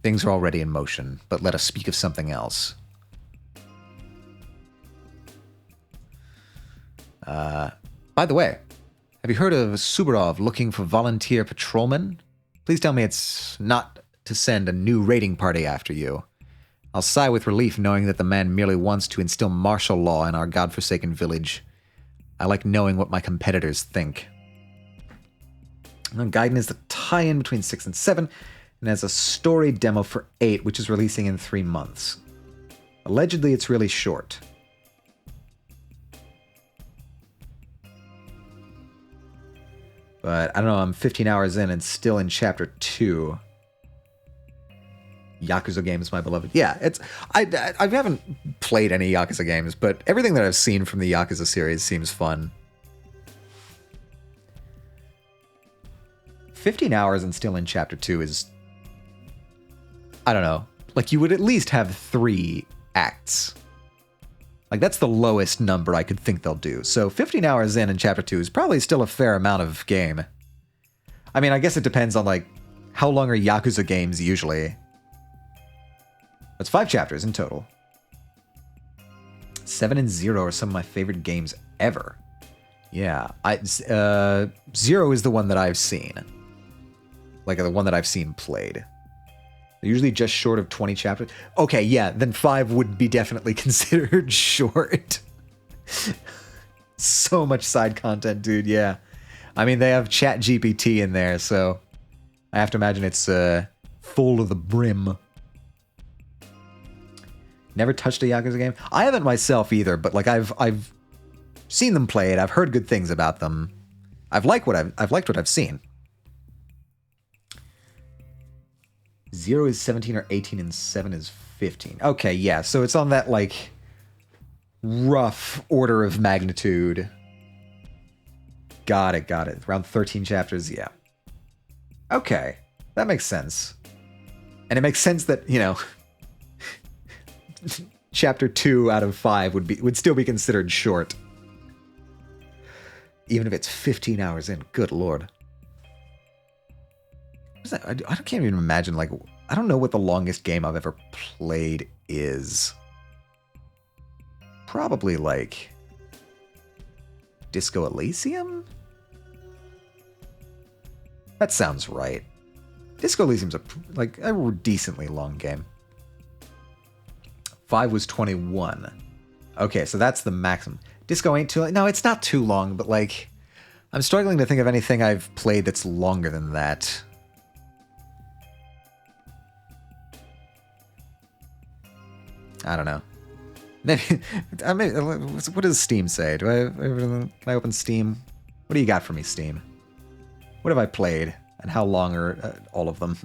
Things are already in motion, but let us speak of something else. By the way, have you heard of Subarov looking for volunteer patrolmen? Please tell me it's not to send a new raiding party after you. I'll sigh with relief knowing that the man merely wants to instill martial law in our godforsaken village. I like knowing what my competitors think. Gaiden is the tie-in between 6 and 7, and has a story demo for 8, which is releasing in 3 months. Allegedly, it's really short. But, I don't know, I'm 15 hours in and still in Chapter 2. Yakuza games, my beloved. Yeah, I haven't played any Yakuza games, but everything that I've seen from the Yakuza series seems fun. 15 hours and still in Chapter 2 is... I don't know. Like, you would at least have 3 acts. Like, that's the lowest number I could think they'll do. So 15 hours in Chapter 2 is probably still a fair amount of game. I mean, I guess it depends on, like, how long are Yakuza games usually? That's 5 chapters in total. 7 and 0 are some of my favorite games ever. Yeah, 0 is the one that I've seen. Like, the one that I've seen played. They're usually just short of 20 chapters. Okay, yeah, then 5 would be definitely considered short. So much side content, dude, yeah. I mean, they have ChatGPT in there, so I have to imagine it's full to the brim. Never touched a Yakuza game? I haven't myself either, but like I've seen them play it. I've heard good things about them. I've liked what I've seen. 0 is 17 or 18 and 7 is 15. Okay, yeah, so it's on that, like, rough order of magnitude. Got it. Around 13 chapters, yeah. Okay, that makes sense. And it makes sense that, you know, chapter 2 out of 5 would still be considered short. Even if it's 15 hours in, good lord. I can't even imagine, like, I don't know what the longest game I've ever played is. Probably, like, Disco Elysium? That sounds right. Disco Elysium's a decently long game. 5 was 21. Okay, so that's the maximum. Disco ain't too long. No, it's not too long, but, like, I'm struggling to think of anything I've played that's longer than that. I don't know. Maybe, what does Steam say? Can I open Steam? What do you got for me, Steam? What have I played? And how long are all of them?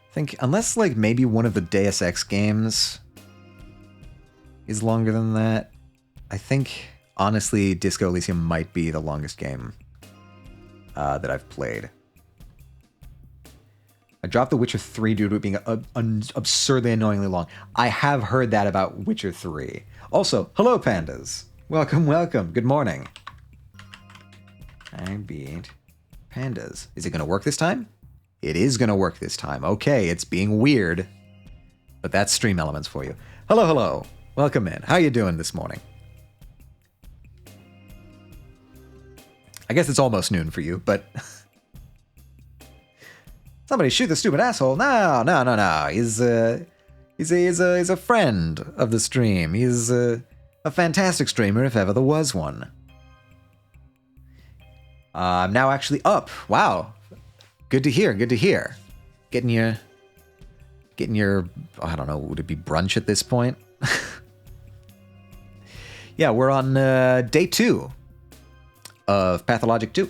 I think, unless, like, maybe one of the Deus Ex games is longer than that, I think, honestly, Disco Elysium might be the longest game that I've played. I dropped The Witcher 3 due to it being absurdly annoyingly long. I have heard that about Witcher 3. Also, hello, pandas. Welcome, welcome. Good morning. I beat pandas. Is it going to work this time? It is going to work this time. Okay, it's being weird. But that's Stream Elements for you. Hello, hello. Welcome in. How you doing this morning? I guess it's almost noon for you, but... Somebody shoot the stupid asshole. No. He's a friend of the stream. He's a fantastic streamer if ever there was one. I'm now actually up. Wow. Good to hear. Getting your, I don't know, would it be brunch at this point? Yeah, we're on day 2 of Pathologic 2.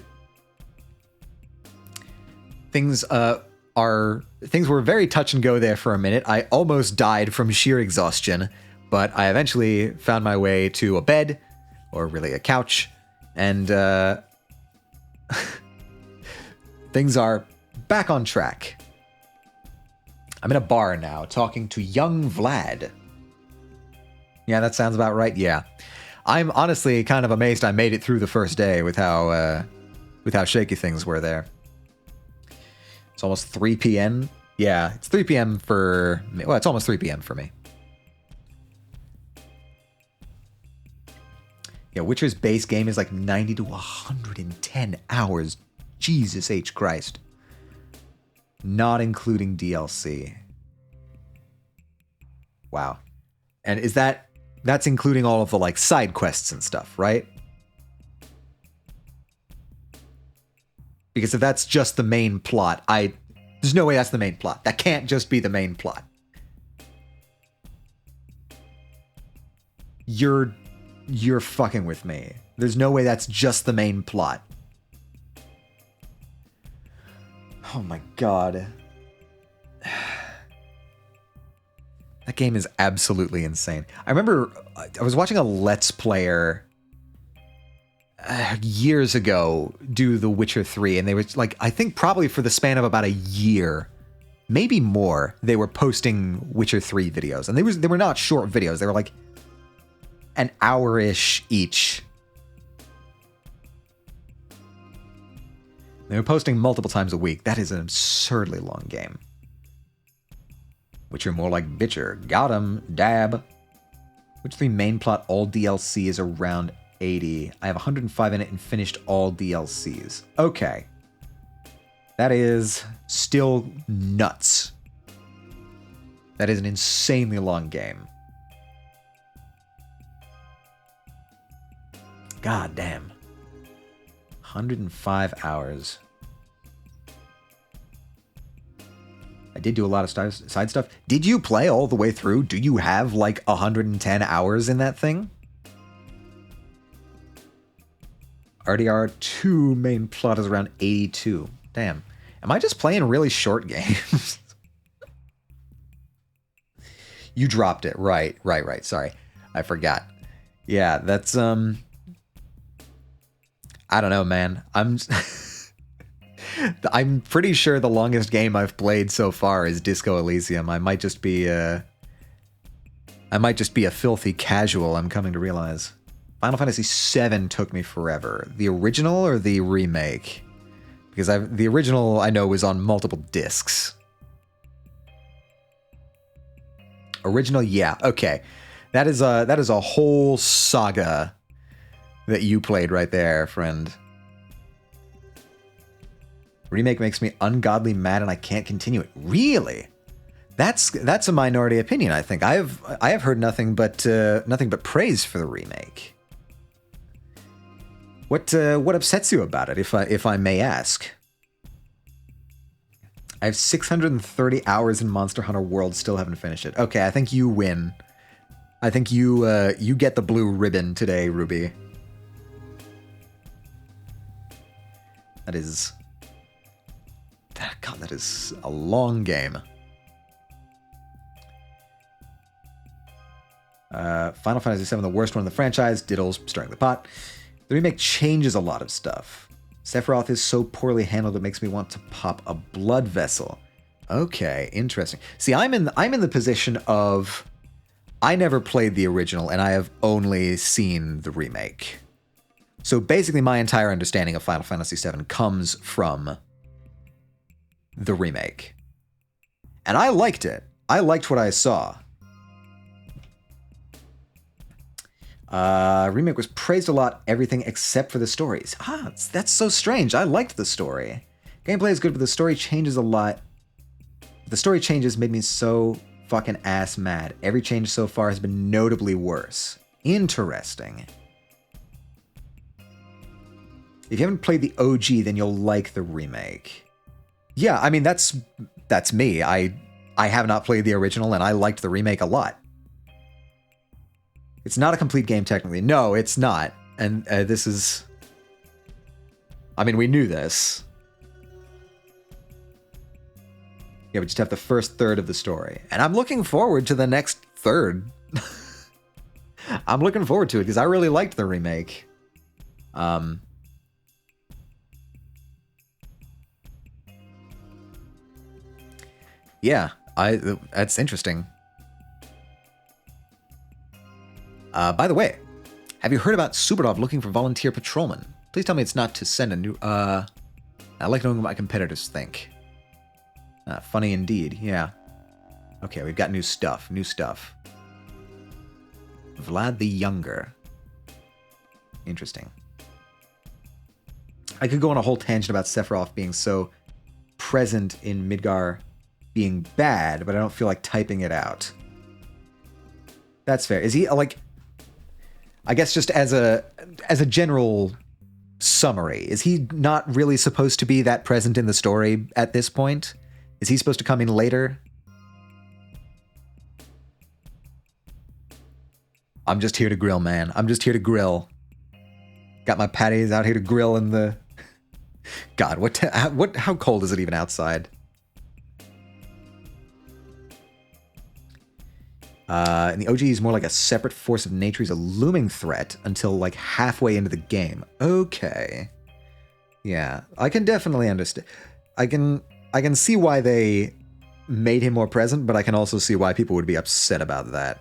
Things were very touch and go there for a minute. I almost died from sheer exhaustion, but I eventually found my way to a bed, or really a couch, and things are back on track. I'm in a bar now, talking to young Vlad. Yeah, that sounds about right. Yeah, I'm honestly kind of amazed I made it through the first day with how shaky things were there. It's almost 3 p.m. Yeah, it's 3 p.m. for me. Well, it's almost 3 p.m. for me. Yeah, Witcher's base game is like 90 to 110 hours. Jesus H. Christ. Not including DLC. Wow. And that's including all of the, like, side quests and stuff, right? Because if that's just the main plot, there's no way that's the main plot. That can't just be the main plot. You're fucking with me. There's no way that's just the main plot. Oh my god. That game is absolutely insane. I remember I was watching a Let's Player years ago do The Witcher 3, and they were like, I think probably for the span of about a year, maybe more, they were posting Witcher 3 videos. And they were not short videos. They were like an hour-ish each. They were posting multiple times a week. That is an absurdly long game. Witcher more like bitcher. Got him. Dab. Witcher 3 main plot, all DLC is around 80. I have 105 in it and finished all DLCs. Okay. That is still nuts. That is an insanely long game. God damn. 105 hours. I did do a lot of side stuff. Did you play all the way through? Do you have like 110 hours in that thing? RDR2 main plot is around 82. Damn. Am I just playing really short games? You dropped it. Right. Sorry. I forgot. Yeah, that's, I don't know, man. I'm pretty sure the longest game I've played so far is Disco Elysium. I might just be a filthy casual, I'm coming to realize. Final Fantasy VII took me forever. The original or the remake? Because the original I know was on multiple discs. Original, yeah, okay. That is a whole saga that you played right there, friend. Remake makes me ungodly mad and I can't continue it. Really? That's a minority opinion, I think. I have heard nothing but praise for the remake. What upsets you about it, if I may ask? I have 630 hours in Monster Hunter World, still haven't finished it. Okay, I think you win. I think you get the blue ribbon today, Ruby. That is a long game. Final Fantasy VII, the worst one in the franchise. Diddles, stirring the pot. The remake changes a lot of stuff. Sephiroth is so poorly handled it makes me want to pop a blood vessel. Okay, interesting. See, I'm in the position of I never played the original and I have only seen the remake. So basically my entire understanding of Final Fantasy VII comes from the remake. And I liked it. I liked what I saw. Remake was praised a lot, everything except for the stories. That's so strange. I liked the story. Gameplay is good, but the story changes a lot. The story changes made me so fucking ass mad. Every change so far has been notably worse. Interesting. If you haven't played the OG, then you'll like the remake. Yeah, I mean, that's me. I have not played the original, and I liked the remake a lot. It's not a complete game, technically. No, it's not. And this is... I mean, we knew this. Yeah, we just have the first third of the story. And I'm looking forward to the next third. I'm looking forward to it, because I really liked the remake. Yeah, that's interesting. By the way, have you heard about Superdov looking for volunteer patrolmen? Please tell me it's not to send a new... I like knowing what my competitors think. Funny indeed, yeah. Okay, we've got new stuff. Vlad the Younger. Interesting. I could go on a whole tangent about Sephiroth being so present in Midgar being bad, but I don't feel like typing it out. That's fair. Is he, like... I guess just as a general summary, is he not really supposed to be that present in the story at this point? Is he supposed to come in later? I'm just here to grill, man. I'm just here to grill. Got my patties out here to grill in the... God, how cold is it even outside? And the OG is more like a separate force of nature. He's a looming threat until like halfway into the game. Okay. Yeah, I can definitely understand. I can see why they made him more present, but I can also see why people would be upset about that.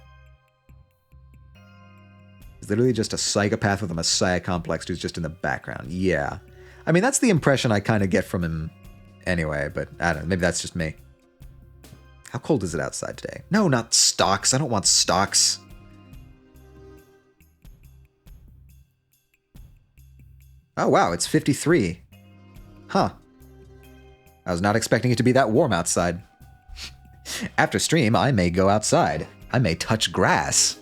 He's literally just a psychopath with a messiah complex who's just in the background. Yeah. I mean, that's the impression I kind of get from him anyway, but I don't know. Maybe that's just me. How cold is it outside today? No, not stocks. I don't want stocks. Oh, wow, it's 53. Huh. I was not expecting it to be that warm outside. After stream, I may go outside. I may touch grass.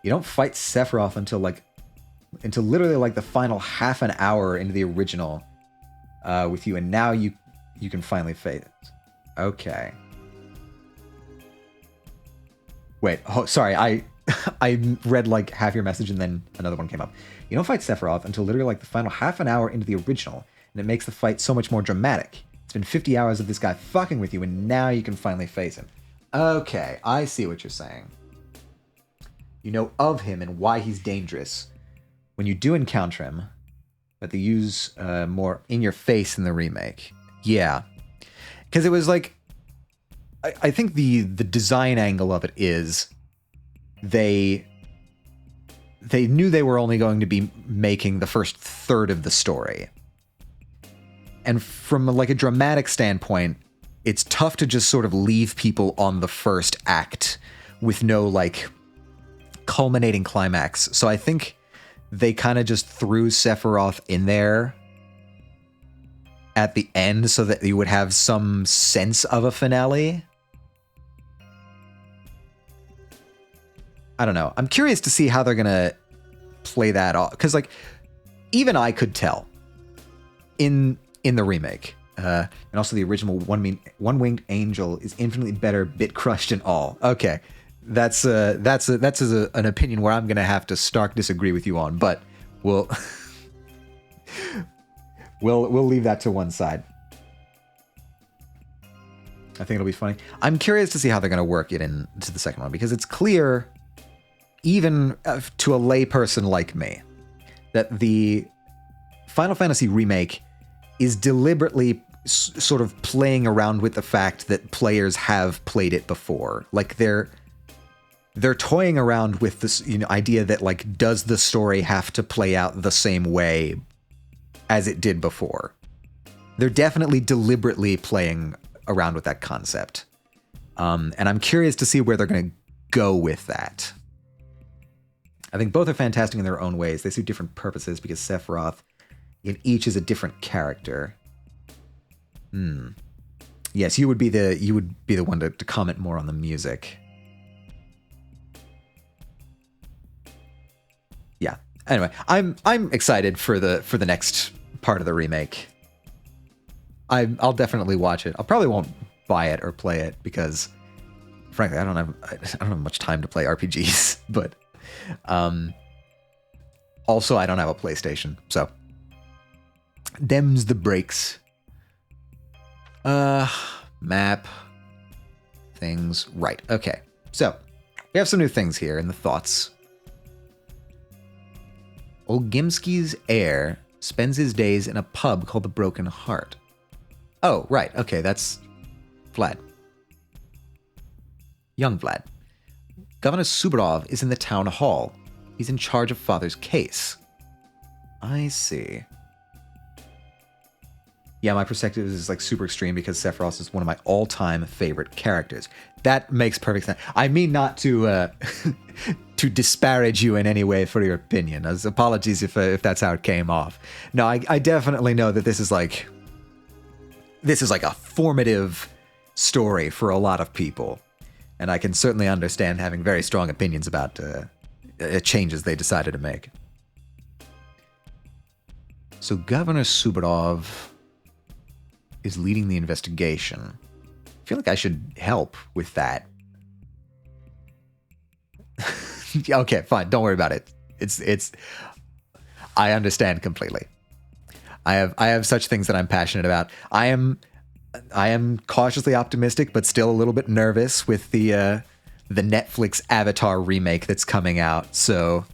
You don't fight Sephiroth until literally like the final half an hour into the original with you, and now you can finally fight it. Okay. Wait, sorry, I read like half your message and then another one came up. You don't fight Sephiroth until literally like the final half an hour into the original, and it makes the fight so much more dramatic. It's been 50 hours of this guy fucking with you, and now you can finally face him. Okay, I see what you're saying. You know of him and why he's dangerous when you do encounter him, but they use more in your face in the remake. Yeah. Because it was like, I think the design angle of it is they they knew they were only going to be making the first third of the story. And from like a dramatic standpoint, it's tough to just sort of leave people on the first act with no like culminating climax. So I think they kind of just threw Sephiroth in there at the end so that you would have some sense of a finale. I don't know. I'm curious to see how they're going to play that off. Because, like, even I could tell in the remake, and also the original One-Winged Angel is infinitely better, bit crushed and all. Okay. That's an opinion where I'm going to have to stark disagree with you on, but we'll we'll leave that to one side. I think it'll be funny. I'm curious to see how they're going to work it into the second one, because it's clear, even to a layperson like me, that the Final Fantasy remake is deliberately sort of playing around with the fact that players have played it before. Like they're toying around with this idea that, like, does the story have to play out the same way as it did before? They're definitely deliberately playing around with that concept. And I'm curious to see where they're going to go with that. I think both are fantastic in their own ways. They suit different purposes because Sephiroth in each is a different character. Yes, you would be the one to comment more on the music. Yeah. Anyway, I'm excited for the next part of the remake. I'll definitely watch it. I probably won't buy it or play it because, frankly, I don't have much time to play RPGs. But also, I don't have a PlayStation, so dem's the breaks. Map things. Right. Okay. So we have some new things here in the thoughts. Olgimsky's heir spends his days in a pub called the Broken Heart. Oh, right. Okay, that's Vlad. Young Vlad. Governor Subarov is in the town hall. He's in charge of Father's case. I see. Yeah, my perspective is like super extreme because Sephiroth is one of my all-time favorite characters. That makes perfect sense. I mean not to to disparage you in any way for your opinion. As apologies if that's how it came off. No, I definitely know that this is like a formative story for a lot of people, and I can certainly understand having very strong opinions about changes they decided to make. So Governor Subarov is leading the investigation. I feel like I should help with that. Okay, fine. Don't worry about it. It's. I understand completely. I have such things that I'm passionate about. I am cautiously optimistic, but still a little bit nervous with the Netflix Avatar remake that's coming out. So,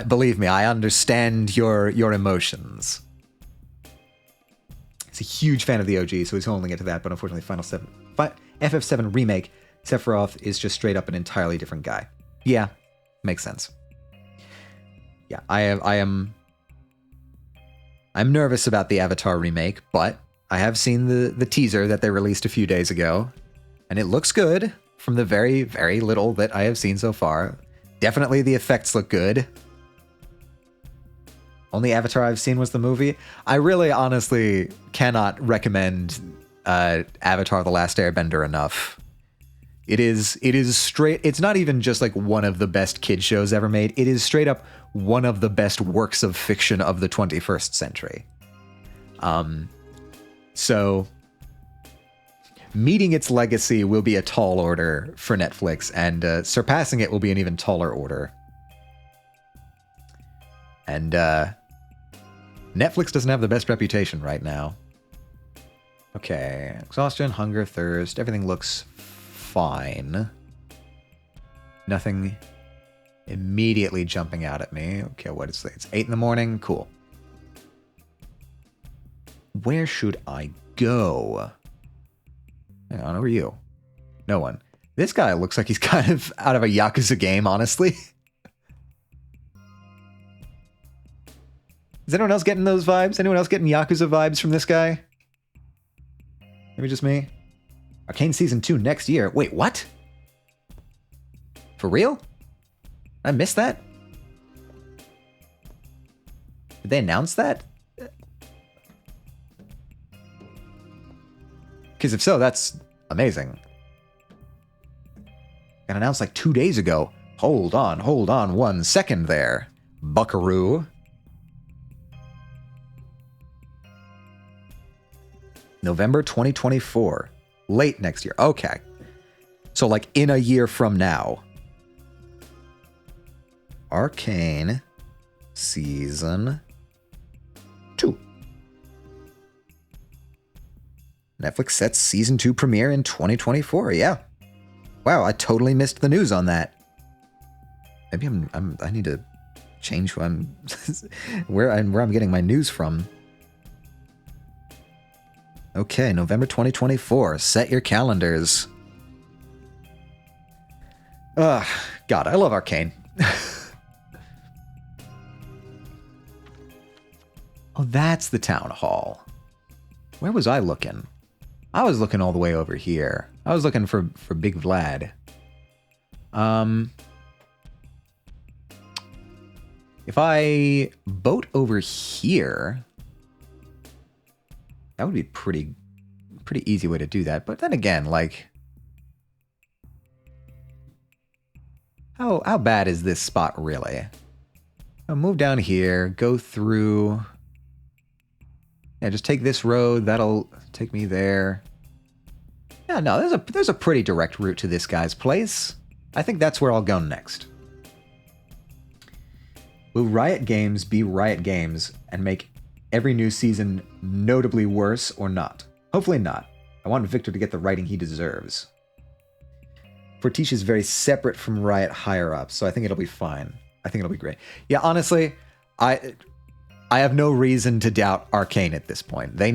believe me, I understand your emotions. He's a huge fan of the OG, so he's holding it to that. But unfortunately, FF7 remake, Sephiroth is just straight up an entirely different guy. Yeah, makes sense. Yeah, I'm nervous about the Avatar remake, but I have seen the teaser that they released a few days ago, and it looks good from the very, very little that I have seen so far. Definitely the effects look good. Only Avatar I've seen was the movie. I really honestly cannot recommend Avatar: The Last Airbender enough. It is straight. It's not even just like one of the best kid shows ever made. It is straight up one of the best works of fiction of the 21st century. So meeting its legacy will be a tall order for Netflix, and surpassing it will be an even taller order. And Netflix doesn't have the best reputation right now. Okay, exhaustion, hunger, thirst, everything looks fine. Nothing immediately jumping out at me. Okay, what is it? It's 8 in the morning. Cool. Where should I go? Hang on, who are you? No one. This guy looks like he's kind of out of a Yakuza game, honestly. Is anyone else getting those vibes? Anyone else getting Yakuza vibes from this guy? Maybe just me? Arcane Season 2 next year. Wait, what? For real? I missed that? Did they announce that? Because if so, that's amazing. Got announced like 2 days ago. Hold on 1 second there, buckaroo. November 2024. Late next year. Okay. So like in a year from now. Arcane Season 2. Netflix sets Season 2 premiere in 2024. Yeah. Wow, I totally missed the news on that. Maybe I need to change who I'm where I'm getting my news from. Okay, November 2024. Set your calendars. God, I love Arcane. Oh, that's the town hall. Where was I looking? I was looking all the way over here. I was looking for Big Vlad. If I boat over here, that would be pretty easy way to do that. But then again, like, how bad is this spot really? I'll move down here, go through. Yeah, just take this road. That'll take me there. Yeah, no, there's a pretty direct route to this guy's place. I think that's where I'll go next. Will Riot Games be Riot Games and make every new season notably worse or not? Hopefully not. I want Victor to get the writing he deserves. Fortiche is very separate from Riot higher up, so I think it'll be fine. I think it'll be great. Yeah, honestly, I have no reason to doubt Arcane at this point. They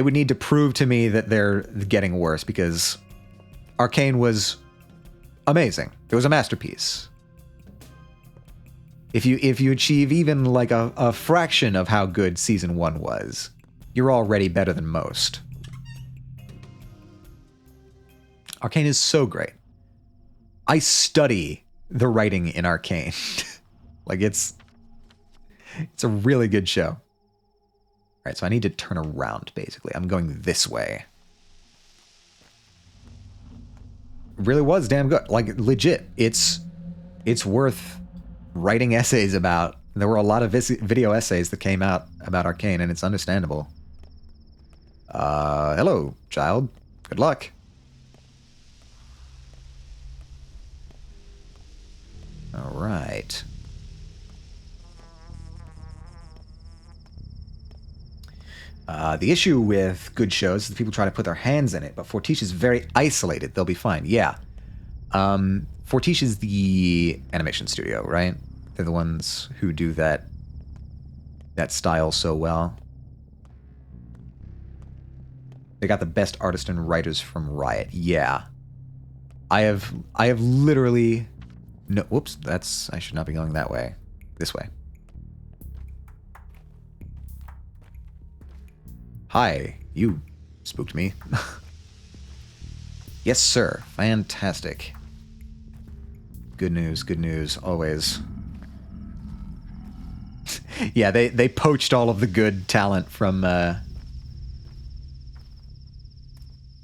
would need to prove to me that they're getting worse, because Arcane was amazing. It was a masterpiece. If you achieve even like a fraction of how good Season 1 was, you're already better than most. Arcane is so great. I study the writing in Arcane. Like, it's a really good show. All right, so I need to turn around, basically. I'm going this way. It really was damn good. Like, legit. It's worth writing essays about. There were a lot of video essays that came out about Arcane, and it's understandable. Hello, child. Good luck. All right. The issue with good shows is that people try to put their hands in it, but Fortiche is very isolated. They'll be fine. Yeah. Fortiche is the animation studio, right? They're the ones who do that style so well. They got the best artists and writers from Riot. Yeah. I have literally no, whoops, I should not be going that way. This way. Hi, you spooked me. Yes, sir. Fantastic. Good news, always. Yeah, they poached all of the good talent from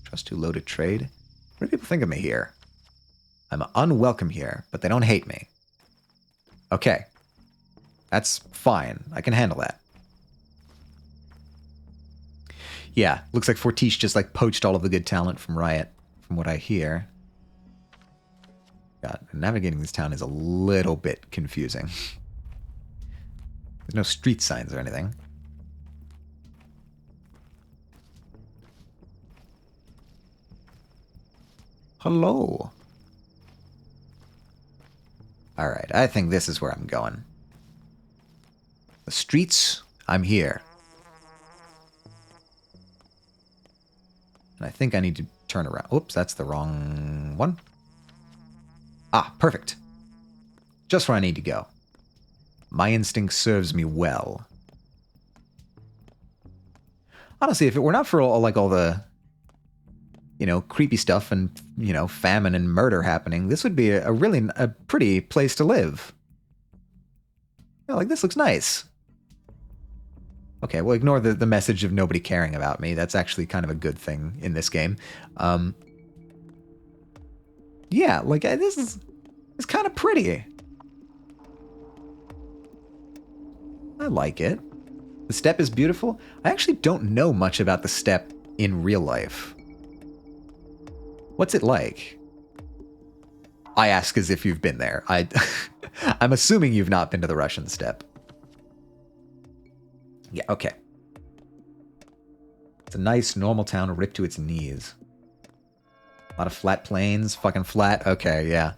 Trust Too Low to Trade. What do people think of me here? I'm unwelcome here, but they don't hate me. Okay. That's fine. I can handle that. Yeah, looks like Fortiche just like poached all of the good talent from Riot, from what I hear. God, navigating this town is a little bit confusing. There's no street signs or anything. Hello. All right, I think this is where I'm going. The streets, I'm here. And I think I need to turn around. Oops, that's the wrong one. Ah, perfect. Just where I need to go. My instinct serves me well. Honestly, if it were not for all the, creepy stuff and, famine and murder happening, this would be a really a pretty place to live. Like, this looks nice. Okay, well, ignore the message of nobody caring about me. That's actually kind of a good thing in this game. Yeah, like, this is kind of pretty. I like it. The steppe is beautiful. I actually don't know much about the steppe in real life. What's it like? I ask as if you've been there. I'm assuming you've not been to the Russian steppe. Yeah, okay. It's a nice, normal town ripped to its knees. A lot of flat plains, fucking flat. Okay, yeah.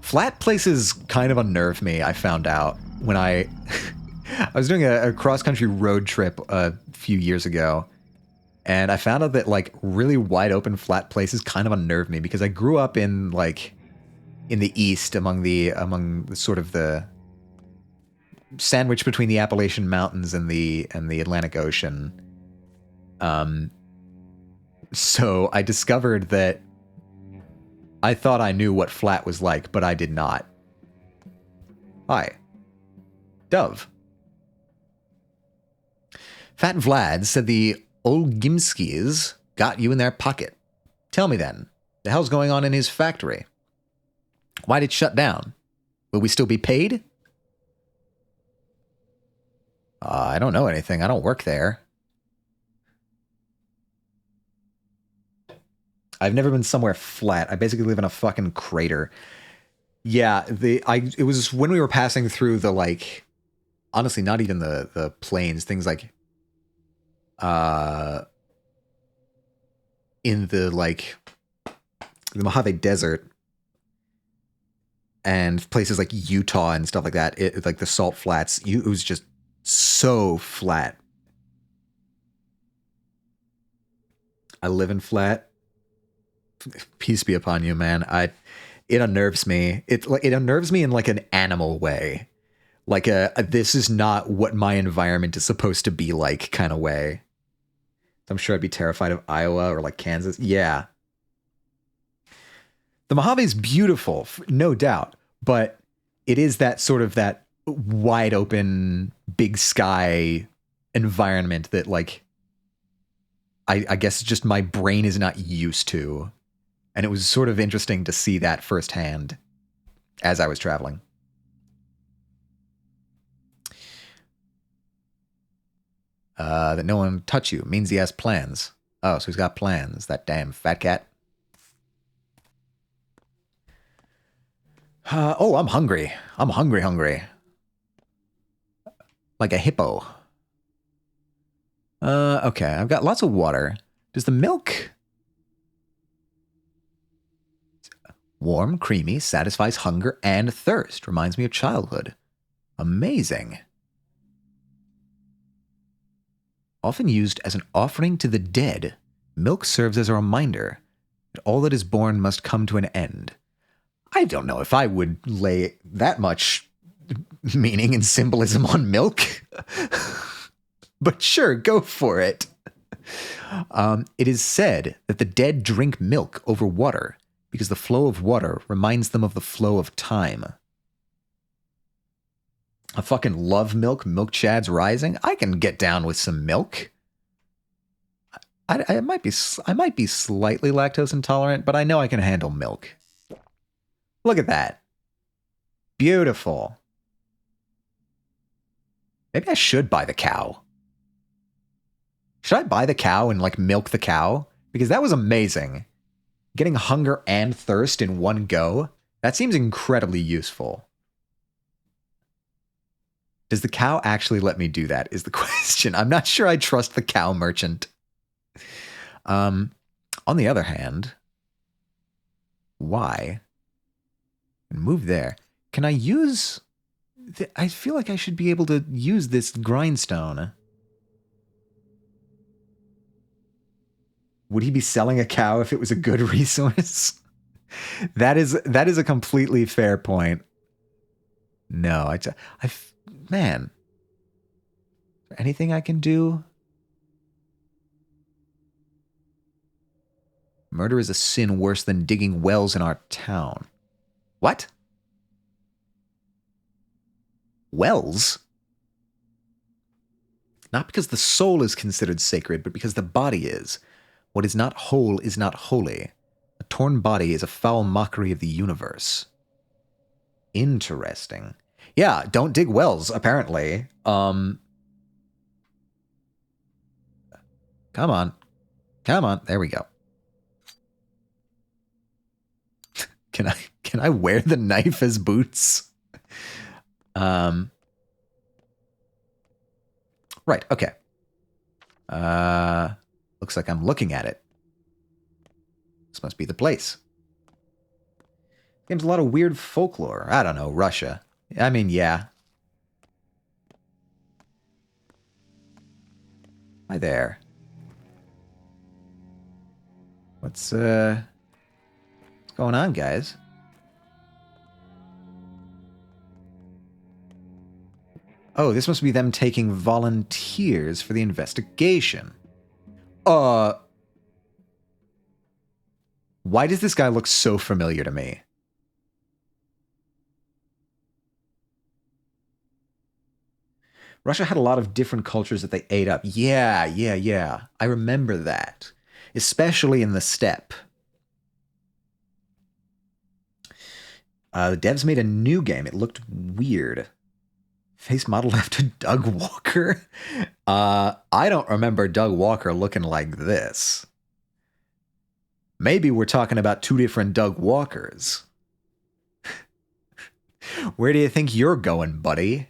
Flat places kind of unnerve me, I found out when I was doing a cross-country road trip a few years ago, and I found out that, like, really wide open flat places kind of unnerve me because I grew up in, like, in the east among the sort of the sandwich between the Appalachian Mountains and the Atlantic Ocean. So I discovered that I thought I knew what flat was like, but I did not. Hi. Dove. Fat Vlad said the Olgimskis got you in their pocket. Tell me then, the hell's going on in his factory? Why'd it shut down? Will we still be paid? I don't know anything. I don't work there. I've never been somewhere flat. I basically live in a fucking crater. Yeah, it was when we were passing through the, like, honestly, not even the plains, things like in the, like, the Mojave Desert and places like Utah and stuff like that, like the salt flats, it was just so flat. I live in flat. Peace be upon you, man. It unnerves me. It unnerves me in, like, an animal way. Like this is not what my environment is supposed to be like kind of way. I'm sure I'd be terrified of Iowa or, like, Kansas. Yeah. The Mojave's beautiful, no doubt, but it is that sort of that wide open, big sky environment that, like, I guess just my brain is not used to. And it was sort of interesting to see that firsthand as I was traveling. That no one touch you means he has plans. Oh, so he's got plans. That damn fat cat. Oh, I'm hungry. I'm hungry. Like a hippo. Okay, I've got lots of water. Does the milk... Warm, creamy, satisfies hunger and thirst. Reminds me of childhood. Amazing. Often used as an offering to the dead, milk serves as a reminder that all that is born must come to an end. I don't know if I would lay that much meaning and symbolism on milk. But sure, go for it. It is said that the dead drink milk over water because the flow of water reminds them of the flow of time. I fucking love milk. Milk Chad's rising. I can get down with some milk. I might be slightly lactose intolerant, but I know I can handle milk. Look at that. Beautiful. Maybe I should buy the cow. Should I buy the cow and, like, milk the cow? Because that was amazing. Getting hunger and thirst in one go, that seems incredibly useful. Does the cow actually let me do that is the question. I'm not sure I trust the cow merchant. On the other hand, why? Move there. Can I use... I feel like I should be able to use this grindstone. Would he be selling a cow if it was a good resource? That is a completely fair point. No, Man. Anything I can do? Murder is a sin worse than digging wells in our town. What? Wells? Not because the soul is considered sacred, but because the body is. What is not whole is not holy. A torn body is a foul mockery of the universe. Interesting. Yeah, don't dig wells, apparently. Come on. Come on. There we go. Can I wear the knife as boots? Right, okay. Looks like I'm looking at it. This must be the place. Game's a lot of weird folklore. I don't know, Russia. I mean, yeah. Hi there. What's going on, guys? Oh, this must be them taking volunteers for the investigation. Why does this guy look so familiar to me? Russia had a lot of different cultures that they ate up. Yeah. I remember that. Especially in the steppe. The devs made a new game. It looked weird. Face modeled after Doug Walker? I don't remember Doug Walker looking like this. Maybe we're talking about two different Doug Walkers. Where do you think you're going, buddy?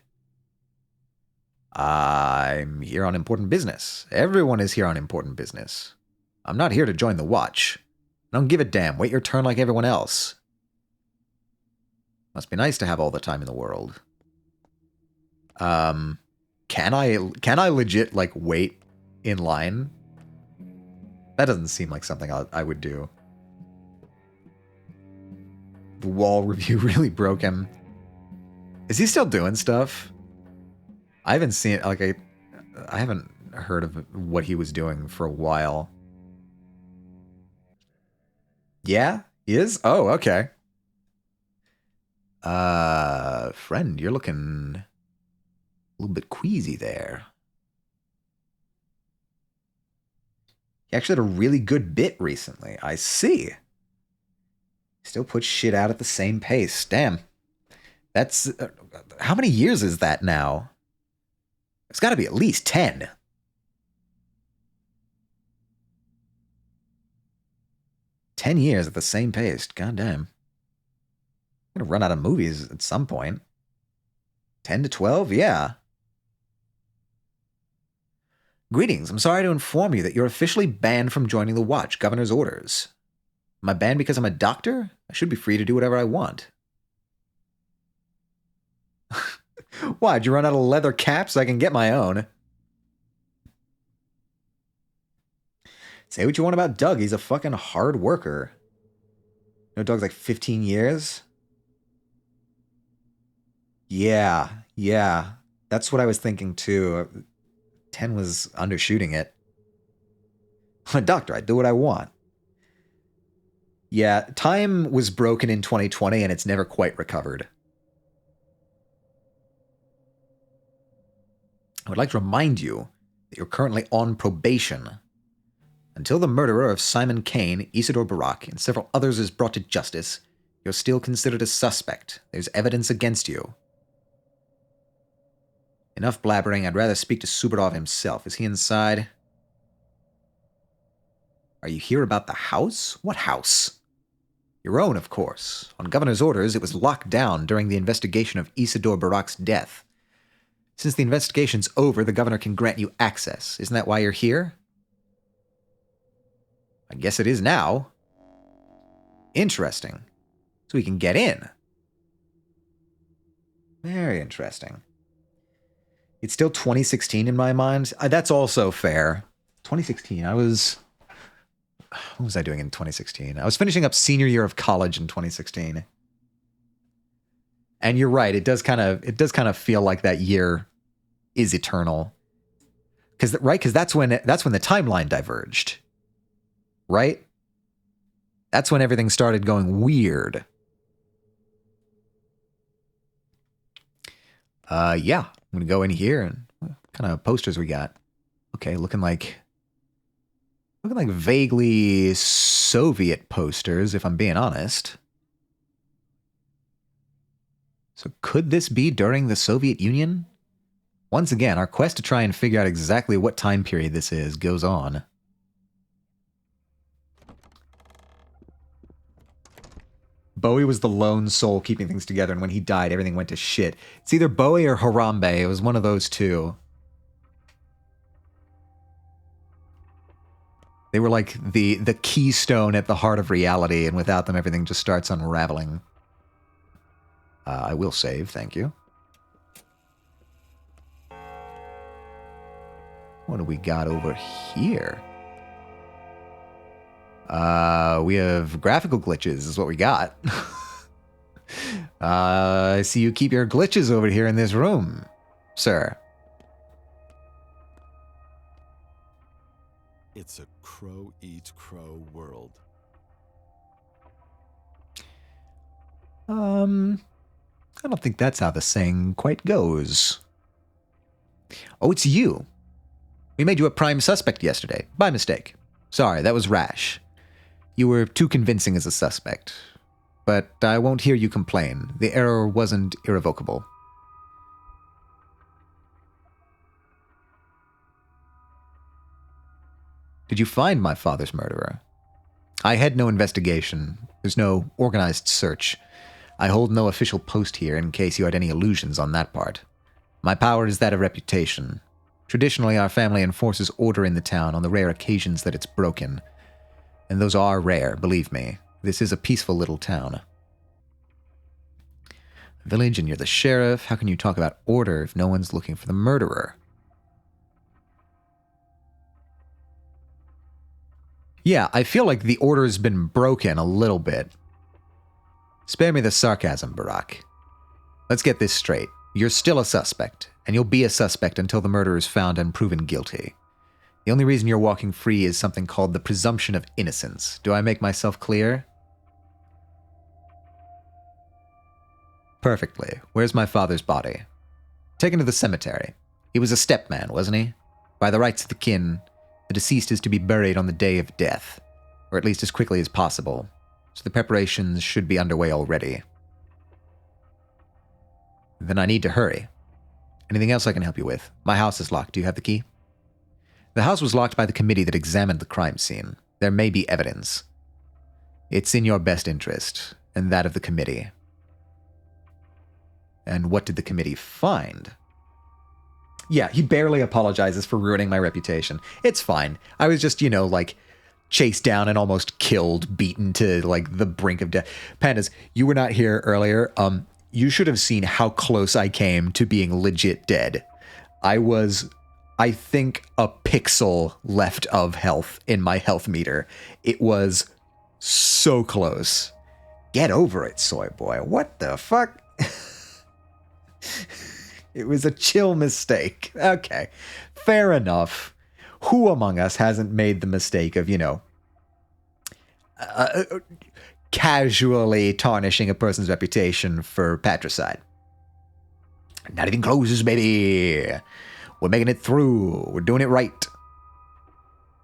I'm here on important business. Everyone is here on important business. I'm not here to join the watch. I don't give a damn. Wait your turn like everyone else. Must be nice to have all the time in the world. Can I legit, like, wait in line? That doesn't seem like something I would do. The wall review really broke him. Is he still doing stuff? I haven't seen, like, I haven't heard of what he was doing for a while. Yeah? He is? Oh, okay. Friend, you're looking a little bit queasy there. He actually had a really good bit recently. I see. Still puts shit out at the same pace. Damn. That's... how many years is that now? It's got to be at least 10. 10 years at the same pace. God damn. I'm gonna run out of movies at some point. 10 to 12? Yeah. Greetings. I'm sorry to inform you that you're officially banned from joining the Watch. Governor's orders. Am I banned because I'm a doctor? I should be free to do whatever I want. Why, did you run out of leather caps? I can get my own. Say what you want about Doug. He's a fucking hard worker. You know, Doug's like 15 years? Yeah. That's what I was thinking too. 10 was undershooting it. I'm a doctor. I do what I want. Yeah, time was broken in 2020 and it's never quite recovered. I would like to remind you that you're currently on probation. Until the murderer of Simon Kane, Isidore Barak, and several others is brought to justice, you're still considered a suspect. There's evidence against you. Enough blabbering. I'd rather speak to Subadov himself. Is he inside? Are you here about the house? What house? Your own, of course. On Governor's orders, it was locked down during the investigation of Isidore Barak's death. Since the investigation's over, the governor can grant you access. Isn't that why you're here? I guess it is now. Interesting. So we can get in. Very interesting. It's still 2016 in my mind. That's also fair. 2016, what was I doing in 2016? I was finishing up senior year of college in 2016. And you're right, it does kind of feel like that year is eternal. Cuz that's when the timeline diverged. Right? That's when everything started going weird. Yeah, I'm going to go in here and what kind of posters we got? Okay, looking like vaguely Soviet posters, if I'm being honest. So could this be during the Soviet Union? Once again, our quest to try and figure out exactly what time period this is goes on. Bowie was the lone soul keeping things together, and when he died, everything went to shit. It's either Bowie or Harambe. It was one of those two. They were like the keystone at the heart of reality, and without them, everything just starts unraveling. I will save, thank you. What do we got over here? We have graphical glitches is what we got. I see you keep your glitches over here in this room, sir. It's a crow eat crow world. I don't think that's how the saying quite goes. Oh, it's you. We made you a prime suspect yesterday, by mistake. Sorry, that was rash. You were too convincing as a suspect. But I won't hear you complain. The error wasn't irrevocable. Did you find my father's murderer? I had no investigation. There's no organized search. I hold no official post here in case you had any illusions on that part. My power is that of reputation. Traditionally, our family enforces order in the town on the rare occasions that it's broken. And those are rare, believe me. This is a peaceful little town. Village, and you're the sheriff. How can you talk about order if no one's looking for the murderer? Yeah, I feel like the order's been broken a little bit. Spare me the sarcasm, Barack. Let's get this straight. You're still a suspect, and you'll be a suspect until the murderer is found and proven guilty. The only reason you're walking free is something called the presumption of innocence. Do I make myself clear? Perfectly. Where's my father's body? Taken to the cemetery. He was a stepman, wasn't he? By the rights of the kin, the deceased is to be buried on the day of death, or at least as quickly as possible, so the preparations should be underway already. Then I need to hurry. Anything else I can help you with? My house is locked. Do you have the key? The house was locked by the committee that examined the crime scene. There may be evidence. It's in your best interest, and that of the committee. And what did the committee find? Yeah, he barely apologizes for ruining my reputation. It's fine. I was just, chased down and almost killed, beaten to, the brink of death. Pandas, you were not here earlier. You should have seen how close I came to being legit dead. I was, I think, a pixel left of health in my health meter. It was so close. Get over it, soy boy. What the fuck? It was a chill mistake. Okay, fair enough. Who among us hasn't made the mistake of, casually tarnishing a person's reputation for patricide? Not even closes, baby. We're making it through. We're doing it right.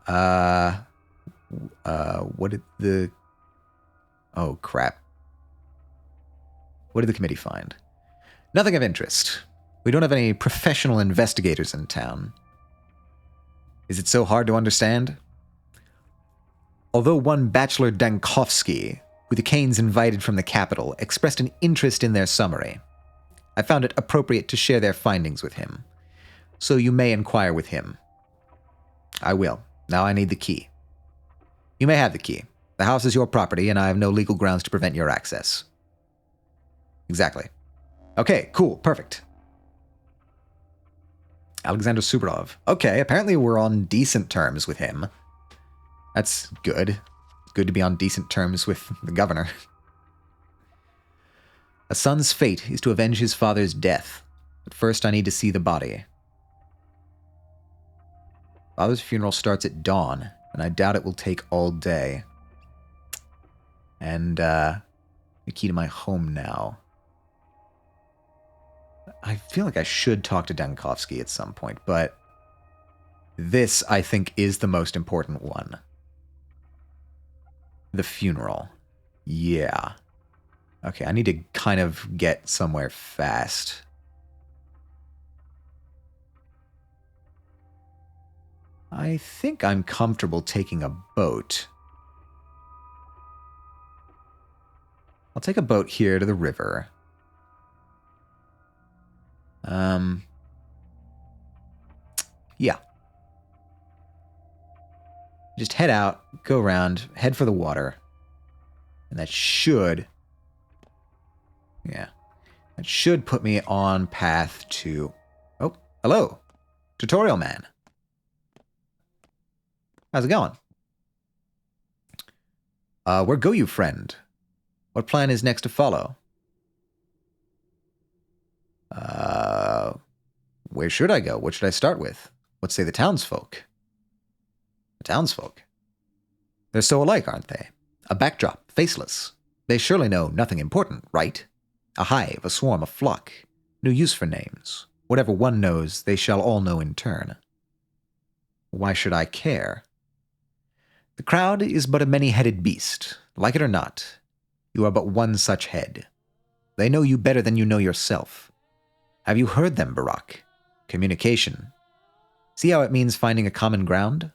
What did the... Oh, crap. What did the committee find? Nothing of interest. We don't have any professional investigators in town. Is it so hard to understand? Although one Bachelor Dankovsky, who the Kanes invited from the capital, expressed an interest in their summary, I found it appropriate to share their findings with him. So you may inquire with him. I will. Now I need the key. You may have the key. The house is your property, and I have no legal grounds to prevent your access. Exactly. Okay, cool, perfect. Alexander Suborov. Okay, apparently we're on decent terms with him. That's good. Good to be on decent terms with the governor. A son's fate is to avenge his father's death. But first I need to see the body. Father's funeral starts at dawn, and I doubt it will take all day. And, the key to my home now. I feel like I should talk to Dankovsky at some point, but this, I think, is the most important one. The funeral. Yeah. Okay, I need to kind of get somewhere fast. I think I'm comfortable taking a boat. I'll take a boat here to the river. Yeah. Just head out, go around, head for the water. And that should... Yeah. That should put me on path to... Oh, hello. Tutorial man. How's it going? Where go you, friend? What plan is next to follow? Where should I go? What should I start with? What say the townsfolk? The townsfolk? They're so alike, aren't they? A backdrop, faceless. They surely know nothing important, right? A hive, a swarm, a flock. No use for names. Whatever one knows, they shall all know in turn. Why should I care? The crowd is but a many-headed beast. Like it or not, you are but one such head. They know you better than you know yourself. Have you heard them, Barak? Communication. See how it means finding a common ground?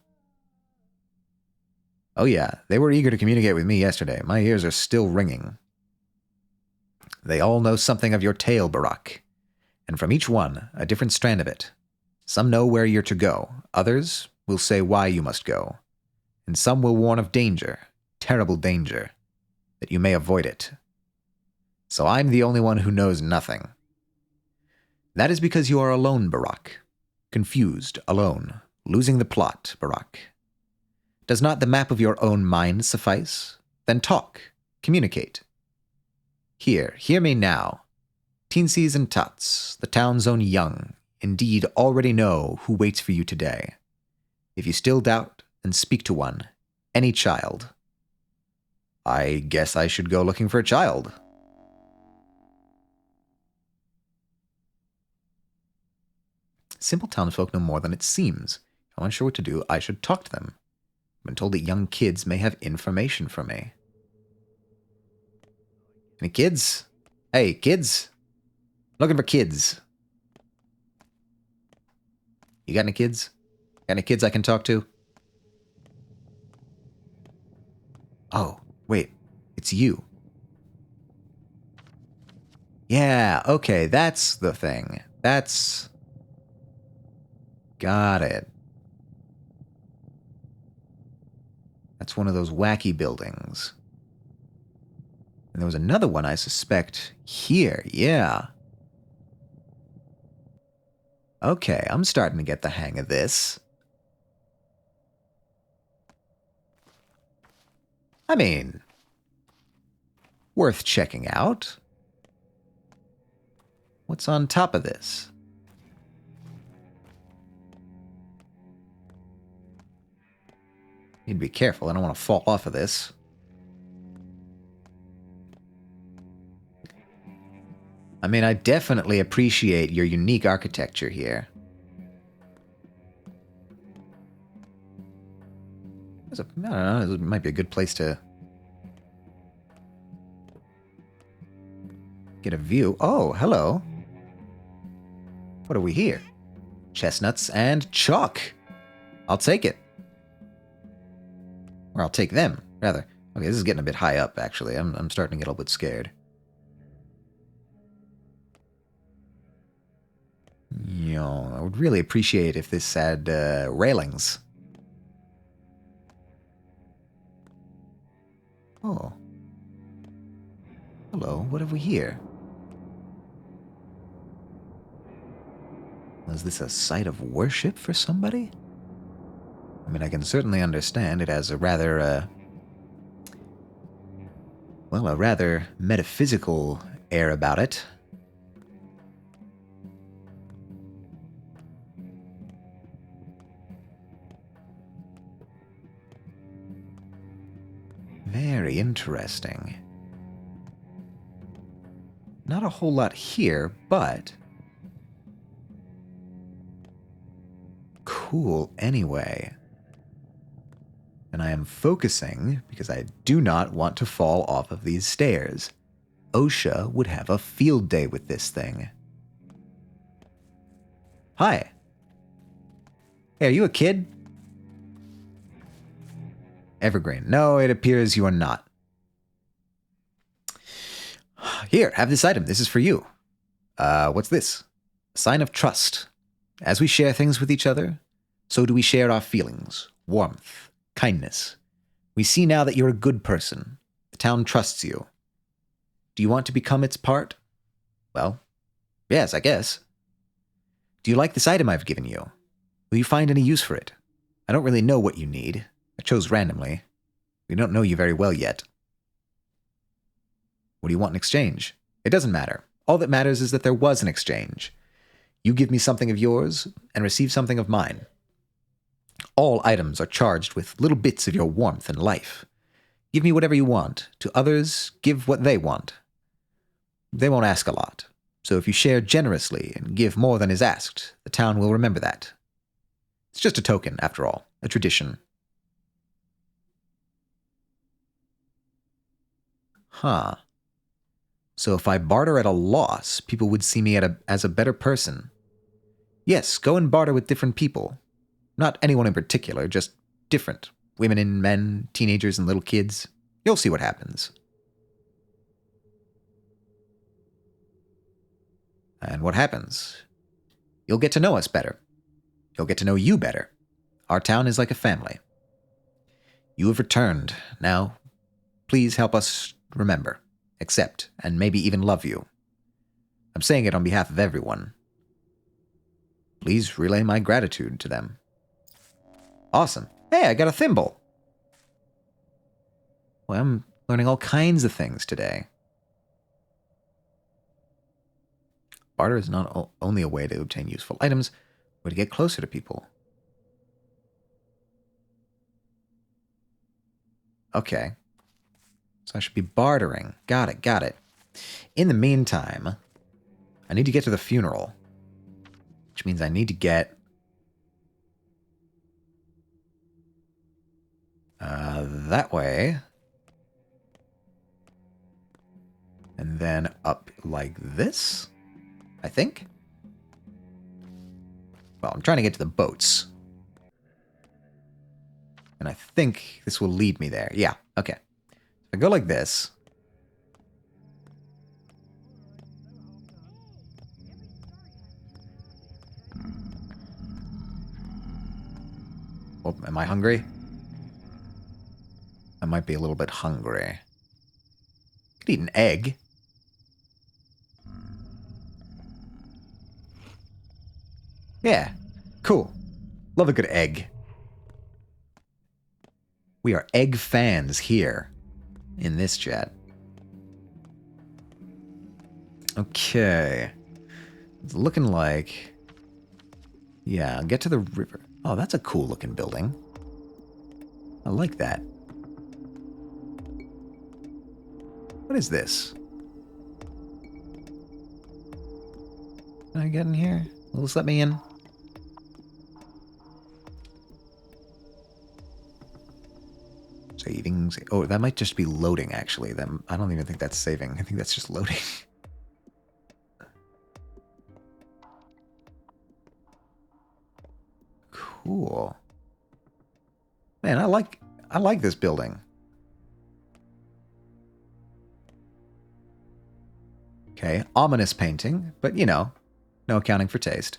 Oh yeah, they were eager to communicate with me yesterday. My ears are still ringing. They all know something of your tale, Barak. And from each one, a different strand of it. Some know where you're to go. Others will say why you must go. And some will warn of danger, terrible danger, that you may avoid it. So I'm the only one who knows nothing. That is because you are alone, Barak. Confused, alone, losing the plot, Barak. Does not the map of your own mind suffice? Then talk, communicate. Here, hear me now. Teensies and Tuts, the town's own young, indeed already know who waits for you today. If you still doubt, then speak to one, any child. I guess I should go looking for a child. Simple townsfolk know more than it seems. If I'm unsure what to do, I should talk to them. I've been told that young kids may have information for me. Any kids? Hey, kids? Looking for kids. You got any kids? Got any kids I can talk to? Oh, wait. It's you. Yeah, okay, that's the thing. That's... Got it. That's one of those wacky buildings. And there was another one, I suspect, here. Yeah. Okay, I'm starting to get the hang of this. I mean, worth checking out. What's on top of this? Need to be careful. I don't want to fall off of this. I mean, I definitely appreciate your unique architecture here. I don't know, this might be a good place to get a view. Oh, hello. What are we here? Chestnuts and chalk. I'll take it. Or I'll take them, rather. Okay, this is getting a bit high up, actually. I'm starting to get a little bit scared. You know, I would really appreciate if this had railings. Oh. Hello, what have we here? Is this a site of worship for somebody? I mean, I can certainly understand it as a rather, well, a rather metaphysical air about it. Very interesting. Not a whole lot here, but cool anyway. And I am focusing because I do not want to fall off of these stairs. OSHA would have a field day with this thing. Hi. Hey, are you a kid? Evergreen. No, it appears you are not. Here, have this item. This is for you. What's this? A sign of trust. As we share things with each other, so do we share our feelings, warmth, kindness. We see now that you're a good person. The town trusts you. Do you want to become its part? Well, yes, I guess. Do you like this item I've given you? Will you find any use for it? I don't really know what you need. I chose randomly. We don't know you very well yet. What do you want in exchange? It doesn't matter. All that matters is that there was an exchange. You give me something of yours and receive something of mine. All items are charged with little bits of your warmth and life. Give me whatever you want. To others, give what they want. They won't ask a lot. So if you share generously and give more than is asked, the town will remember that. It's just a token, after all. A tradition. Huh. So if I barter at a loss, people would see me as a better person. Yes, go and barter with different people. Not anyone in particular, just different. Women and men, teenagers and little kids. You'll see what happens. And what happens? You'll get to know us better. You'll get to know you better. Our town is like a family. You have returned. Now, please help us remember, accept, and maybe even love you. I'm saying it on behalf of everyone. Please relay my gratitude to them. Awesome. Hey, I got a thimble. Well, I'm learning all kinds of things today. Barter is not only a way to obtain useful items, but to get closer to people. Okay. So I should be bartering. Got it. In the meantime, I need to get to the funeral. Which means I need to get that way. And then up like this, I think. Well, I'm trying to get to the boats. And I think this will lead me there. Yeah, okay. If I go like this. Oh, am I hungry? I might be a little bit hungry. Could eat an egg. Yeah, cool. Love a good egg. We are egg fans here in this chat. Okay. It's looking like... Yeah, I'll get to the river. Oh, that's a cool looking building. I like that. What is this? Can I get in here? Will this let me in? Savings. Oh, that might just be loading, actually. I don't even think that's saving. I think that's just loading. Cool. Man, I like this building. Okay, ominous painting, but you know, no accounting for taste.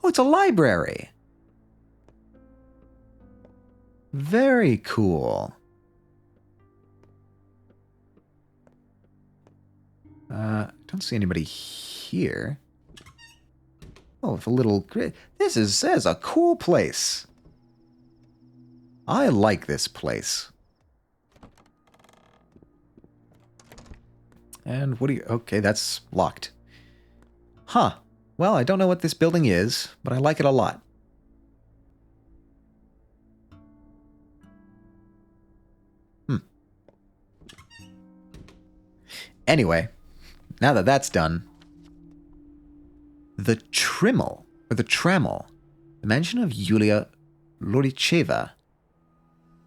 Oh, it's a library. Very cool. Don't see anybody here. Oh, with a little... This is a cool place. I like this place. And what do you... Okay, that's locked. Huh. Well, I don't know what this building is, but I like it a lot. Anyway, now that that's done, the Trimmel, or the Trammel, the mansion of Yulia Loricheva,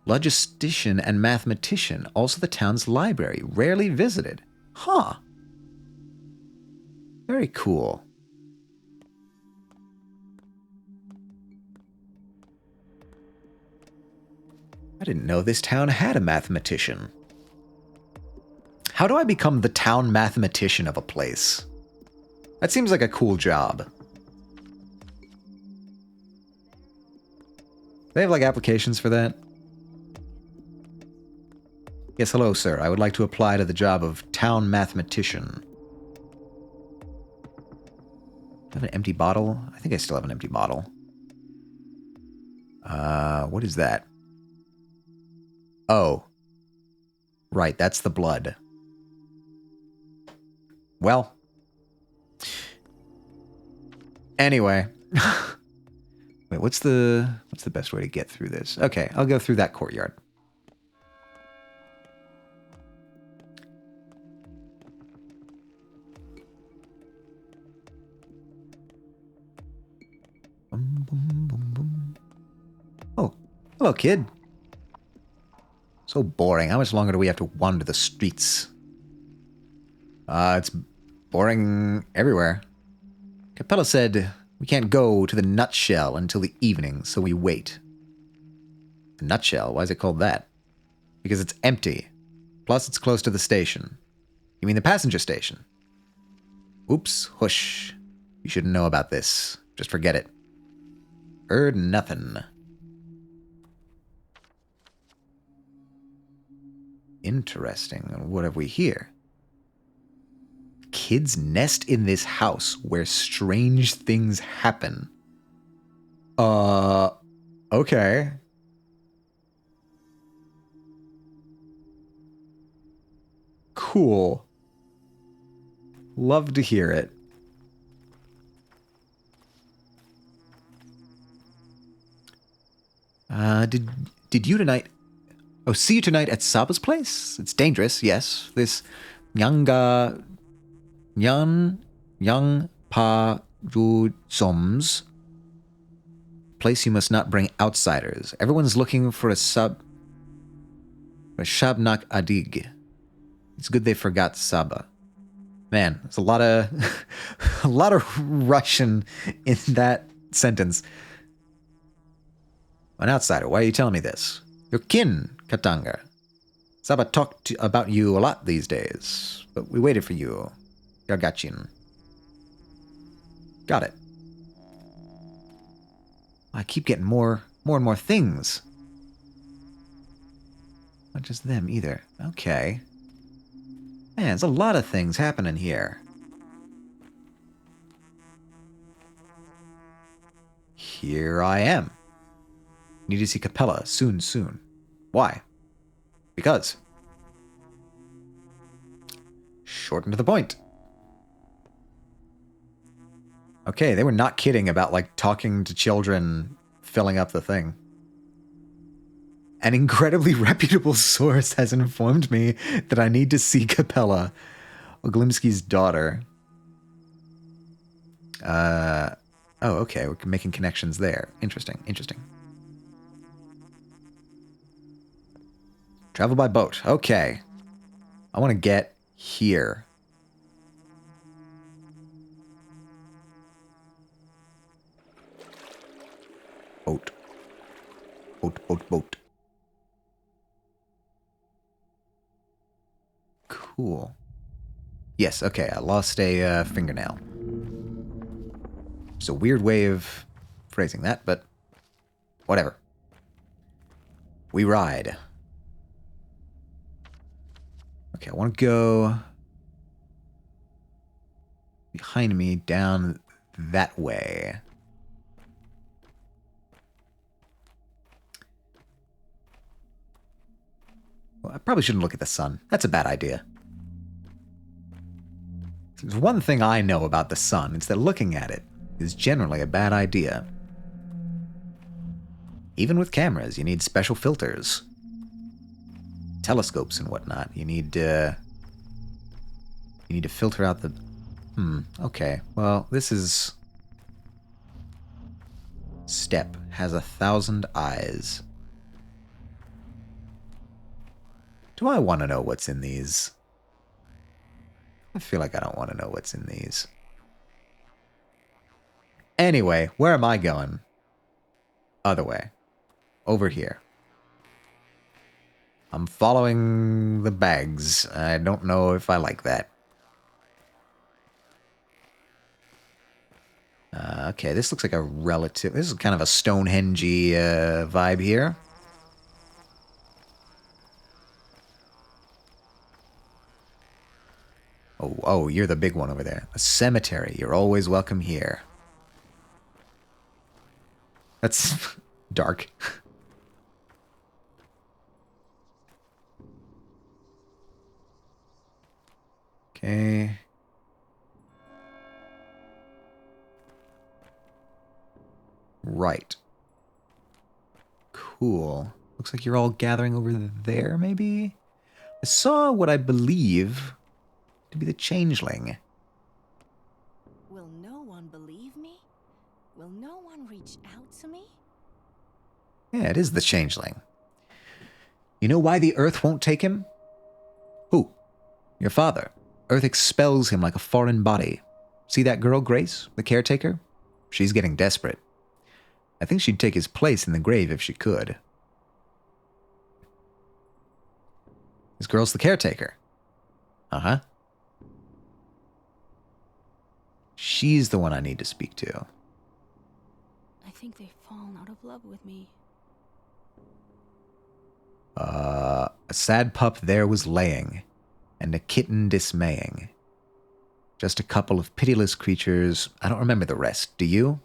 logistician and mathematician, also the town's library, rarely visited. Huh. Very cool. I didn't know this town had a mathematician. How do I become the town mathematician of a place? That seems like a cool job. They have like applications for that? Yes, hello, sir. I would like to apply to the job of town mathematician. I have an empty bottle? I think I still have an empty bottle. What is that? Oh. Right, that's the blood. Well. Anyway. Wait, what's the best way to get through this? Okay, I'll go through that courtyard. Boom, boom, boom, boom. Oh, hello, kid. So boring. How much longer do we have to wander the streets? It's boring everywhere. Capella said we can't go to the Nutshell until the evening, so we wait. The Nutshell? Why is it called that? Because it's empty. Plus, it's close to the station. You mean the passenger station? Oops, hush. You shouldn't know about this. Just forget it. Heard nothing. Interesting. What have we here? Kids nest in this house where strange things happen. Okay. Cool. Love to hear it. Did you tonight... Oh, see you tonight at Saba's place? It's dangerous, yes. This Yang Pa Ju Som's place you must not bring outsiders. Everyone's looking for a Shabnak Adig. It's good they forgot Saba. Man, there's a lot of a lot of Russian in that sentence. An outsider, why are you telling me this? Your kin, Katanga. Saba talked about you a lot these days, but we waited for you. Yargachin. Got it. I keep getting more and more things. Not just them either. Okay. Man, there's a lot of things happening here. Here I am. Need to see Capella soon. Why? Because. Short and to the point. Okay, they were not kidding about, like, talking to children, filling up the thing. An incredibly reputable source has informed me that I need to see Capella, Oglimsky's daughter. Oh, okay, we're making connections there. Interesting. Travel by boat. Okay. I want to get here. Boat. Cool. Yes, okay, I lost a fingernail. It's a weird way of phrasing that, but whatever. We ride. Okay, I want to go behind me down that way. Well, I probably shouldn't look at the sun. That's a bad idea. There's one thing I know about the sun. It's that looking at it is generally a bad idea. Even with cameras, you need special filters. Telescopes and whatnot. You need to filter out the... okay. Well, this is... Step has 1,000 eyes. Do I want to know what's in these? I feel like I don't want to know what's in these. Anyway, where am I going? Other way. Over here. I'm following the bags. I don't know if I like that. Okay, this looks like a relative... This is kind of a Stonehenge-y vibe here. Oh, you're the big one over there. A cemetery. You're always welcome here. That's dark. Okay. Right. Cool. Looks like you're all gathering over there, maybe? I saw what I believe to be the changeling. Will no one believe me? Will no one reach out to me? Yeah, it is the changeling. You know why the Earth won't take him? Who? Your father. Earth expels him like a foreign body. See that girl, Grace, the caretaker? She's getting desperate. I think she'd take his place in the grave if she could. This girl's the caretaker. Uh-huh. She's the one I need to speak to. I think they've fallen out of love with me. A sad pup there was laying, and a kitten dismaying. Just a couple of pitiless creatures. I don't remember the rest. Do you?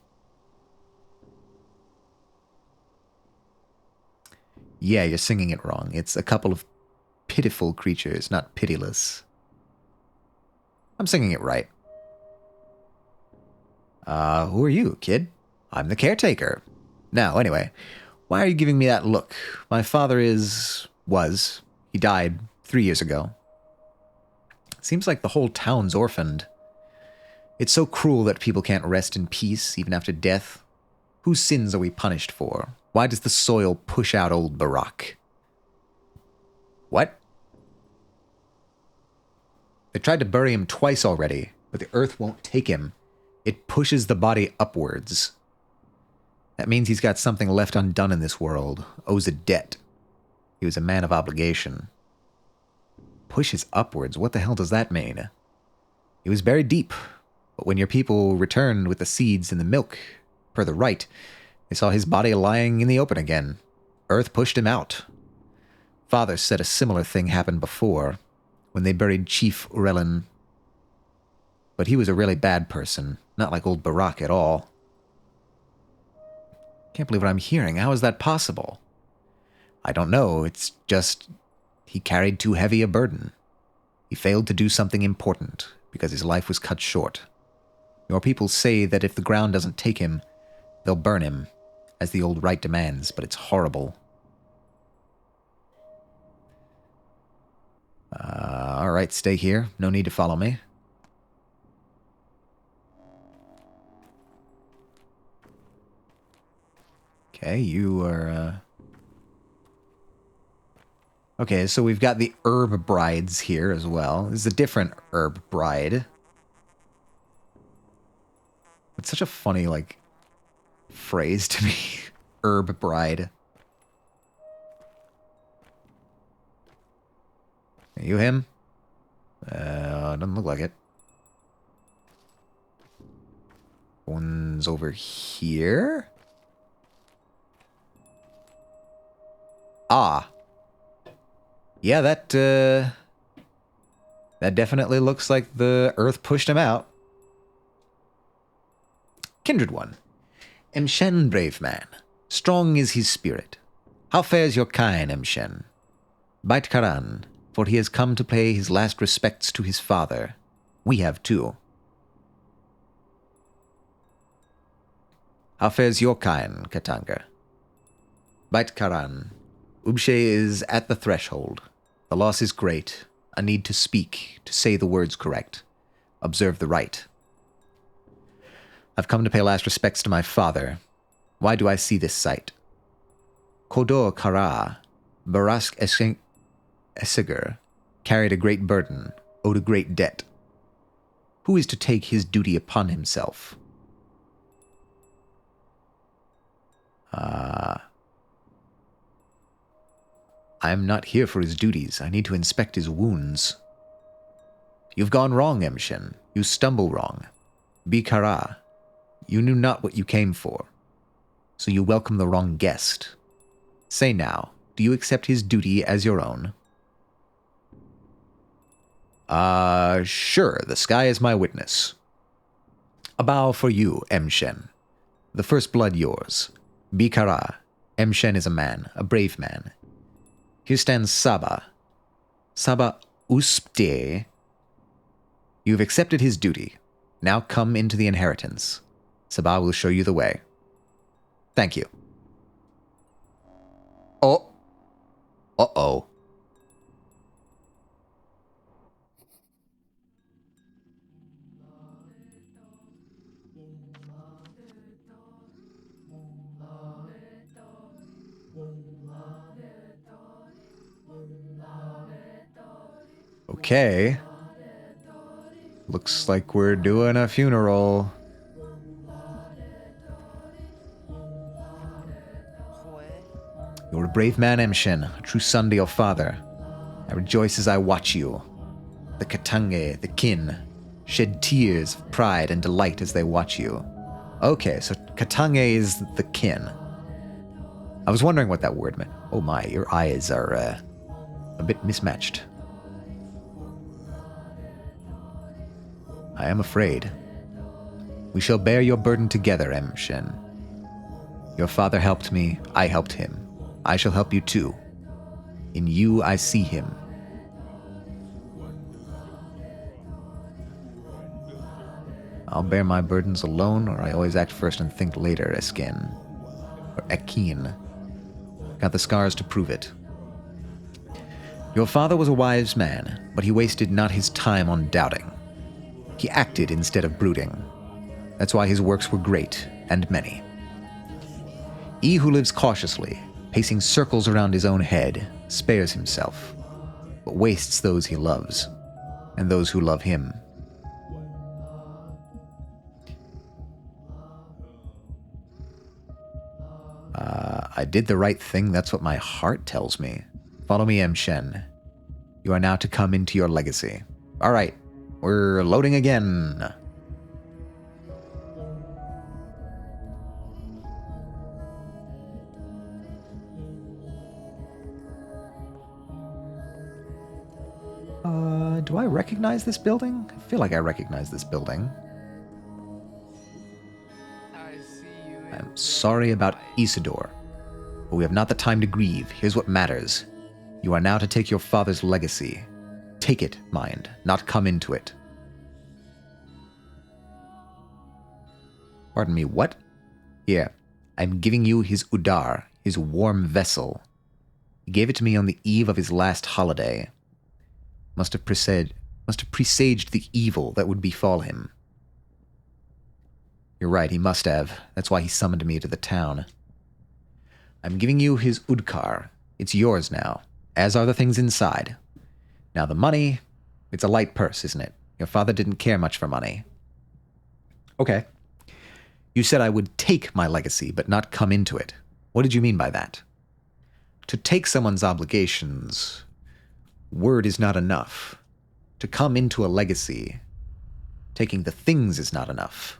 Yeah, you're singing it wrong. It's a couple of pitiful creatures, not pitiless. I'm singing it right. Who are you, kid? I'm the caretaker. Now, anyway, why are you giving me that look? My father was. He died 3 years ago. Seems like the whole town's orphaned. It's so cruel that people can't rest in peace even after death. Whose sins are we punished for? Why does the soil push out old Barack? What? They tried to bury him twice already, but the earth won't take him. It pushes the body upwards. That means he's got something left undone in this world, owes a debt. He was a man of obligation. Pushes upwards? What the hell does that mean? He was buried deep, but when your people returned with the seeds and the milk, per the rite, they saw his body lying in the open again. Earth pushed him out. Father said a similar thing happened before, when they buried Chief Urelin. But he was a really bad person, not like old Barack at all. Can't believe what I'm hearing. How is that possible? I don't know. It's just he carried too heavy a burden. He failed to do something important because his life was cut short. Your people say that if the ground doesn't take him, they'll burn him, as the old rite demands, but it's horrible. All right, stay here. No need to follow me. Okay, you are, Okay, so we've got the herb brides here as well. This is a different herb bride. It's such a funny, like, phrase to me. Herb bride. Are you him? Doesn't look like it. One's over here. Ah. Yeah, that definitely looks like the earth pushed him out. Kindred one. Emshen, brave man. Strong is his spirit. How fares your kine, Emshen? Bite Karan, for he has come to pay his last respects to his father. We have too. How fares your kind, Katanga? Bait Karan. Ubshe is at the threshold. The loss is great. A need to speak, to say the words correct. Observe the rite. I've come to pay last respects to my father. Why do I see this sight? Kodor Kara, Barask Esiger, carried a great burden, owed a great debt. Who is to take his duty upon himself? I am not here for his duties. I need to inspect his wounds. You've gone wrong, Emshin. You stumble wrong. Bikara, you knew not what you came for, so you welcome the wrong guest. Say now, do you accept his duty as your own? Sure, the sky is my witness. A bow for you, Emshen. The first blood yours. Bikara, Emshen is a man, a brave man. Here stands Saba. Saba Uspte. You've accepted his duty. Now come into the inheritance. Saba will show you the way. Thank you. Oh. Uh-oh. Okay. Looks like we're doing a funeral. You're a brave man, Emshin, a true son to your father. I rejoice as I watch you. The Katange, the kin, shed tears of pride and delight as they watch you. Okay, so Katange is the kin. I was wondering what that word meant. Oh my, your eyes are a bit mismatched. I am afraid. We shall bear your burden together, Emshin. Your father helped me, I helped him. I shall help you too. In you I see him. I'll bear my burdens alone, or I always act first and think later, Eskin. Or Ekin. Got the scars to prove it. Your father was a wise man, but he wasted not his time on doubting. He acted instead of brooding. That's why his works were great and many. He who lives cautiously, pacing circles around his own head, spares himself, but wastes those he loves, and those who love him. I did the right thing, that's what my heart tells me. Follow me, Emshen. You are now to come into your legacy. All right, we're loading again. Do I recognize this building? I feel like I recognize this building. I'm sorry about Isidore, but we have not the time to grieve. Here's what matters. You are now to take your father's legacy. Take it, mind, not come into it. Pardon me, what? Here, I'm giving you his udar, his warm vessel. He gave it to me on the eve of his last holiday. Must have presaged the evil that would befall him. You're right, he must have. That's why he summoned me to the town. I'm giving you his udkar. It's yours now, as are the things inside. Now the money, it's a light purse, isn't it? Your father didn't care much for money. Okay. You said I would take my legacy, but not come into it. What did you mean by that? To take someone's obligations, word is not enough. To come into a legacy, taking the things is not enough.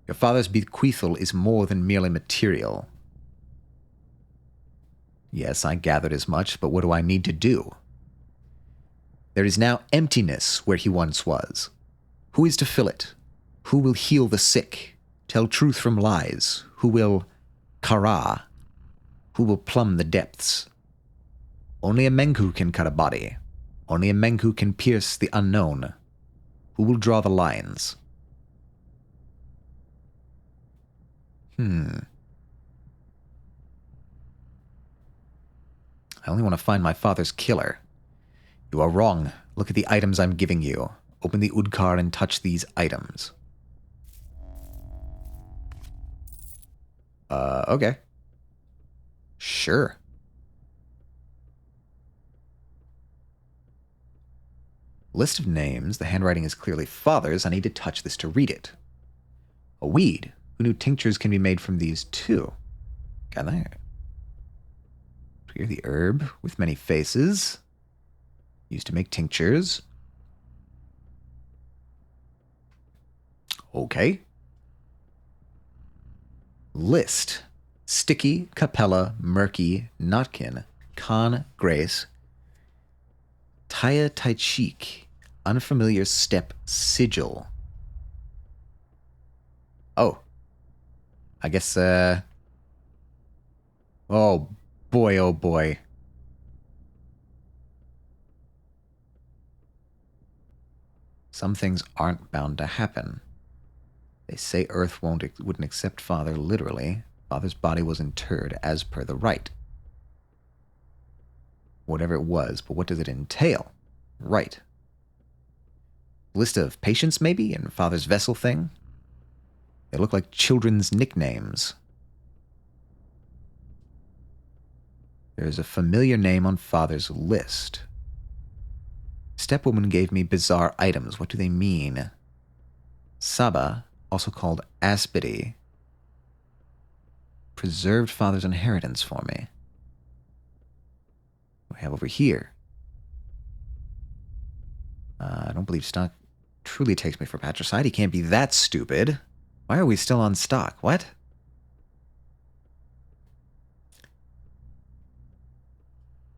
Your father's bequeathal is more than merely material. Yes, I gathered as much, but what do I need to do? There is now emptiness where he once was. Who is to fill it? Who will heal the sick, tell truth from lies? Who will kara? Who will plumb the depths? Only a Menku can cut a body. Only a Menku can pierce the unknown. Who will draw the lines? I only want to find my father's killer. You are wrong. Look at the items I'm giving you. Open the Udkar and touch these items. Okay. Sure. List of names. The handwriting is clearly father's. I need to touch this to read it. A weed. Who knew tinctures can be made from these too? Got that. Here, the herb with many faces. Used to make tinctures. Okay. List. Sticky, Capella, Murky, Notkin, Khan, Grace, Taya Taichik, Unfamiliar Step, Sigil. Oh. I guess, oh boy, oh boy. Some things aren't bound to happen. They say Earth wouldn't accept Father literally. Father's body was interred as per the rite. Whatever it was, but what does it entail? Right. List of patients, maybe, and Father's vessel thing? They look like children's nicknames. There's a familiar name on Father's list. Stepwoman gave me bizarre items. What do they mean? Saba, also called Aspidi, preserved Father's inheritance for me. What do we have over here? I don't believe stock truly takes me for patricide. He can't be that stupid. Why are we still on stock? What?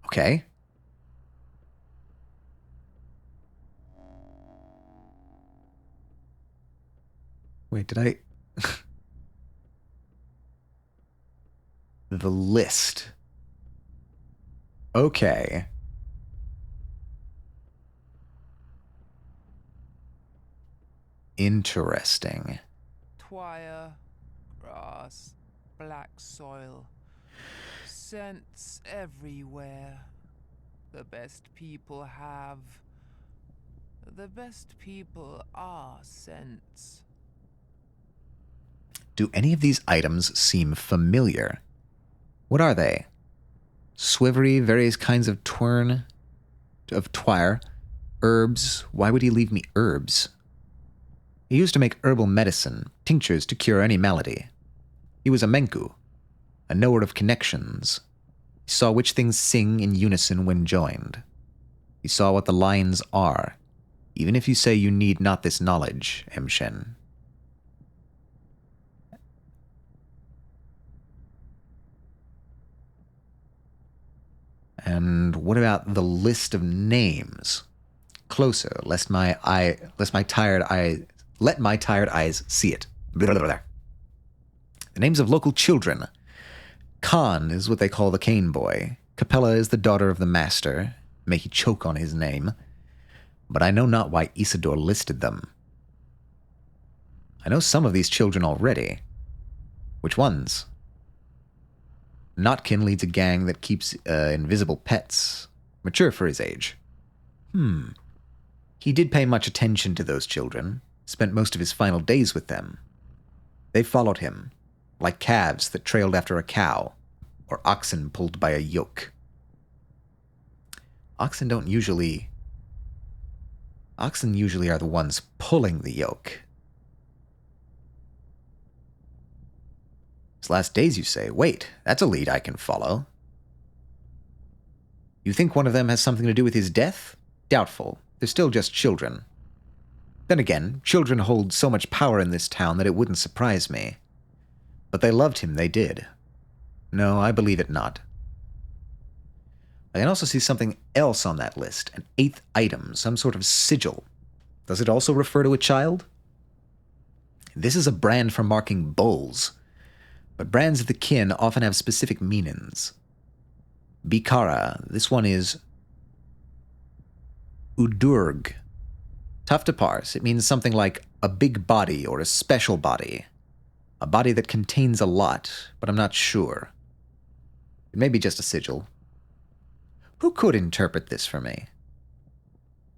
Okay. Wait, did I... The list. Okay. Interesting. Twire, grass, black soil, scents everywhere. The best people have. The best people are scents. Do any of these items seem familiar? What are they? Swivery, various kinds of twire, herbs. Why would he leave me herbs? He used to make herbal medicine, tinctures to cure any malady. He was a Menku, a knower of connections. He saw which things sing in unison when joined. He saw what the lines are, even if you say you need not this knowledge, Emshen. And what about the list of names? Closer, lest my tired eyes see it. Blah, blah, blah. The names of local children. Khan is what they call the cane boy. Capella is the daughter of the master. May he choke on his name. But I know not why Isidore listed them. I know some of these children already. Which ones? Notkin leads a gang that keeps invisible pets. Mature for his age. He did pay much attention to those children. Spent most of his final days with them. They followed him, like calves that trailed after a cow, or oxen pulled by a yoke. Oxen usually are the ones pulling the yoke. His last days, you say. Wait, that's a lead I can follow. You think one of them has something to do with his death? Doubtful. They're still just children. Then again, children hold so much power in this town that it wouldn't surprise me. But they loved him, they did. No, I believe it not. I can also see something else on that list, an 8th item, some sort of sigil. Does it also refer to a child? This is a brand for marking bulls, but brands of the kin often have specific meanings. Bikara, this one is Udurg. Tough to parse. It means something like a big body or a special body. A body that contains a lot, but I'm not sure. It may be just a sigil. Who could interpret this for me?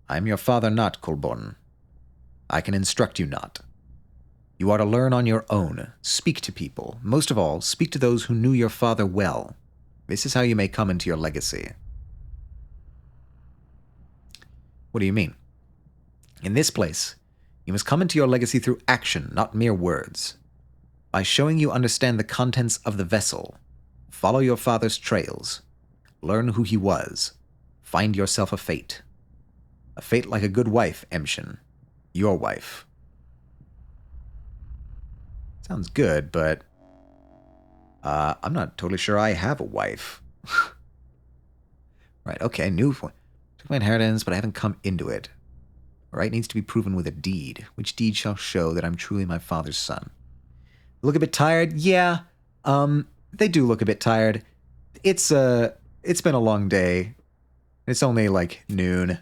I am your father not, Colborne. I can instruct you not. You are to learn on your own. Speak to people. Most of all, speak to those who knew your father well. This is how you may come into your legacy. What do you mean? In this place, you must come into your legacy through action, not mere words. By showing you understand the contents of the vessel, follow your father's trails, learn who he was, find yourself a fate. A fate like a good wife, Emshin. Your wife. Sounds good, but I'm not totally sure I have a wife. Right, okay, new one. Took my inheritance, but I haven't come into it. Right needs to be proven with a deed. Which deed shall show that I'm truly my father's son? Look a bit tired? Yeah. They do look a bit tired. It's been a long day. It's only like noon.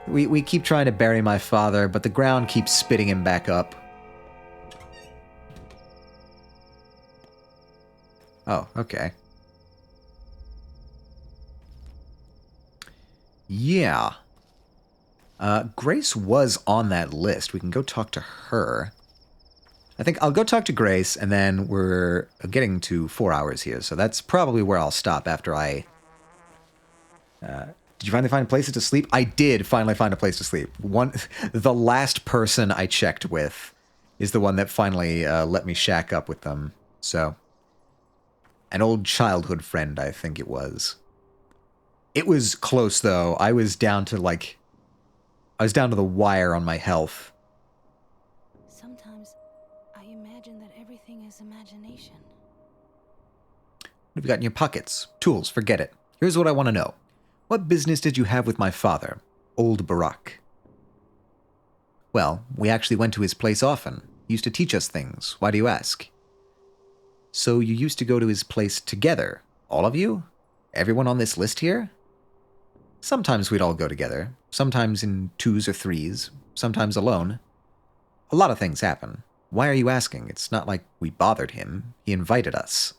We keep trying to bury my father, but the ground keeps spitting him back up. Oh, okay. Yeah. Grace was on that list. We can go talk to her. I think I'll go talk to Grace, and then we're getting to 4 hours here, so that's probably where I'll stop after I... did you finally find places to sleep? I did finally find a place to sleep. The last person I checked with is the one that finally let me shack up with them. So, an old childhood friend, I think it was. It was close, though. I was down to the wire on my health. Sometimes I imagine that everything is imagination. What have you got in your pockets? Tools, forget it. Here's what I want to know. What business did you have with my father, old Barak? Well, we actually went to his place often. He used to teach us things. Why do you ask? So you used to go to his place together, all of you? Everyone on this list here? Sometimes we'd all go together, sometimes in 2s or 3s, sometimes alone. A lot of things happen. Why are you asking? It's not like we bothered him. He invited us.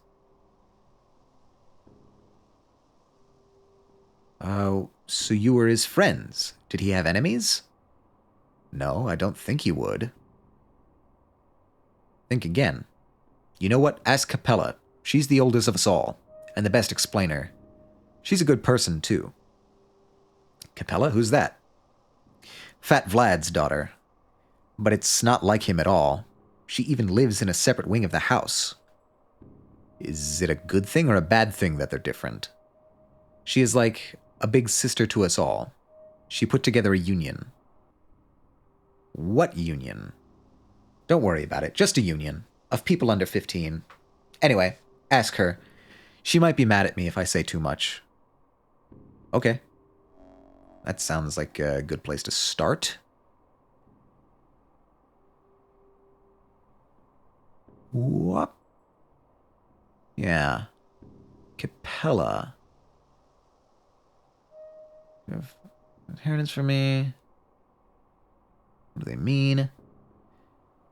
Oh, so you were his friends. Did he have enemies? No, I don't think he would. Think again. You know what? Ask Capella. She's the oldest of us all, and the best explainer. She's a good person, too. Capella? Who's that? Fat Vlad's daughter. But it's not like him at all. She even lives in a separate wing of the house. Is it a good thing or a bad thing that they're different? She is like a big sister to us all. She put together a union. What union? Don't worry about it. Just a union. Of people under 15. Anyway, ask her. She might be mad at me if I say too much. Okay. That sounds like a good place to start. What? Yeah. Capella. You have inheritance for me. What do they mean?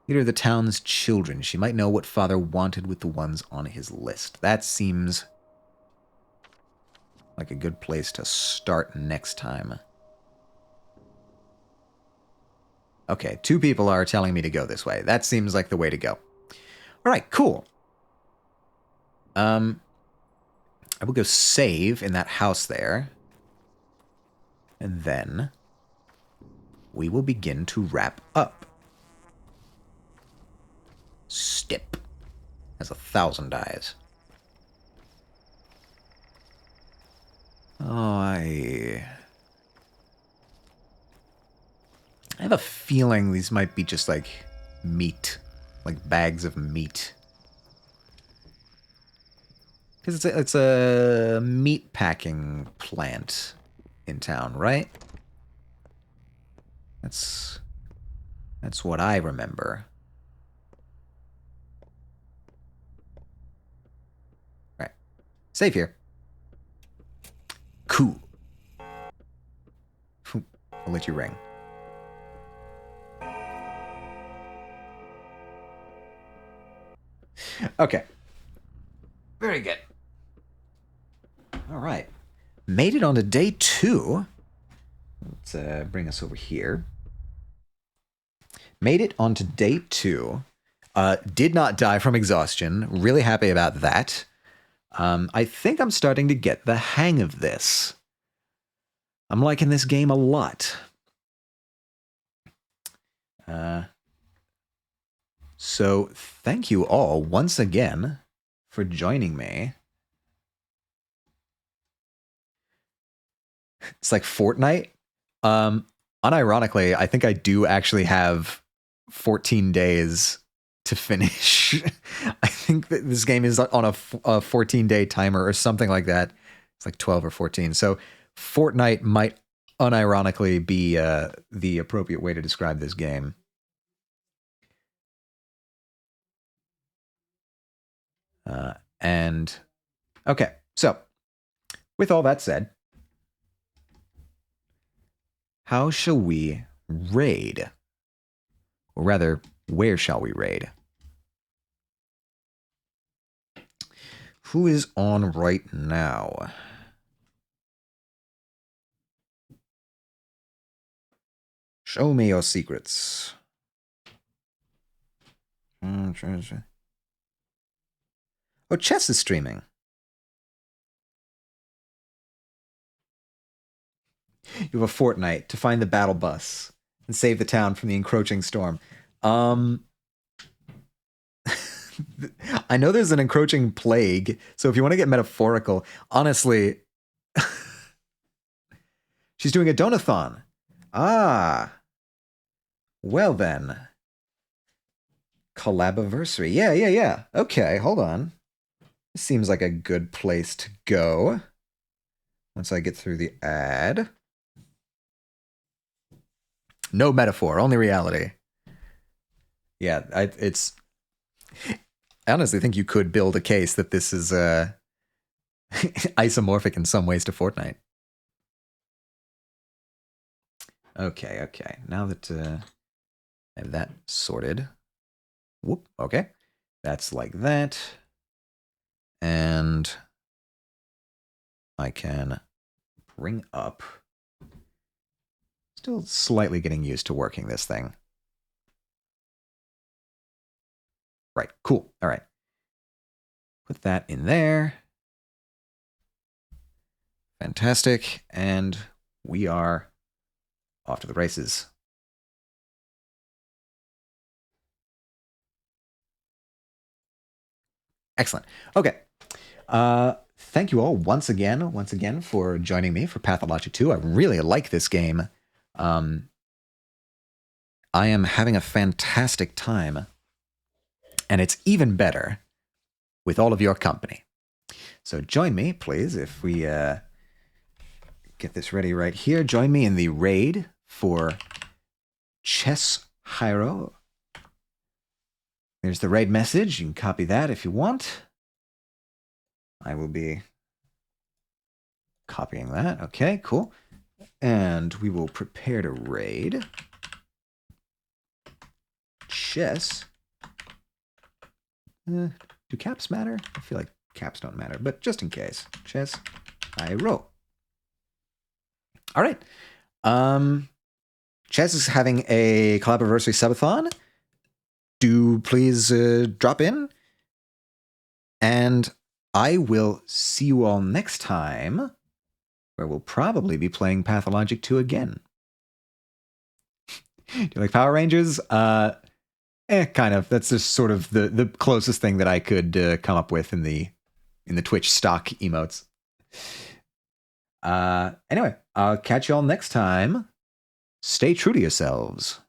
Leader of the town's children. She might know what father wanted with the ones on his list. That seems like a good place to start next time. Okay, 2 people are telling me to go this way. That seems like the way to go. All right, cool. I will go save in that house there. And then we will begin to wrap up. Stip has 1,000 eyes. Oh, I have a feeling these might be just like meat, like bags of meat. Because it's a meat packing plant in town, right? That's what I remember. Right. Save here. Cool. I'll let you ring. Okay. Very good. All right. Made it onto day 2. Let's bring us over here. Made it onto day 2. Did not die from exhaustion. Really happy about that. I think I'm starting to get the hang of this. I'm liking this game a lot. So thank you all once again for joining me. It's like Fortnite. Unironically, I think I do actually have 14 days to finish. I think that this game is on a 14-day timer or something like that. It's like 12 or 14. So Fortnite might unironically be the appropriate way to describe this game. And okay, so with all that said, how shall we raid? Or rather, where shall we raid? Who is on right now? Show me your secrets. Oh, Chess is streaming. You have a fortnight to find the battle bus and save the town from the encroaching storm. I know there's an encroaching plague, so if you want to get metaphorical, honestly, she's doing a donathon. Ah. Well then. Collabiversary. Yeah. Okay, hold on. This seems like a good place to go. Once I get through the ad. No metaphor, only reality. Yeah, I honestly think you could build a case that this is isomorphic in some ways to Fortnite. Okay. Now that I have that sorted. Whoop, okay. That's like that. And I can bring up. Still slightly getting used to working this thing. Right, cool. All right. Put that in there. Fantastic. And we are off to the races. Excellent. Okay. Thank you all once again for joining me for Pathologic 2. I really like this game. I am having a fantastic time, and it's even better with all of your company. So join me, please, if we get this ready right here. Join me in the raid for Chess Hyro. There's the raid message. You can copy that if you want. I will be copying that. Okay, cool. And we will prepare to raid Chess. Do caps matter? I feel like caps don't matter, but just in case. Chess Hyro. All right. Chess is having a Collaboversary subathon. Do please drop in. And I will see you all next time, where we'll probably be playing Pathologic 2 again. Do you like Power Rangers? Kind of. That's just sort of the closest thing that I could come up with in the Twitch stock emotes. Anyway, I'll catch you all next time. Stay true to yourselves.